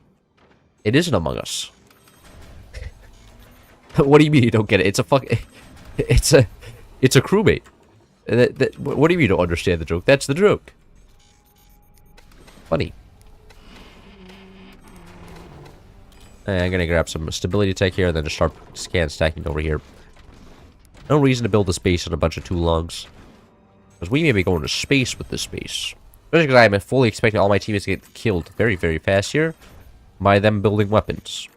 It is an Among Us. What do you mean you don't get it? It's a fuck. It's a crewmate. What do you mean you don't understand the joke? That's the joke. Funny. I'm gonna grab some stability tech here, and then just start scan stacking over here. No reason to build a space on a bunch of too longs. Because we may be going to space with this space. Especially because I am fully expecting all my teammates to get killed very, very fast here by them building weapons.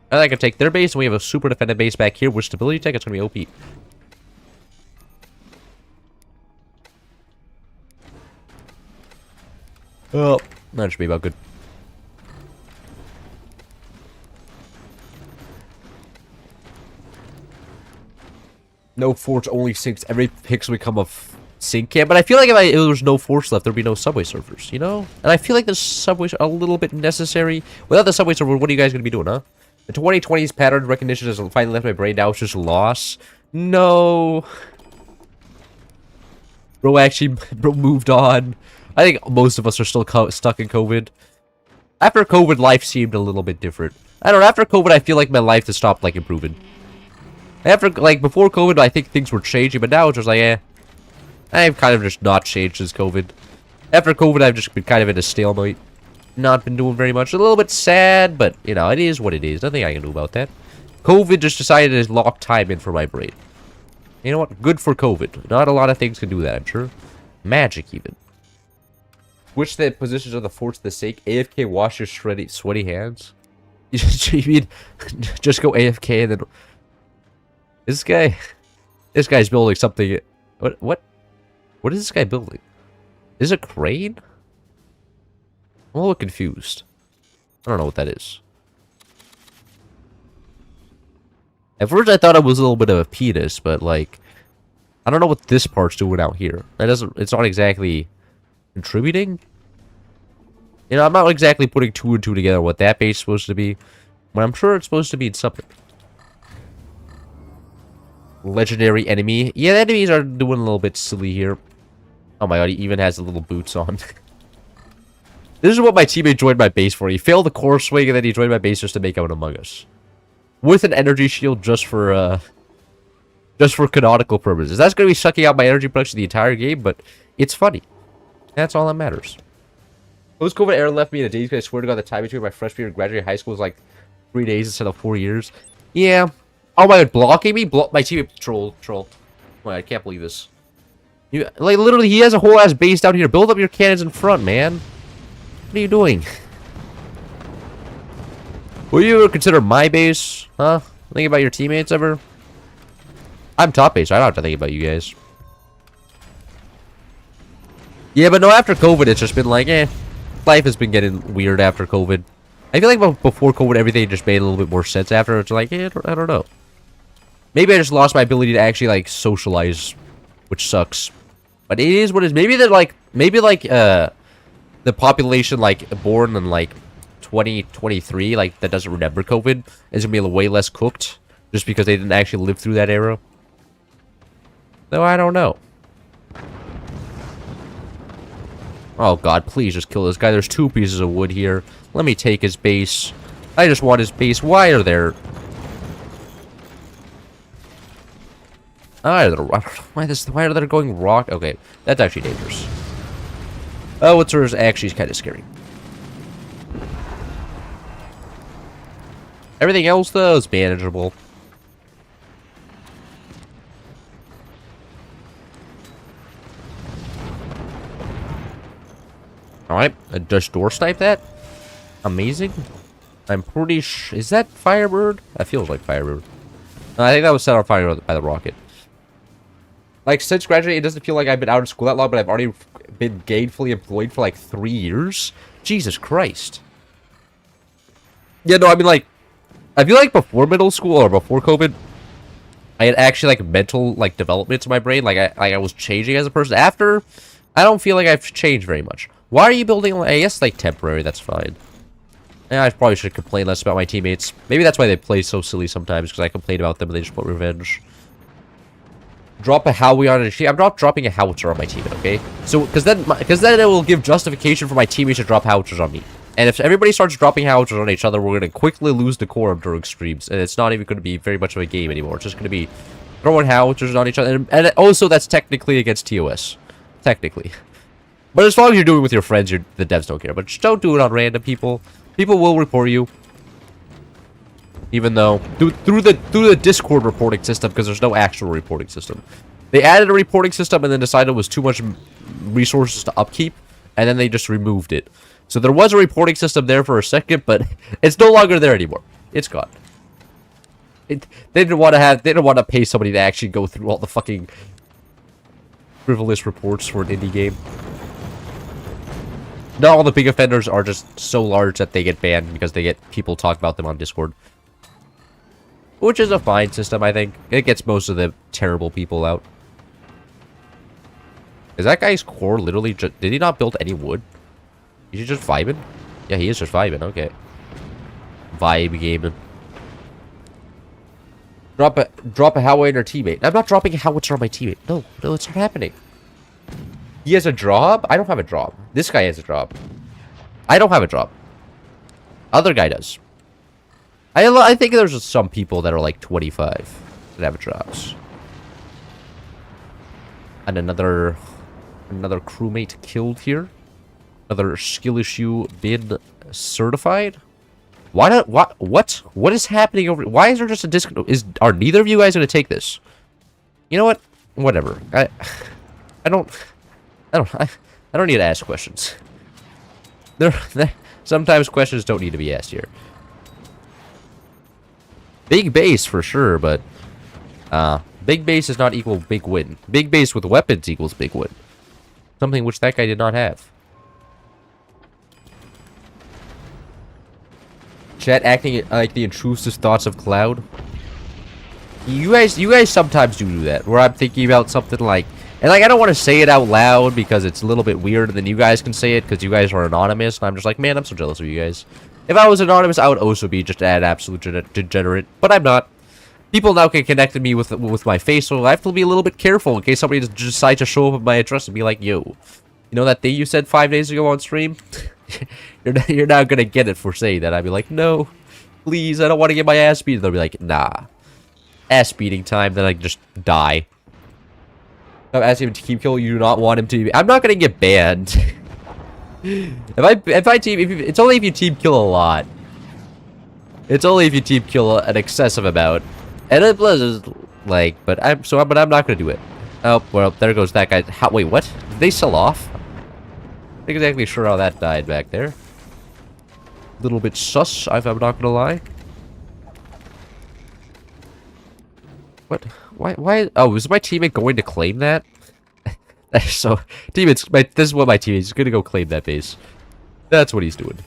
And I can take their base, and we have a super defended base back here with stability tech. It's going to be OP. Oh, that should be about good. No forts, only sinks. Every pixel become a sync cam. But I feel like if there was no forts left, there'd be no subway servers, you know? And I feel like the subways are a little bit necessary. Without the subway server, what are you guys going to be doing, huh? The 2020's pattern recognition has finally left my brain. Now it's just loss. No. Bro actually moved on. I think most of us are still stuck in COVID. After COVID, life seemed a little bit different. I don't know. After COVID, I feel like my life has stopped, like, improving. After, like, before COVID, I think things were changing, but now it's just like, eh. I've kind of just not changed since COVID. After COVID, I've just been kind of in a stalemate. Not been doing very much. A little bit sad, but, you know, it is what it is. Nothing I can do about that. COVID just decided to lock time in for my brain. You know what? Good for COVID. Not a lot of things can do that, I'm sure. Magic, even. Switch the positions of the forts for the sake. AFK, wash your sweaty hands. You mean, just go AFK and then... This guy's building something. What is this guy building? Is it a crane? I'm a little confused. I don't know what that is. At first I thought it was a little bit of a penis, but like, I don't know what this part's doing out here. It's not exactly contributing. You know, I'm not exactly putting two and two together what that base is supposed to be, but I'm sure it's supposed to be something. Legendary enemy. Yeah, the enemies are doing a little bit silly here. Oh my god, he even has the little boots on. This is what my teammate joined my base for. He failed the core swing and then he joined my base just to make out Among Us. With an energy shield just for canonical purposes. That's going to be sucking out my energy production the entire game, but it's funny. That's all that matters. Post-COVID era left me in a daze because I swear to God the time between my freshman year and graduating high school was like 3 days instead of 4 years. Yeah. Oh my god, blocking me? My teammate troll. Oh my god, I can't believe this. Like, literally, he has a whole ass base down here. Build up your cannons in front, man. What are you doing? Will you ever consider my base? Huh? Think about your teammates ever? I'm top base. I don't have to think about you guys. Yeah, but no, after COVID, it's just been like, eh. Life has been getting weird after COVID. I feel like before COVID, everything just made a little bit more sense after. It's like, eh, I don't know. Maybe I just lost my ability to actually, like, socialize, which sucks. But it is what it is. Maybe the population, like, born in, like, 2023, like, that doesn't remember COVID, is gonna be way less cooked, just because they didn't actually live through that era. Though, I don't know. Oh, God, please just kill this guy. There's 2 pieces of wood here. Let me take his base. I just want his base. Why are there... I don't know why are they going rock? Okay, that's actually dangerous. Oh, what's hers actually kind of scary. Everything else, though, is manageable. Alright, I just door snipe that. Amazing. I'm pretty sure... Is that Firebird? That feels like Firebird. No, I think that was set on fire by the rocket. Like, since graduating, it doesn't feel like I've been out of school that long, but I've already been gainfully employed for, like, 3 years? Jesus Christ. Yeah, no, I mean, like... I feel like before middle school, or before COVID, I had actually, like, mental, like, developments in my brain. Like, I was changing as a person. After, I don't feel like I've changed very much. Why are you building... I guess, like, temporary, that's fine. Yeah, I probably should complain less about my teammates. Maybe that's why they play so silly sometimes, because I complain about them and they just want revenge. Drop a Howie on a team. I'm not dropping a howitzer on my teammate, okay? So, because then it will give justification for my teammates to drop howitzers on me. And if everybody starts dropping howitzers on each other, we're going to quickly lose decorum during streams. And it's not even going to be very much of a game anymore. It's just going to be throwing howitzers on each other. And also, that's technically against TOS. Technically. But as long as you're doing it with your friends, the devs don't care. But just don't do it on random people. People will report you. Even though through the Discord reporting system, because there's no actual reporting system. They added a reporting system and then decided it was too much resources to upkeep, and then they just removed it. So there was a reporting system there for a second, but it's no longer there anymore. It's gone. They didn't want to pay somebody to actually go through all the fucking frivolous reports for an indie game. Not all the big offenders are just so large that they get banned because they get people talk about them on Discord. Which is a fine system, I think. It gets most of the terrible people out. Is that guy's core literally just... Did he not build any wood? Is he just vibing? Yeah, he is just vibing. Okay. Vibe gaming. Drop a Howitzer on our teammate. I'm not dropping a Howitzer on my teammate. No, it's not happening. He has a job? I don't have a job. This guy has a job. I don't have a job. Other guy does. I think there's some people that are like 25 that have jobs. And another crewmate killed here. Another skill issue been certified. What is happening over? Why is there just a disc? Are neither of you guys gonna take this? You know what? Whatever. I don't need to ask questions. Sometimes questions don't need to be asked here. Big base for sure, but big base does not equal big win. Big base with weapons equals big win. Something which that guy did not have. Chat acting like the intrusive thoughts of Cloud. You guys sometimes do that, where I'm thinking about something like, and like I don't want to say it out loud because it's a little bit weird, and then you guys can say it because you guys are anonymous, and I'm just like, man, I'm so jealous of you guys. If I was anonymous, I would also be just an absolute degenerate, but I'm not. People now can connect to me with my face, so I have to be a little bit careful in case somebody decides to show up at my address and be like, yo, you know that thing you said 5 days ago on stream? you're not gonna get it for saying that. I'd be like, no, please, I don't want to get my ass beat. They'll be like, nah. Ass beating time, then I just die. I'm asking him to keep kill. You do not want him to. I'm not gonna get banned. if I team, it's only if you team kill a lot. It's only if you team kill an excessive amount, and it was like, but I'm not gonna do it. Oh well, there goes that guy. Wait, what? Did they sell off? Not exactly sure how that died back there. Little bit sus, if I'm not gonna lie. What? Why? Oh, was my teammate going to claim that? So, teammates, this is what my teammate's gonna go claim that base. That's what he's doing.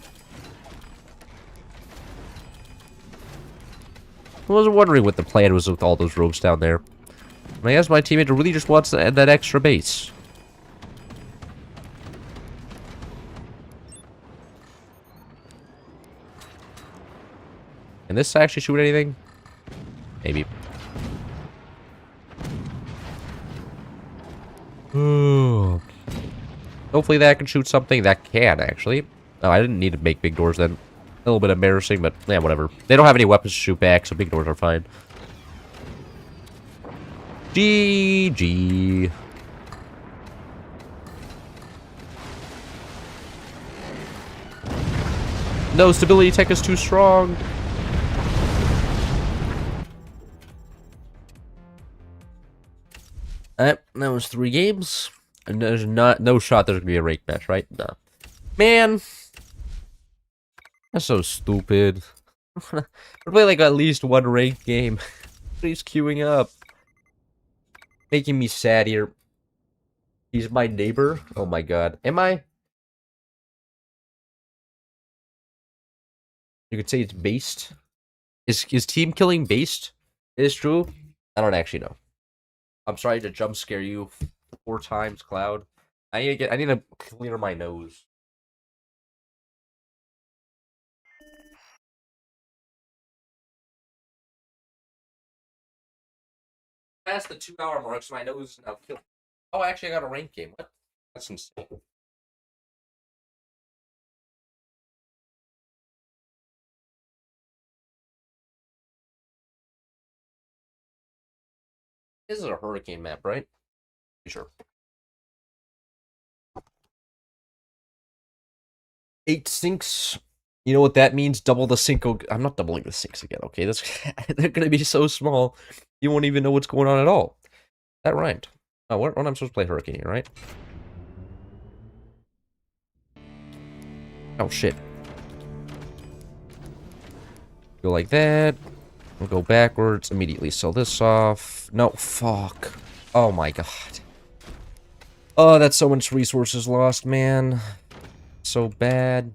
I was wondering what the plan was with all those ropes down there. And I guess my teammate really just wants that extra base. Can this actually shoot anything? Maybe. Hopefully that can shoot something. That can, actually. Oh, I didn't need to make big doors then. A little bit embarrassing, but yeah, whatever. They don't have any weapons to shoot back, so big doors are fine. GG. No, stability tech is too strong. That was 3 games. And there's no shot there's gonna be a ranked match, right? No. Man. That's so stupid. We're playing like at least one ranked game. He's queuing up. Making me sad here. He's my neighbor. Oh my god. Am I? You could say it's based. Is team killing based? It is true? I don't actually know. I'm sorry to jump scare you 4 times, Cloud. I need to clear my nose. past the 2 hour mark, so my nose is now killing. Oh, actually, I got a rank game. What? That's insane. This is a hurricane map, right? Pretty sure. 8 sinks. You know what that means? Double the sink. I'm not doubling the sinks again, okay? That's they're gonna be so small, you won't even know what's going on at all. That rhymed. Oh, what I'm supposed to play hurricane here, right? Oh shit. Go like that. We'll go backwards. Immediately sell this off. No, fuck. Oh my god. Oh, that's so much resources lost, man. So bad.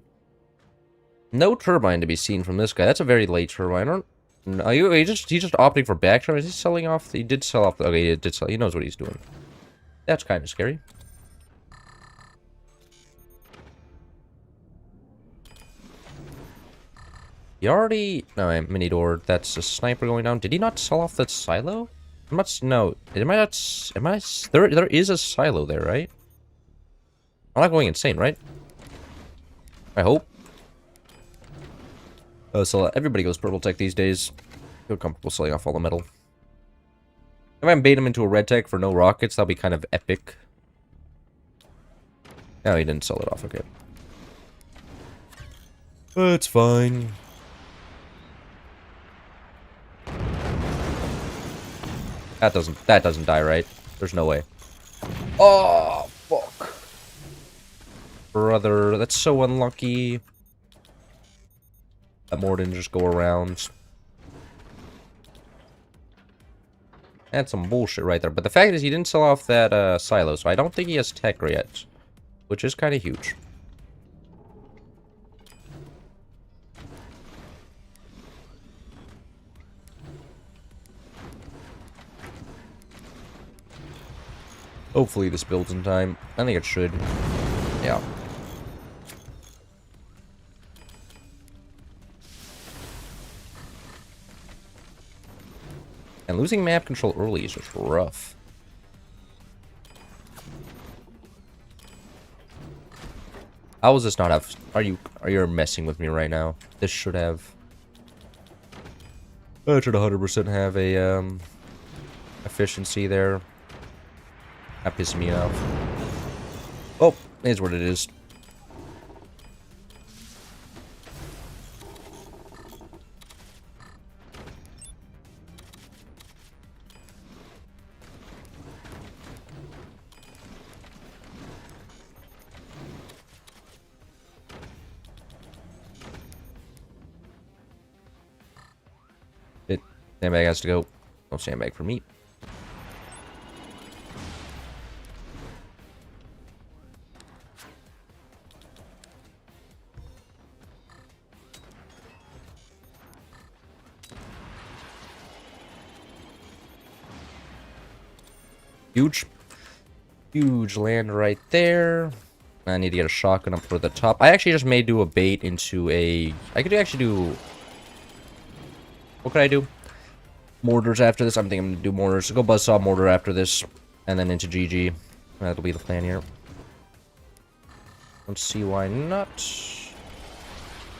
No turbine to be seen from this guy. That's a very late turbine. No, he's just opting for back turbine. Is he selling off? He did sell off. Okay, he did sell. He knows what he's doing. That's kind of scary. He already... No, mini door. That's a sniper going down. Did he not sell off that silo? No. Am I not... There is a silo there, right? I'm not going insane, right? I hope. Oh, so everybody goes purple tech these days. Feel comfortable selling off all the metal. If I bait him into a red tech for no rockets, that'll be kind of epic. No, he didn't sell it off, okay. It's fine. That doesn't die, right? There's no way. Oh, fuck. Brother, that's so unlucky. That more didn't just go around. That's some bullshit right there. But the fact is he didn't sell off that silo, so I don't think he has tech yet. Which is kind of huge. Hopefully this builds in time. I think it should. Yeah. And losing map control early is just rough. How does this not have... Are you messing with me right now? This should have... It should 100% have a, efficiency there. That pissed me off. Oh, is what it is. Sandbag has to go. No sandbag for me. Huge land right there. I need to get a shotgun up for the top. I actually just may do a bait into a... I could actually do... What could I do? Mortars after this. I'm thinking I'm going to do mortars. Go buzzsaw mortar after this. And then into GG. That'll be the plan here. Let's see why not.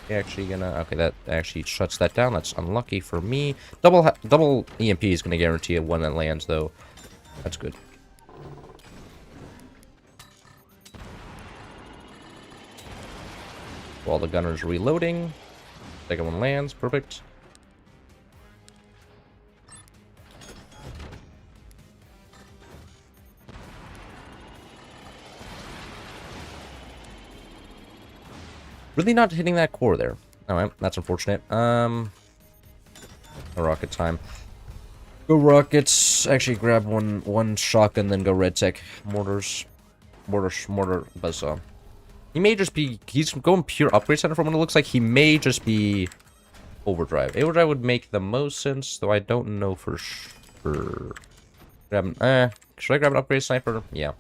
Actually gonna... Okay, that actually shuts that down. That's unlucky for me. Double EMP is going to guarantee one that lands, though. That's good. While the gunner's reloading. Second one lands. Perfect. Really not hitting that core there. Alright, that's unfortunate. No rocket time. Go rockets. Actually grab one shotgun, then go red tech. Mortar, buzzsaw. He may just be... He's going pure upgrade center from what it looks like. He may just be overdrive. Overdrive would make the most sense, though I don't know for sure. Should I grab an upgrade sniper? Yeah.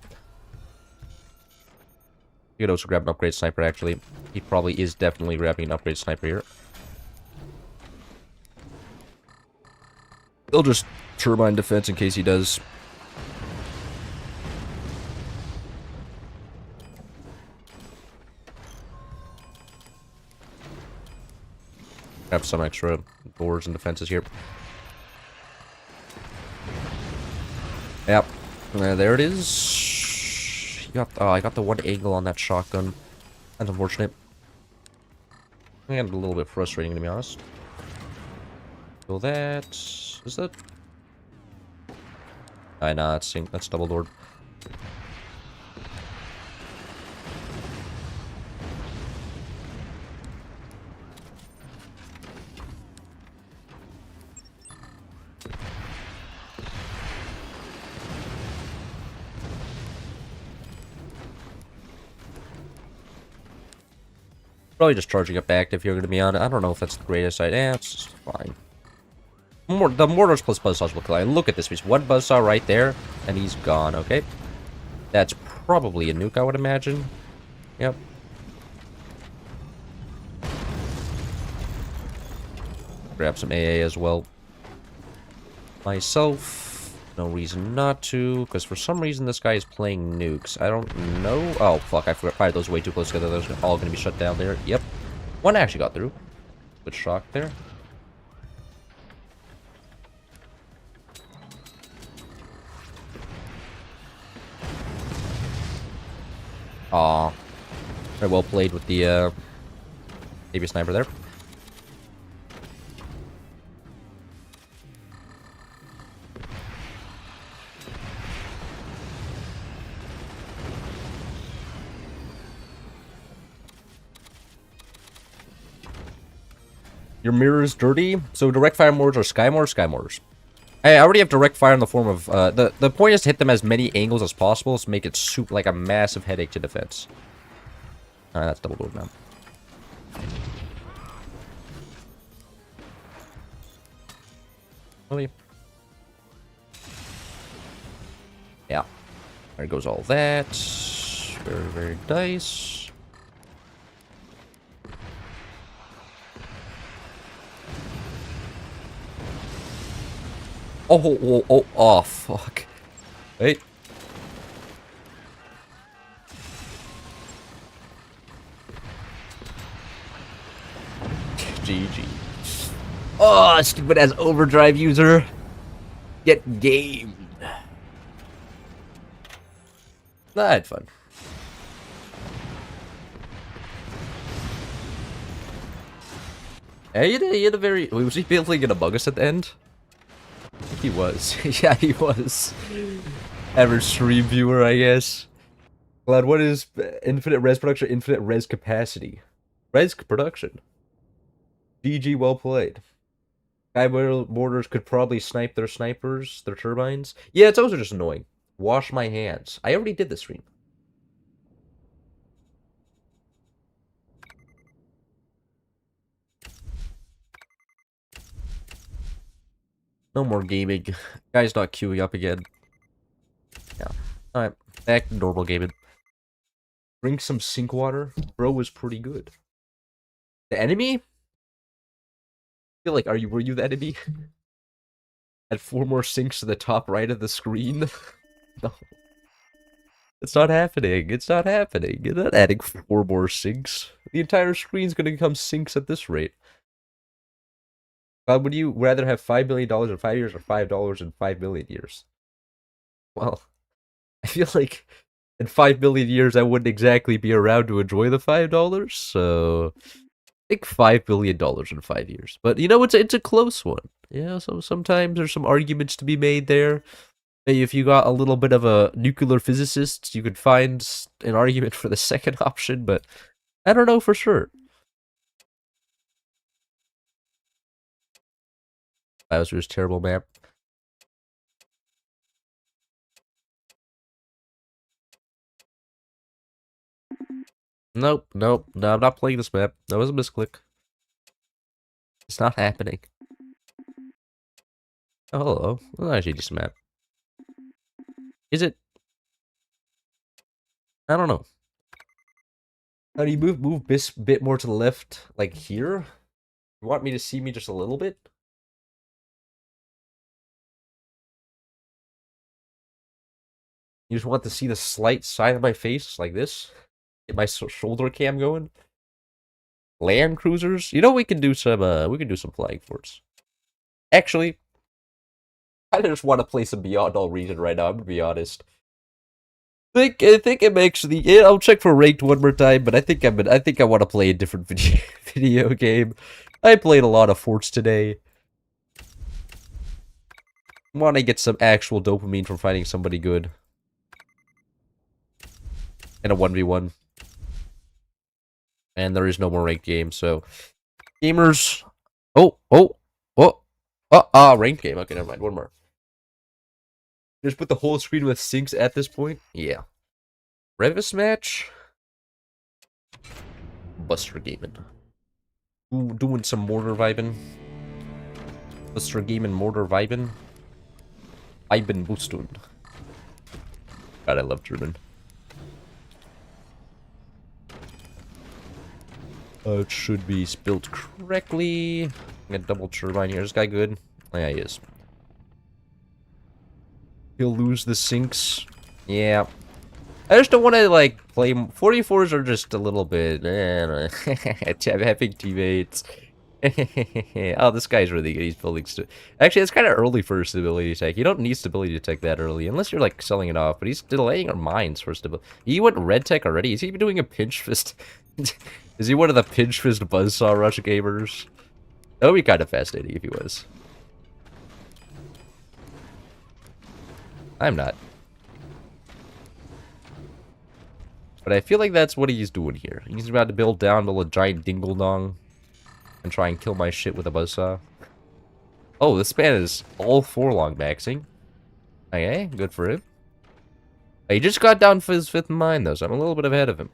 You could also grab an upgrade sniper, actually. He probably is definitely grabbing an upgrade sniper here. They'll just turbine defense in case he does. Have some extra doors and defenses here. Yep. There it is. I got the one angle on that shotgun. That's unfortunate. And a little bit frustrating, to be honest. So that... Is that... Nah, that's double doored. Probably just charging it back if you're going to be on it. I don't know if that's the greatest idea. It's just fine. The mortars plus buzzsaws look like. Look at this piece. One buzzsaw right there, and he's gone, okay? That's probably a nuke, I would imagine. Yep. Grab some AA as well. Myself, no reason not to, because for some reason this guy is playing nukes. I don't know. Oh, fuck, I fired those way too close together. Those are all going to be shut down there. Yep. One actually got through. Good shock there. Aw. Very well played with the, baby sniper there. Your mirror is dirty, so direct fire mortars are sky mortars. I already have direct fire in the form of, the point is to hit them as many angles as possible to make it super, like a massive headache to defense. Alright, that's double door now. Really? Yeah. There goes all that. Very, very nice. Oh, fuck. Wait. GG. Oh, stupid ass overdrive user. Get gamed. I had fun. Yeah, he had a very... Was he building an Among Us at the end? I think he was. Yeah, he was. Average stream viewer, I guess. Glad, what is infinite res production, infinite res capacity? Res production. GG, well played. Sky mortars could probably snipe their snipers, their turbines. Yeah, it's also just annoying. Wash my hands. I already did this stream. No more gaming. Guy's not queuing up again. Yeah. Alright. Back to normal gaming. Drink some sink water. Bro was pretty good. The enemy? I feel like, were you the enemy? Had 4 more sinks to the top right of the screen? No. It's not happening. It's not happening. You're not adding 4 more sinks. The entire screen's gonna become sinks at this rate. Would you rather have $5 million in 5 years or $5 in 5 million years? Well, I feel like in 5 million years I wouldn't exactly be around to enjoy the $5, so I think $5 billion in 5 years. But you know, it's a close one. Yeah, so sometimes there's some arguments to be made there. Maybe if you got a little bit of a nuclear physicist, you could find an argument for the second option, but I don't know for sure. Bowser's terrible map. Nope, no, I'm not playing this map. That was a misclick. It's not happening. Oh, hello. Well, actually, just a map. Is it? I don't know. How do you move this bit more to the left, like here? You want me to see me just a little bit? You just want to see the slight side of my face like this. Get my shoulder cam going. Land cruisers. You know we can do some flying forts. Actually, I just want to play some Beyond All Reason right now. I'm gonna be honest. I think I'm actually. Yeah, I'll check for ranked one more time, but I think I want to play a different video game. I played a lot of forts today. Want to get some actual dopamine from fighting somebody good. In a 1v1. And there is no more ranked game, so gamers. Ranked game. Okay, never mind. One more. Just put the whole screen with sinks at this point. Yeah. Revis match. Buster gaming. Doing some mortar vibing. Buster gaming, mortar vibing. Iben boostun. God, I love German. It should be built correctly. I'm gonna double turbine here. Is this guy good? Oh, yeah, he is. He'll lose the sinks. Yeah. I just don't want to, like, play... 44s are just a little bit... having teammates. Oh, this guy's really good. He's building... Actually, it's kind of early for stability tech. You don't need stability tech that early, unless you're, like, selling it off. But he's delaying our mines for stability. He went red tech already? Is he even doing a pinch fist? Is he one of the pinch fist buzzsaw rush gamers? That would be kind of fascinating if he was. I'm not. But I feel like that's what he's doing here. He's about to build a giant dingle dong and try and kill my shit with a buzzsaw. Oh, this man is all 4 long maxing. Okay, good for him. He just got down for his 5th mine though, so I'm a little bit ahead of him.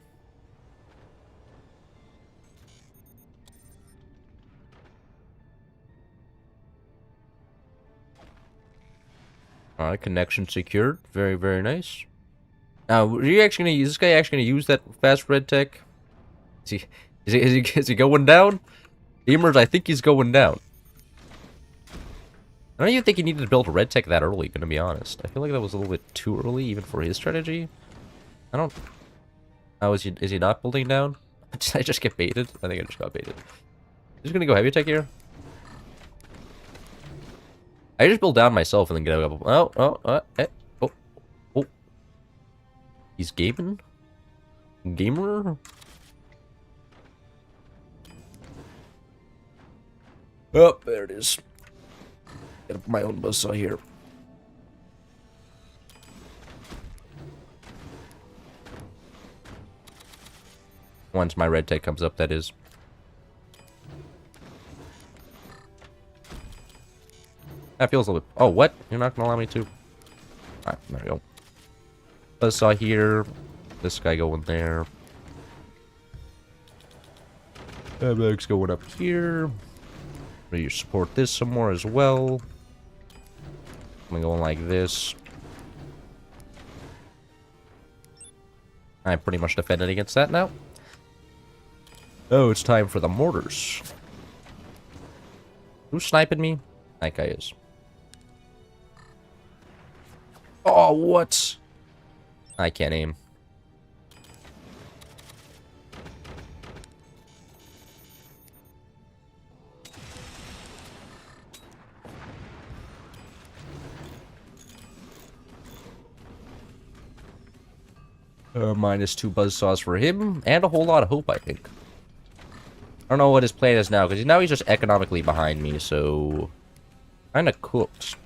Alright, connection secured. Very, very nice. Now, are you actually gonna use this guy? Actually gonna use that fast red tech? Is he going down? Gamers, I think he's going down. I don't even think he needed to build a red tech that early. Gonna be honest, I feel like that was a little bit too early, even for his strategy. I don't. Oh, is he not building down? Did I just get baited? I think I just got baited. Just gonna go heavy tech here. I just build down myself and then get up. Oh. He's gaming? Gamer? Oh, there it is. Get my own buzzsaw here. Once my red tech comes up, that is. That feels a little bit... Oh, what? You're not gonna allow me to? Alright, there we go. Buzzsaw here. This guy going there. Mag's going up here. You support this some more as well. I'm going like this. I'm pretty much defending against that now. Oh, it's time for the mortars. Who's sniping me? That guy is. Oh, what? I can't aim. -2 buzzsaws for him, and a whole lot of hope, I think. I don't know what his plan is now, because now he's just economically behind me, so... Kinda cooked.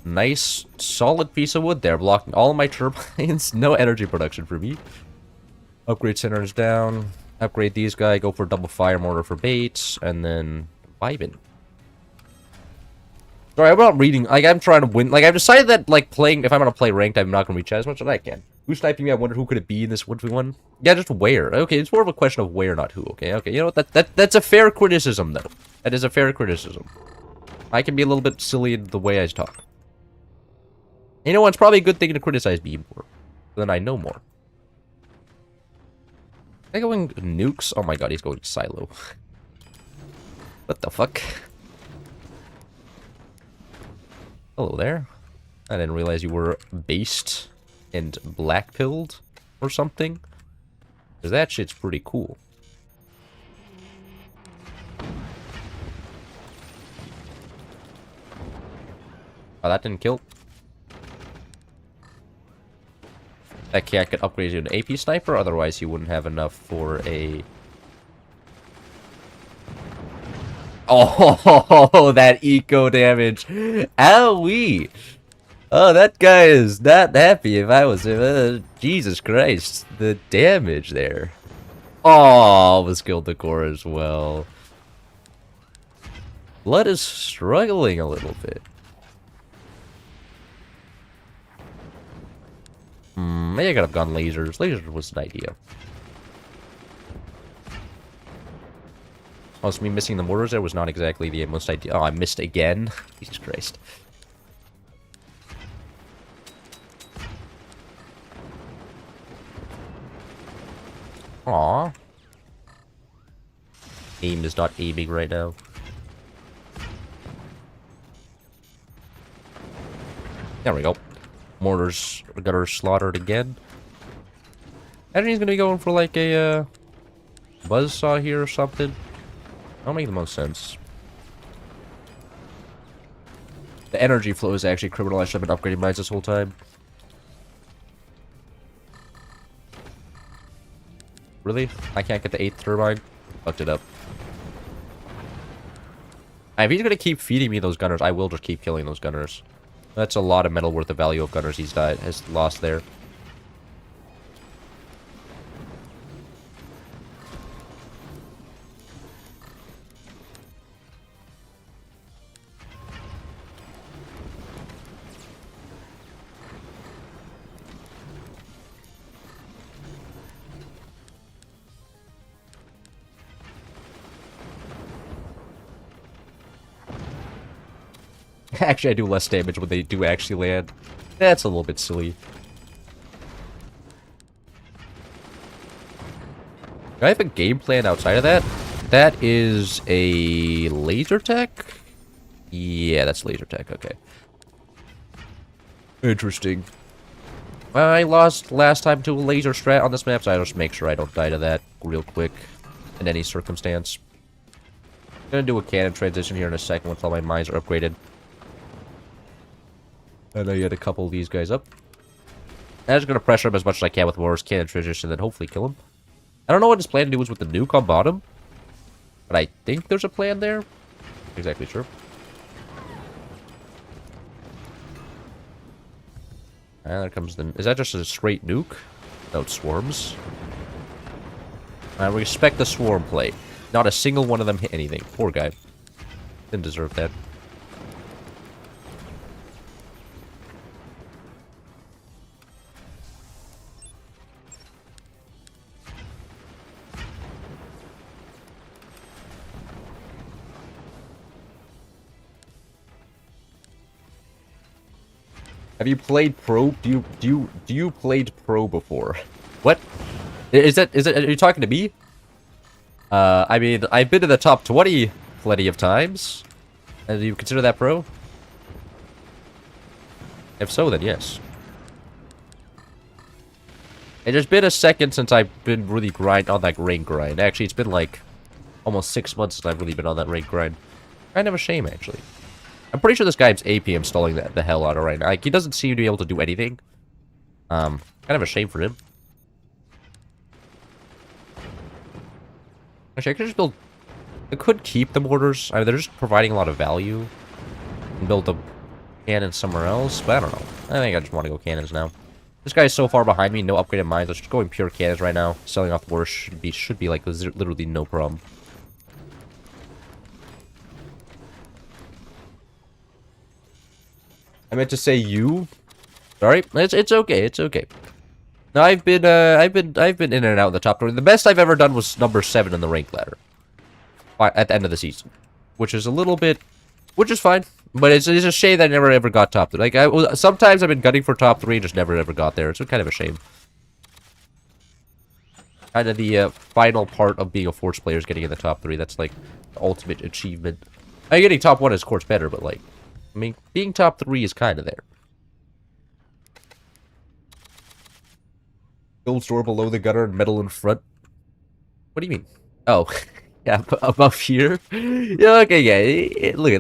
Nice, solid piece of wood there, blocking all of my turbines. No energy production for me. Upgrade centers down. Upgrade these guys, go for double fire mortar for baits, and then vibing. Sorry, I'm not reading. Like, I'm trying to win. Like, I've decided that, like, playing, if I'm gonna play ranked, I'm not gonna reach as much as I can. Who's sniping me? I wonder who could it be in this 1v1? Yeah, just where. Okay, it's more of a question of where, not who, okay? Okay, you know what? That's a fair criticism, though. That is a fair criticism. I can be a little bit silly in the way I talk. You know what? It's probably a good thing to criticize me more. Then I know more. Am I going nukes? Oh my god, he's going silo. What the fuck? Hello there. I didn't realize you were based and black-pilled or something. Because that shit's pretty cool. Oh, that didn't kill. That cat could upgrade you to an AP sniper, otherwise you wouldn't have enough for a... Oh, that eco damage. Owie! Oh, that guy is not happy if I was him. Jesus Christ. The damage there. Oh, almost killed the core as well. Blood is struggling a little bit. Maybe I could have gone lasers. Lasers was an idea. Also, me missing the mortars there was not exactly the most ideal. Oh, I missed again. Jesus Christ. Aww. Aim is not aiming right now. There we go. Mortars got her slaughtered again. I think he's gonna be going for like a buzzsaw here or something. That'll make the most sense. The energy flow is actually criminal. I should have been upgrading mines this whole time. Really? I can't get the 8th turbine? Fucked it up. If he's gonna keep feeding me those gunners, I will just keep killing those gunners. That's a lot of metal worth of value of gunners has lost there. Actually, I do less damage when they do actually land. That's a little bit silly. Do I have a game plan outside of that? That is a laser tech? Yeah, that's laser tech, okay. Interesting. I lost last time to a laser strat on this map, so I just make sure I don't die to that real quick in any circumstance. I'm gonna do a cannon transition here in a second once all my mines are upgraded. I know you had a couple of these guys up. I'm just going to pressure him as much as I can with War's cannon transition, and then hopefully kill him. I don't know what his plan to do is with the nuke on bottom, but I think there's a plan there. Not exactly sure. And there comes the... Is that just a straight nuke? No, it swarms. I respect the swarm play. Not a single one of them hit anything. Poor guy. Didn't deserve that. Have you played pro? Do you played pro before? What? Is that are you talking to me? I mean, I've been to the top 20 plenty of times. And do you consider that pro? If so, then yes. It has been a second since I've been really on that rank grind. Actually, it's been like almost 6 months since I've really been on that rank grind. Kind of a shame, actually. I'm pretty sure this guy's AP installing the hell out of right now. Like, he doesn't seem to be able to do anything. Kind of a shame for him. Actually, I could just build... I could keep the mortars. I mean, they're just providing a lot of value. And build the cannons somewhere else. But I don't know. I think I just want to go cannons now. This guy's so far behind me. No upgraded mines. Let's just go in pure cannons right now. Selling off the mortars should be like literally no problem. I meant to say you. Sorry, it's okay. It's okay. No, I've been in and out in the top 20. The best I've ever done was number 7 in the rank ladder at the end of the season, which is a little bit, which is fine. But it's a shame that I never ever got top 3. Like sometimes I've been gunning for top 3, and just never ever got there. It's kind of a shame. Kind of the final part of being a Force player is getting in the top 3. That's like the ultimate achievement. I mean, getting top 1 is of course better, but like. I mean, being top 3 is kind of there. Gold store below the gutter and metal in front. What do you mean? Oh, yeah, above here. Yeah, okay, yeah. Look.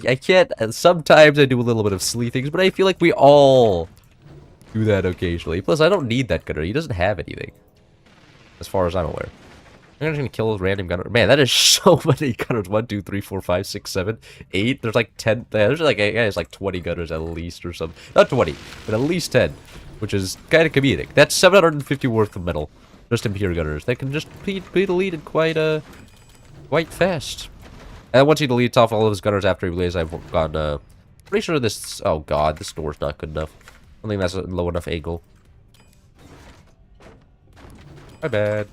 I can't. Sometimes I do a little bit of silly things, but I feel like we all do that occasionally. Plus, I don't need that gutter. He doesn't have anything, as far as I'm aware. I'm just gonna kill a random gunner. Man, that is so many gunners. 1, 2, 3, 4, 5, 6, 7, 8. There's like 10. There's like, I guess, like 20 gunners at least or something. Not 20, but at least 10, which is kind of comedic. That's 750 worth of metal, just in pure gunners. That can just be deleted quite fast. And once he deletes off all of his gunners after he plays, I've gone. Pretty sure this. Oh god, this door's not good enough. I don't think that's a low enough angle. My bad.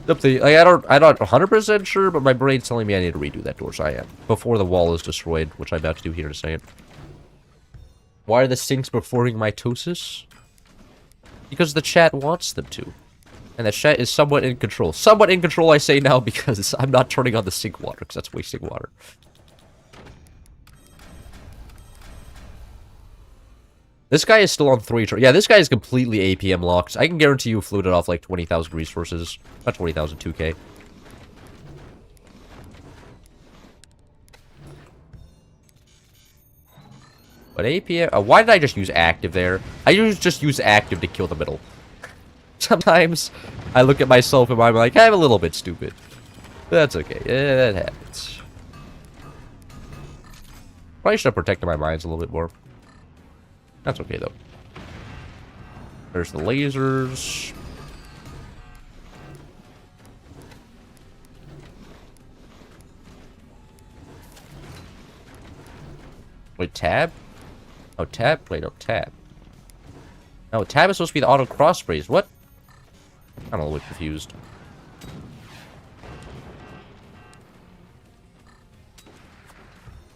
I'm not 100% sure, but my brain's telling me I need to redo that door, so I am. Before the wall is destroyed, which I'm about to do here in a second. Why are the sinks performing mitosis? Because the chat wants them to. And the chat is somewhat in control. Somewhat in control, I say now, because I'm not turning on the sink water, because that's wasting water. This guy is still on 3 turns. Yeah, this guy is completely APM locked. I can guarantee you fluted off like 20,000 resources. Not 20,000, 2k. But APM... why did I just use active there? I just use active to kill the middle. Sometimes I look at myself and I'm like, I'm a little bit stupid. But that's okay. Yeah, that happens. Probably should have protected my mines a little bit more. That's okay, though. There's the lasers. Wait, tab? Oh, tab? Wait, no, tab. No, tab is supposed to be the auto cross sprays. What? I'm a little bit confused.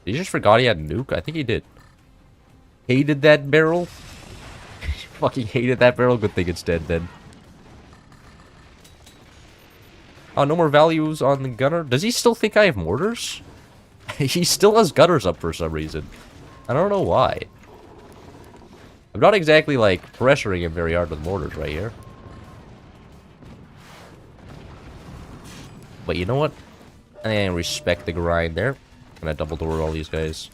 Did he just forgot he had a nuke? I think he did. Hated that barrel. Fucking hated that barrel. Good thing it's dead then. Oh, no more values on the gunner. Does he still think I have mortars? He still has gunners up for some reason. I don't know why. I'm not exactly, like, pressuring him very hard with mortars right here. But you know what? I respect the grind there. I'm gonna double door all these guys.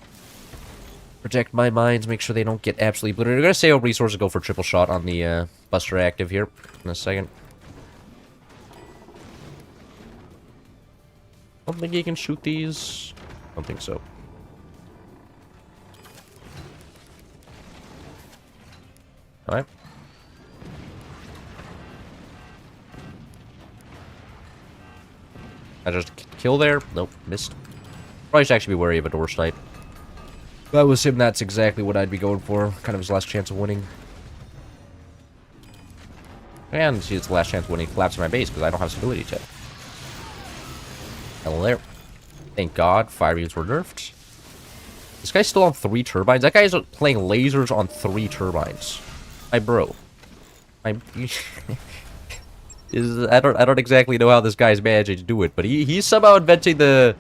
Protect my mines, make sure they don't get absolutely obliterated. We're gonna save up resources, go for triple shot on the Buster active here in a second. I don't think he can shoot these. I don't think so. Alright. I just kill there? Nope, missed. Probably should actually be wary of a door snipe. If that was him, that's exactly what I'd be going for. Kind of his last chance of winning. And see, it's the last chance of winning. Collapse my base because I don't have stability check. Hello there. Thank God, fire beams were nerfed. This guy's still on 3 turbines. That guy's playing lasers on 3 turbines. My bro. I don't exactly know how this guy's managing to do it, but he's somehow inventing the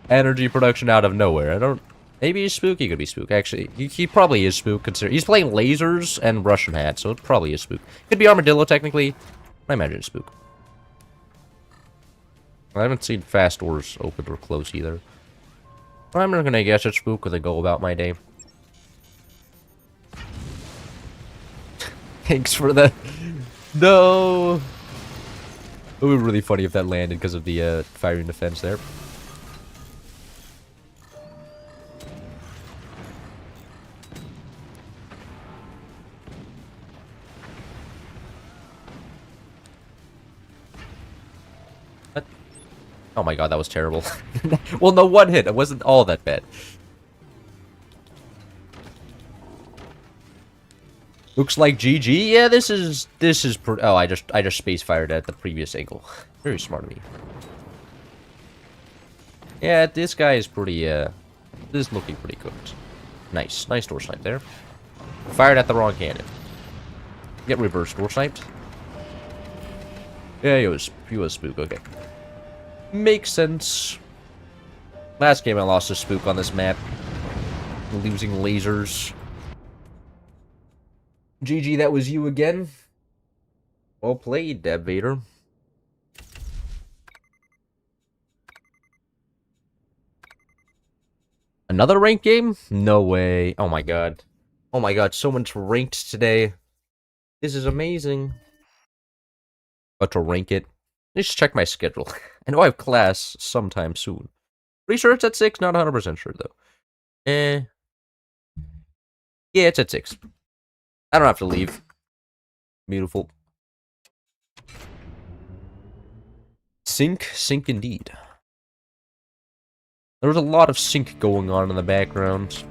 energy production out of nowhere. Maybe he's spook. He could be spook. Actually, he probably is spook. He's playing lasers and Russian hat, so it probably is spook. Could be armadillo technically. I imagine it's spook. I haven't seen fast doors open or close either. I'm not gonna guess it's spook because I go about my day. Thanks for the... No! It would be really funny if that landed because of the firing defense there. What? Oh my god, that was terrible. Well, no, one hit. It wasn't all that bad. Looks like GG. Yeah, this is oh, I just space fired at the previous angle. Very smart of me. Yeah, this guy is pretty this is looking pretty cooked. Nice door snipe there. Fired at the wrong cannon. Get reverse door sniped. Yeah, he was spook. Okay, makes sense. Last game I lost to spook on this map, losing lasers. GG, that was you again. Well played, Deb Vader. Another ranked game? No way. Oh my god. Oh my god, so much ranked today. This is amazing. About to rank it. Let's just check my schedule. I know I have class sometime soon. Pretty sure it's at 6, not 100% sure though. Yeah, it's at 6. I don't have to leave. Beautiful. Sync indeed. There was a lot of sync going on in the background.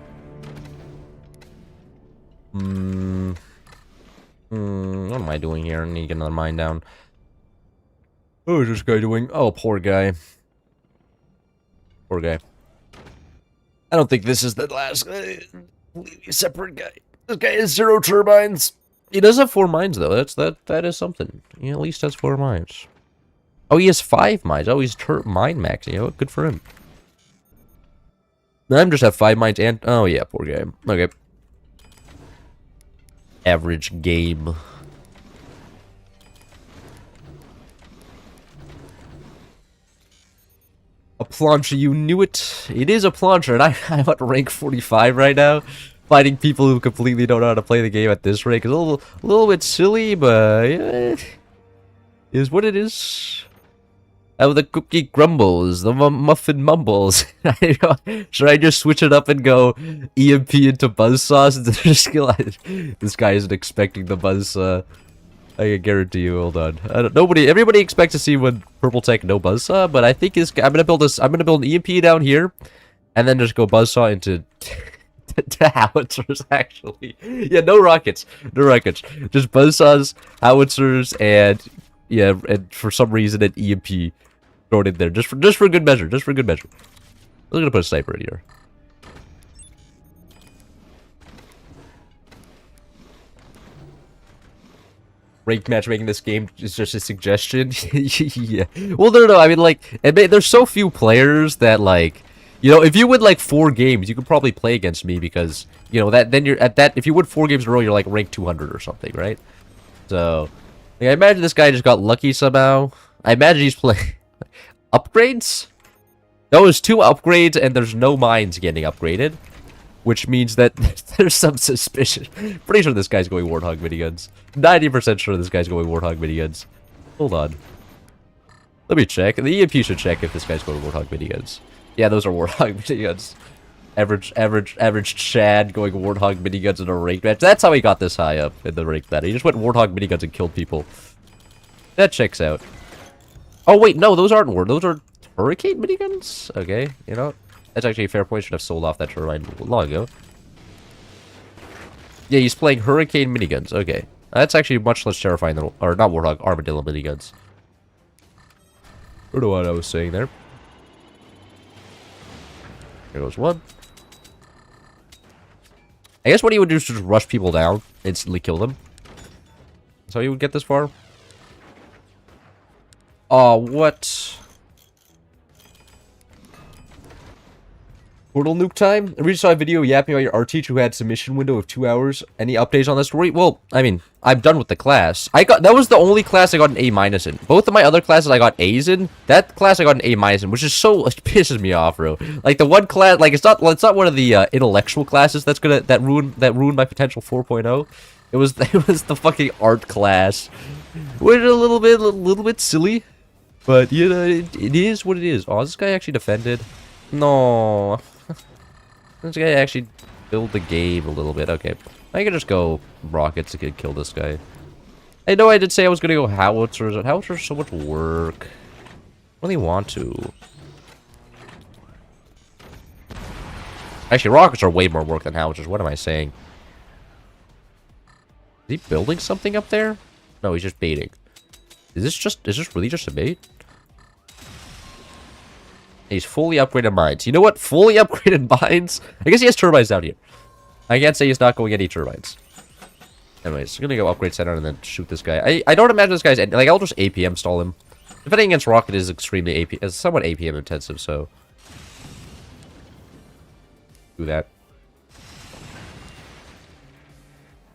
What am I doing here? I need to get another mine down. What is this guy doing? Oh, poor guy. Poor guy. I don't think this is the last completely separate guy. This guy has 0 turbines. He does have 4 mines though. That is something. He at least has 4 mines. Oh, he has 5 mines. Oh, he's mine max. You know what? Good for him. I'm just have 5 mines and oh yeah, poor guy. Okay. Average game. A plancha, you knew it. It is a plancha, and I'm at rank 45 right now. Fighting people who completely don't know how to play the game at this rank is a little bit silly, but yeah, is what it is. How the cookie grumbles, the muffin mumbles. Should I just switch it up and go EMP into buzzsaw? This guy isn't expecting the buzzsaw. I can guarantee you. Hold on. Everybody expects to see when purple tech no buzzsaw, but I think I'm gonna build this. I'm gonna build an EMP down here, and then just go buzzsaw into to howitzers. Actually, yeah, no rockets, no rockets. Just buzzsaws, howitzers, and yeah, and for some reason an EMP thrown in there, just for good measure, just for good measure. I'm gonna put a sniper in here. Ranked matchmaking this game is just a suggestion. Yeah. Well, no. I mean, like, there's so few players that, like, you know, if you win like 4 games, you could probably play against me because, you know, then you're at that. If you win 4 games in a row, you're like ranked 200 or something, right? So, like, I imagine this guy just got lucky somehow. I imagine he's playing upgrades. No, there's 2 upgrades and there's no mines getting upgraded. Which means that there's some suspicion. Pretty sure this guy's going Warthog miniguns. 90% sure this guy's going Warthog miniguns. Hold on. Let me check. The EMP should check if this guy's going Warthog miniguns. Yeah, those are Warthog miniguns. Average Chad going Warthog miniguns in a ranked match. That's how he got this high up in the ranked meta. He just went Warthog miniguns and killed people. That checks out. Oh wait, no, those aren't those are Hurricane miniguns? Okay, you know. That's actually a fair point. Should have sold off that turbine long ago. Yeah, he's playing Hurricane miniguns. Okay. That's actually much less terrifying than... Or, not Warthog, Armadillo miniguns. I don't know what I was saying there. There goes one. I guess what he would do is just rush people down. Instantly kill them. That's how he would get this far. Oh, what... Portal nuke time? I recently saw a video yapping about your art teacher who had submission window of 2 hours. Any updates on that story? Well, I mean, I'm done with the class. That was the only class I got an A- in. Both of my other classes I got A's in. That class I got an A- in, which is so... It pisses me off, bro. Like, the one class... Like, it's not one of the intellectual classes that ruined my potential 4.0. It was the fucking art class. Which is a little bit silly. But, you know, it is what it is. Oh, this guy actually defended? No... This guy actually build the game a little bit. Okay. I can just go rockets to kill this guy. I know I did say I was going to go howitzers. Howitzers are so much work. I really want to. Actually, rockets are way more work than howitzers. What am I saying? Is he building something up there? No, he's just baiting. Is this really just a bait? He's fully upgraded mines. You know what? Fully upgraded mines? I guess he has turbines down here. I can't say he's not going any turbines. Anyways, I'm gonna go upgrade center and then shoot this guy. I don't imagine this guy's... Like, I'll just APM stall him. Defending against rocket is extremely somewhat APM intensive, so... Do that.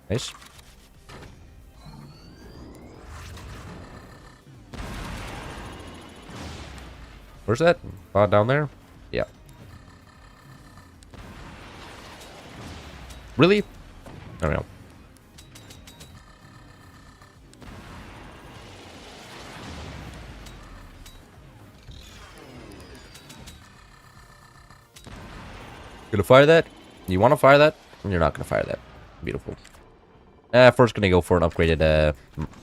Nice. Where's that? Down there? Yeah. Really? I don't know. Gonna fire that? You want to fire that? You're not gonna fire that. Beautiful. First gonna go for an upgraded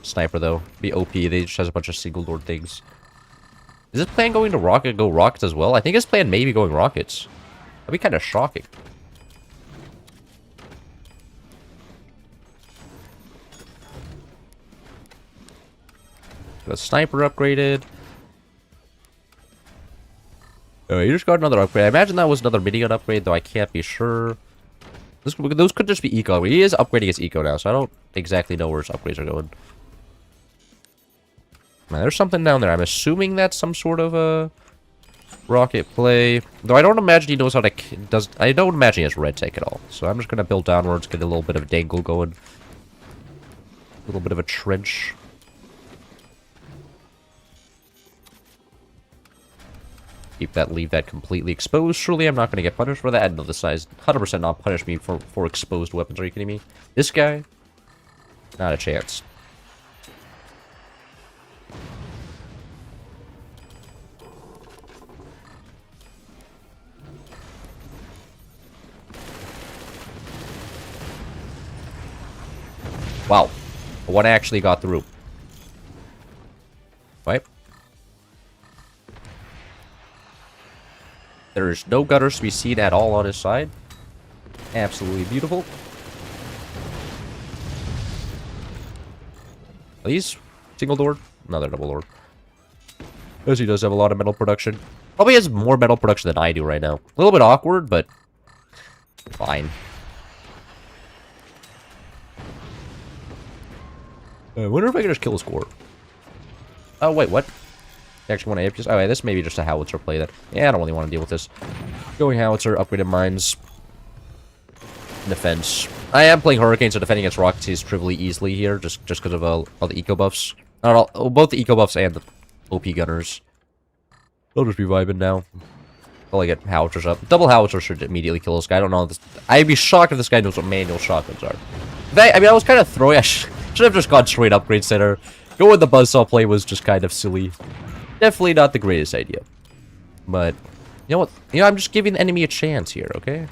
sniper though. Be OP. They just has a bunch of single door things. Is this plan going to go rockets as well? I think his plan may be going rockets. That'd be kind of shocking. The sniper upgraded. Oh, you just got another upgrade. I imagine that was another minigun upgrade, though I can't be sure. Those could just be eco. He is upgrading his eco now, so I don't exactly know where his upgrades are going. Man, there's something down there. I'm assuming that's some sort of a rocket play. Though I don't imagine he knows how to... I don't imagine he has red tech at all. So I'm just going to build downwards, get a little bit of dangle going. A little bit of a trench. Leave that completely exposed. Surely I'm not going to get punished for that. No, this guy's 100% not punish me for exposed weapons. Are you kidding me? This guy? Not a chance. Wow. One actually got through. Right? There's no gutters to be seen at all on his side. Absolutely beautiful. Please? Single door? Another double door. As he does have a lot of metal production. Probably has more metal production than I do right now. A little bit awkward, but fine. I wonder if I can just kill his core. Oh, wait, what? I actually want to just... Oh, wait, this may be just a howitzer play that... Yeah, I don't really want to deal with this. Going howitzer, upgraded mines. Defense. I am playing Hurricane, so defending against rockets is trivially easily here, just because of all the eco buffs. Not all, both the eco buffs and the OP gunners. They'll just be vibing now. I'll get howitzers up. Double howitzer should immediately kill this guy. I don't know. I'd be shocked if this guy knows what manual shotguns are. I mean, I was kind of throwing... I should have just gone straight upgrade center. Going with the buzzsaw play was just kind of silly. Definitely not the greatest idea. But, you know what? You know, I'm just giving the enemy a chance here, okay?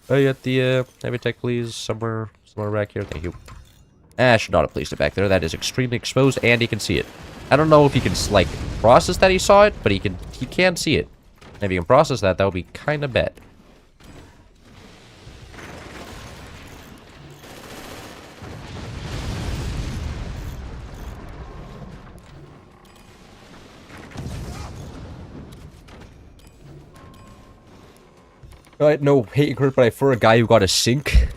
Oh, you got the heavy tech, please. Somewhere back here. Thank you. I should not have placed it back there. That is extremely exposed, and he can see it. I don't know if he can, like, process that he saw it, but he can see it. And if he can process that, that would be kind of bad. Alright, no hate curse, but for a guy who got a sync.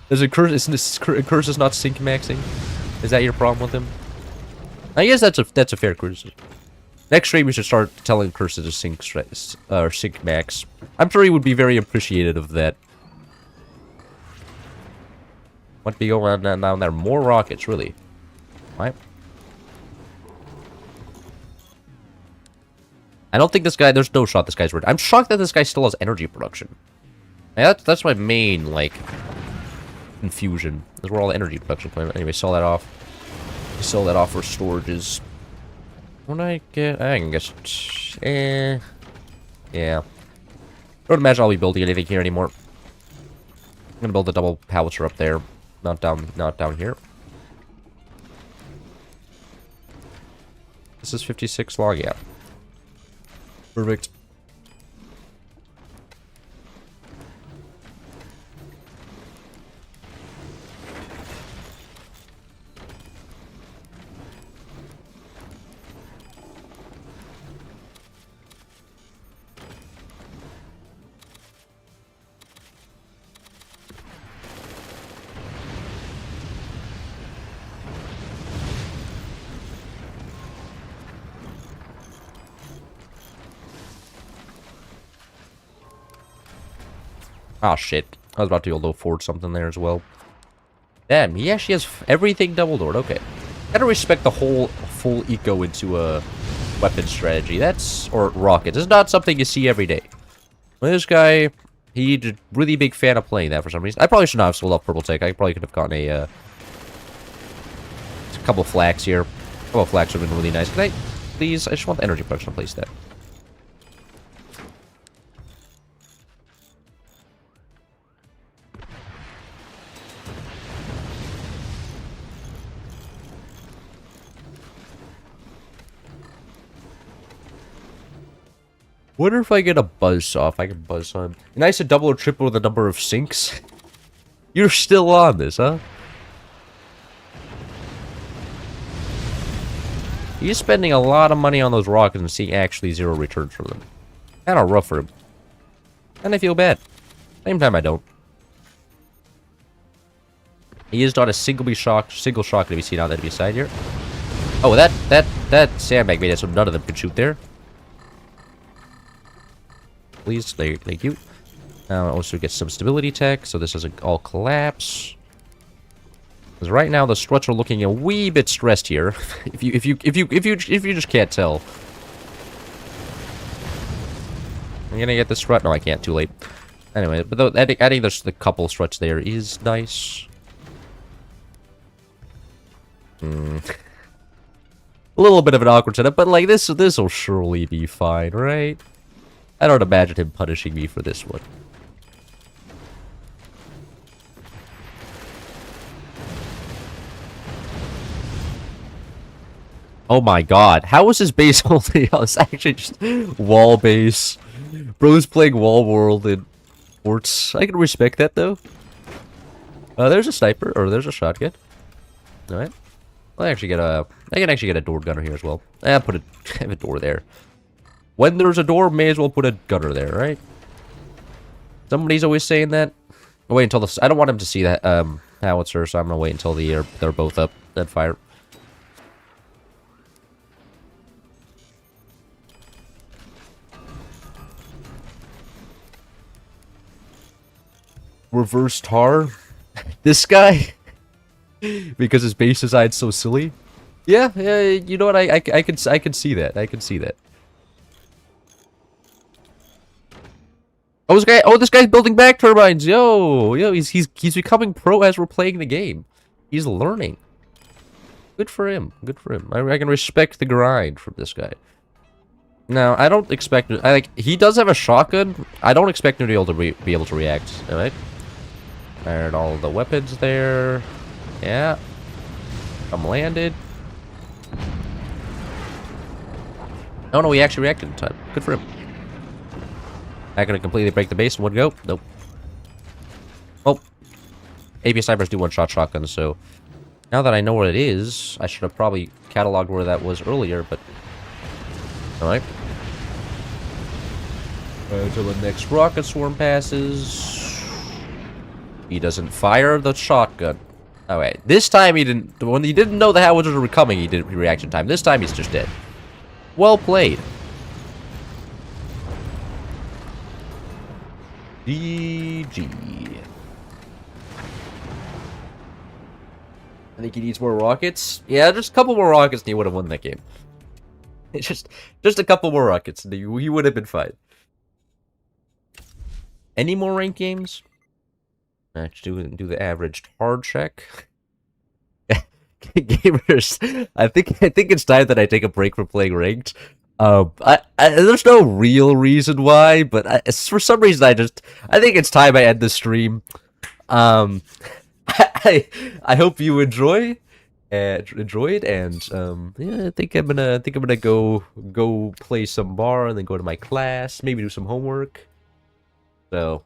There's a curse. Isn't this curse is not sync maxing? Is that your problem with him? I guess that's a fair criticism. Next stream we should start telling curses to sync sync max. I'm sure he would be very appreciative of that. What be going on down there? More rockets, really? Right. I don't think this guy... There's no shot this guy's red. I'm shocked that this guy still has energy production. Yeah, that's my main, like, confusion. That's where all the energy production comes. Anyway, sell that off. Sell that off for storages. What do I get? I can guess... yeah. I don't imagine I'll be building anything here anymore. I'm gonna build a double howitzer up there. Not down here. This is 56 log, yeah. Perfect. Oh shit. I was about to go low forward something there as well. Damn, he actually has everything double doored. Okay. Gotta respect the whole full eco into a weapon strategy. That's, or rockets. It's not something you see every day. Well, this guy, he's a really big fan of playing that for some reason. I probably should not have sold off purple tech. I probably could have gotten a couple flags here. A couple flags would have been really nice. Can I, please? I just want the energy production to place that. Wonder if I get a buzzsaw, if I can buzz on. Nice to double or triple the number of sinks. You're still on this, huh? He's spending a lot of money on those rockets and seeing actually zero returns from them. Kinda rough for him. And I feel bad. Same time I don't. He is not a single shock that we see on the enemy side here. Oh, that sandbag made it so none of them could shoot there. Please, thank you. Now also get some stability tech, so this doesn't all collapse. Because right now the struts are looking a wee bit stressed here. if you just can't tell. I'm gonna get the strut. No, I can't. Too late. Anyway, but adding the couple struts there is nice. A little bit of an awkward setup, but like this will surely be fine, right? I don't imagine him punishing me for this one. Oh my god, how was his base only? It's actually just wall base. Bro's playing wall world in forts. I can respect that though. There's a sniper, or there's a shotgun. Alright. I can actually get a door gunner here as well. Put have a door there. When there's a door, may as well put a gunner there, right? Somebody's always saying that. I'll wait until the... I don't want him to see that howitzer, so I'm gonna wait until they're both up, then fire. Reverse tar. This guy, because his base design's so silly. Yeah, you know what? I can see that. I can see that. Oh, this guy's building back turbines. Yo, he's becoming pro as we're playing the game. He's learning. Good for him. Good for him. I can respect the grind from this guy. Now, I don't expect... he does have a shotgun. I don't expect him to be able to react. Alright. Fired all the weapons there. Yeah. I'm landed. Oh no, he actually reacted in time. Good for him. Not gonna completely break the base in one go. Nope. Oh. AP snipers do one-shot shotguns, so... Now that I know what it is, I should have probably cataloged where that was earlier, but... Alright. Until the next rocket swarm passes... He doesn't fire the shotgun. Alright, this time he didn't... When he didn't know the howitzers were coming, he didn't reaction time. This time he's just dead. Well played. GG. I think he needs more rockets. Yeah, just a couple more rockets and he would have won that game. Just a couple more rockets and he would have been fine. Any more ranked games? Let's do the averaged hard check. Gamers, I think it's time that I take a break from playing ranked. There's no real reason why, but for some reason I think it's time I end the stream. I hope you enjoyed, and yeah, I think I'm gonna go play some bar and then go to my class, maybe do some homework. So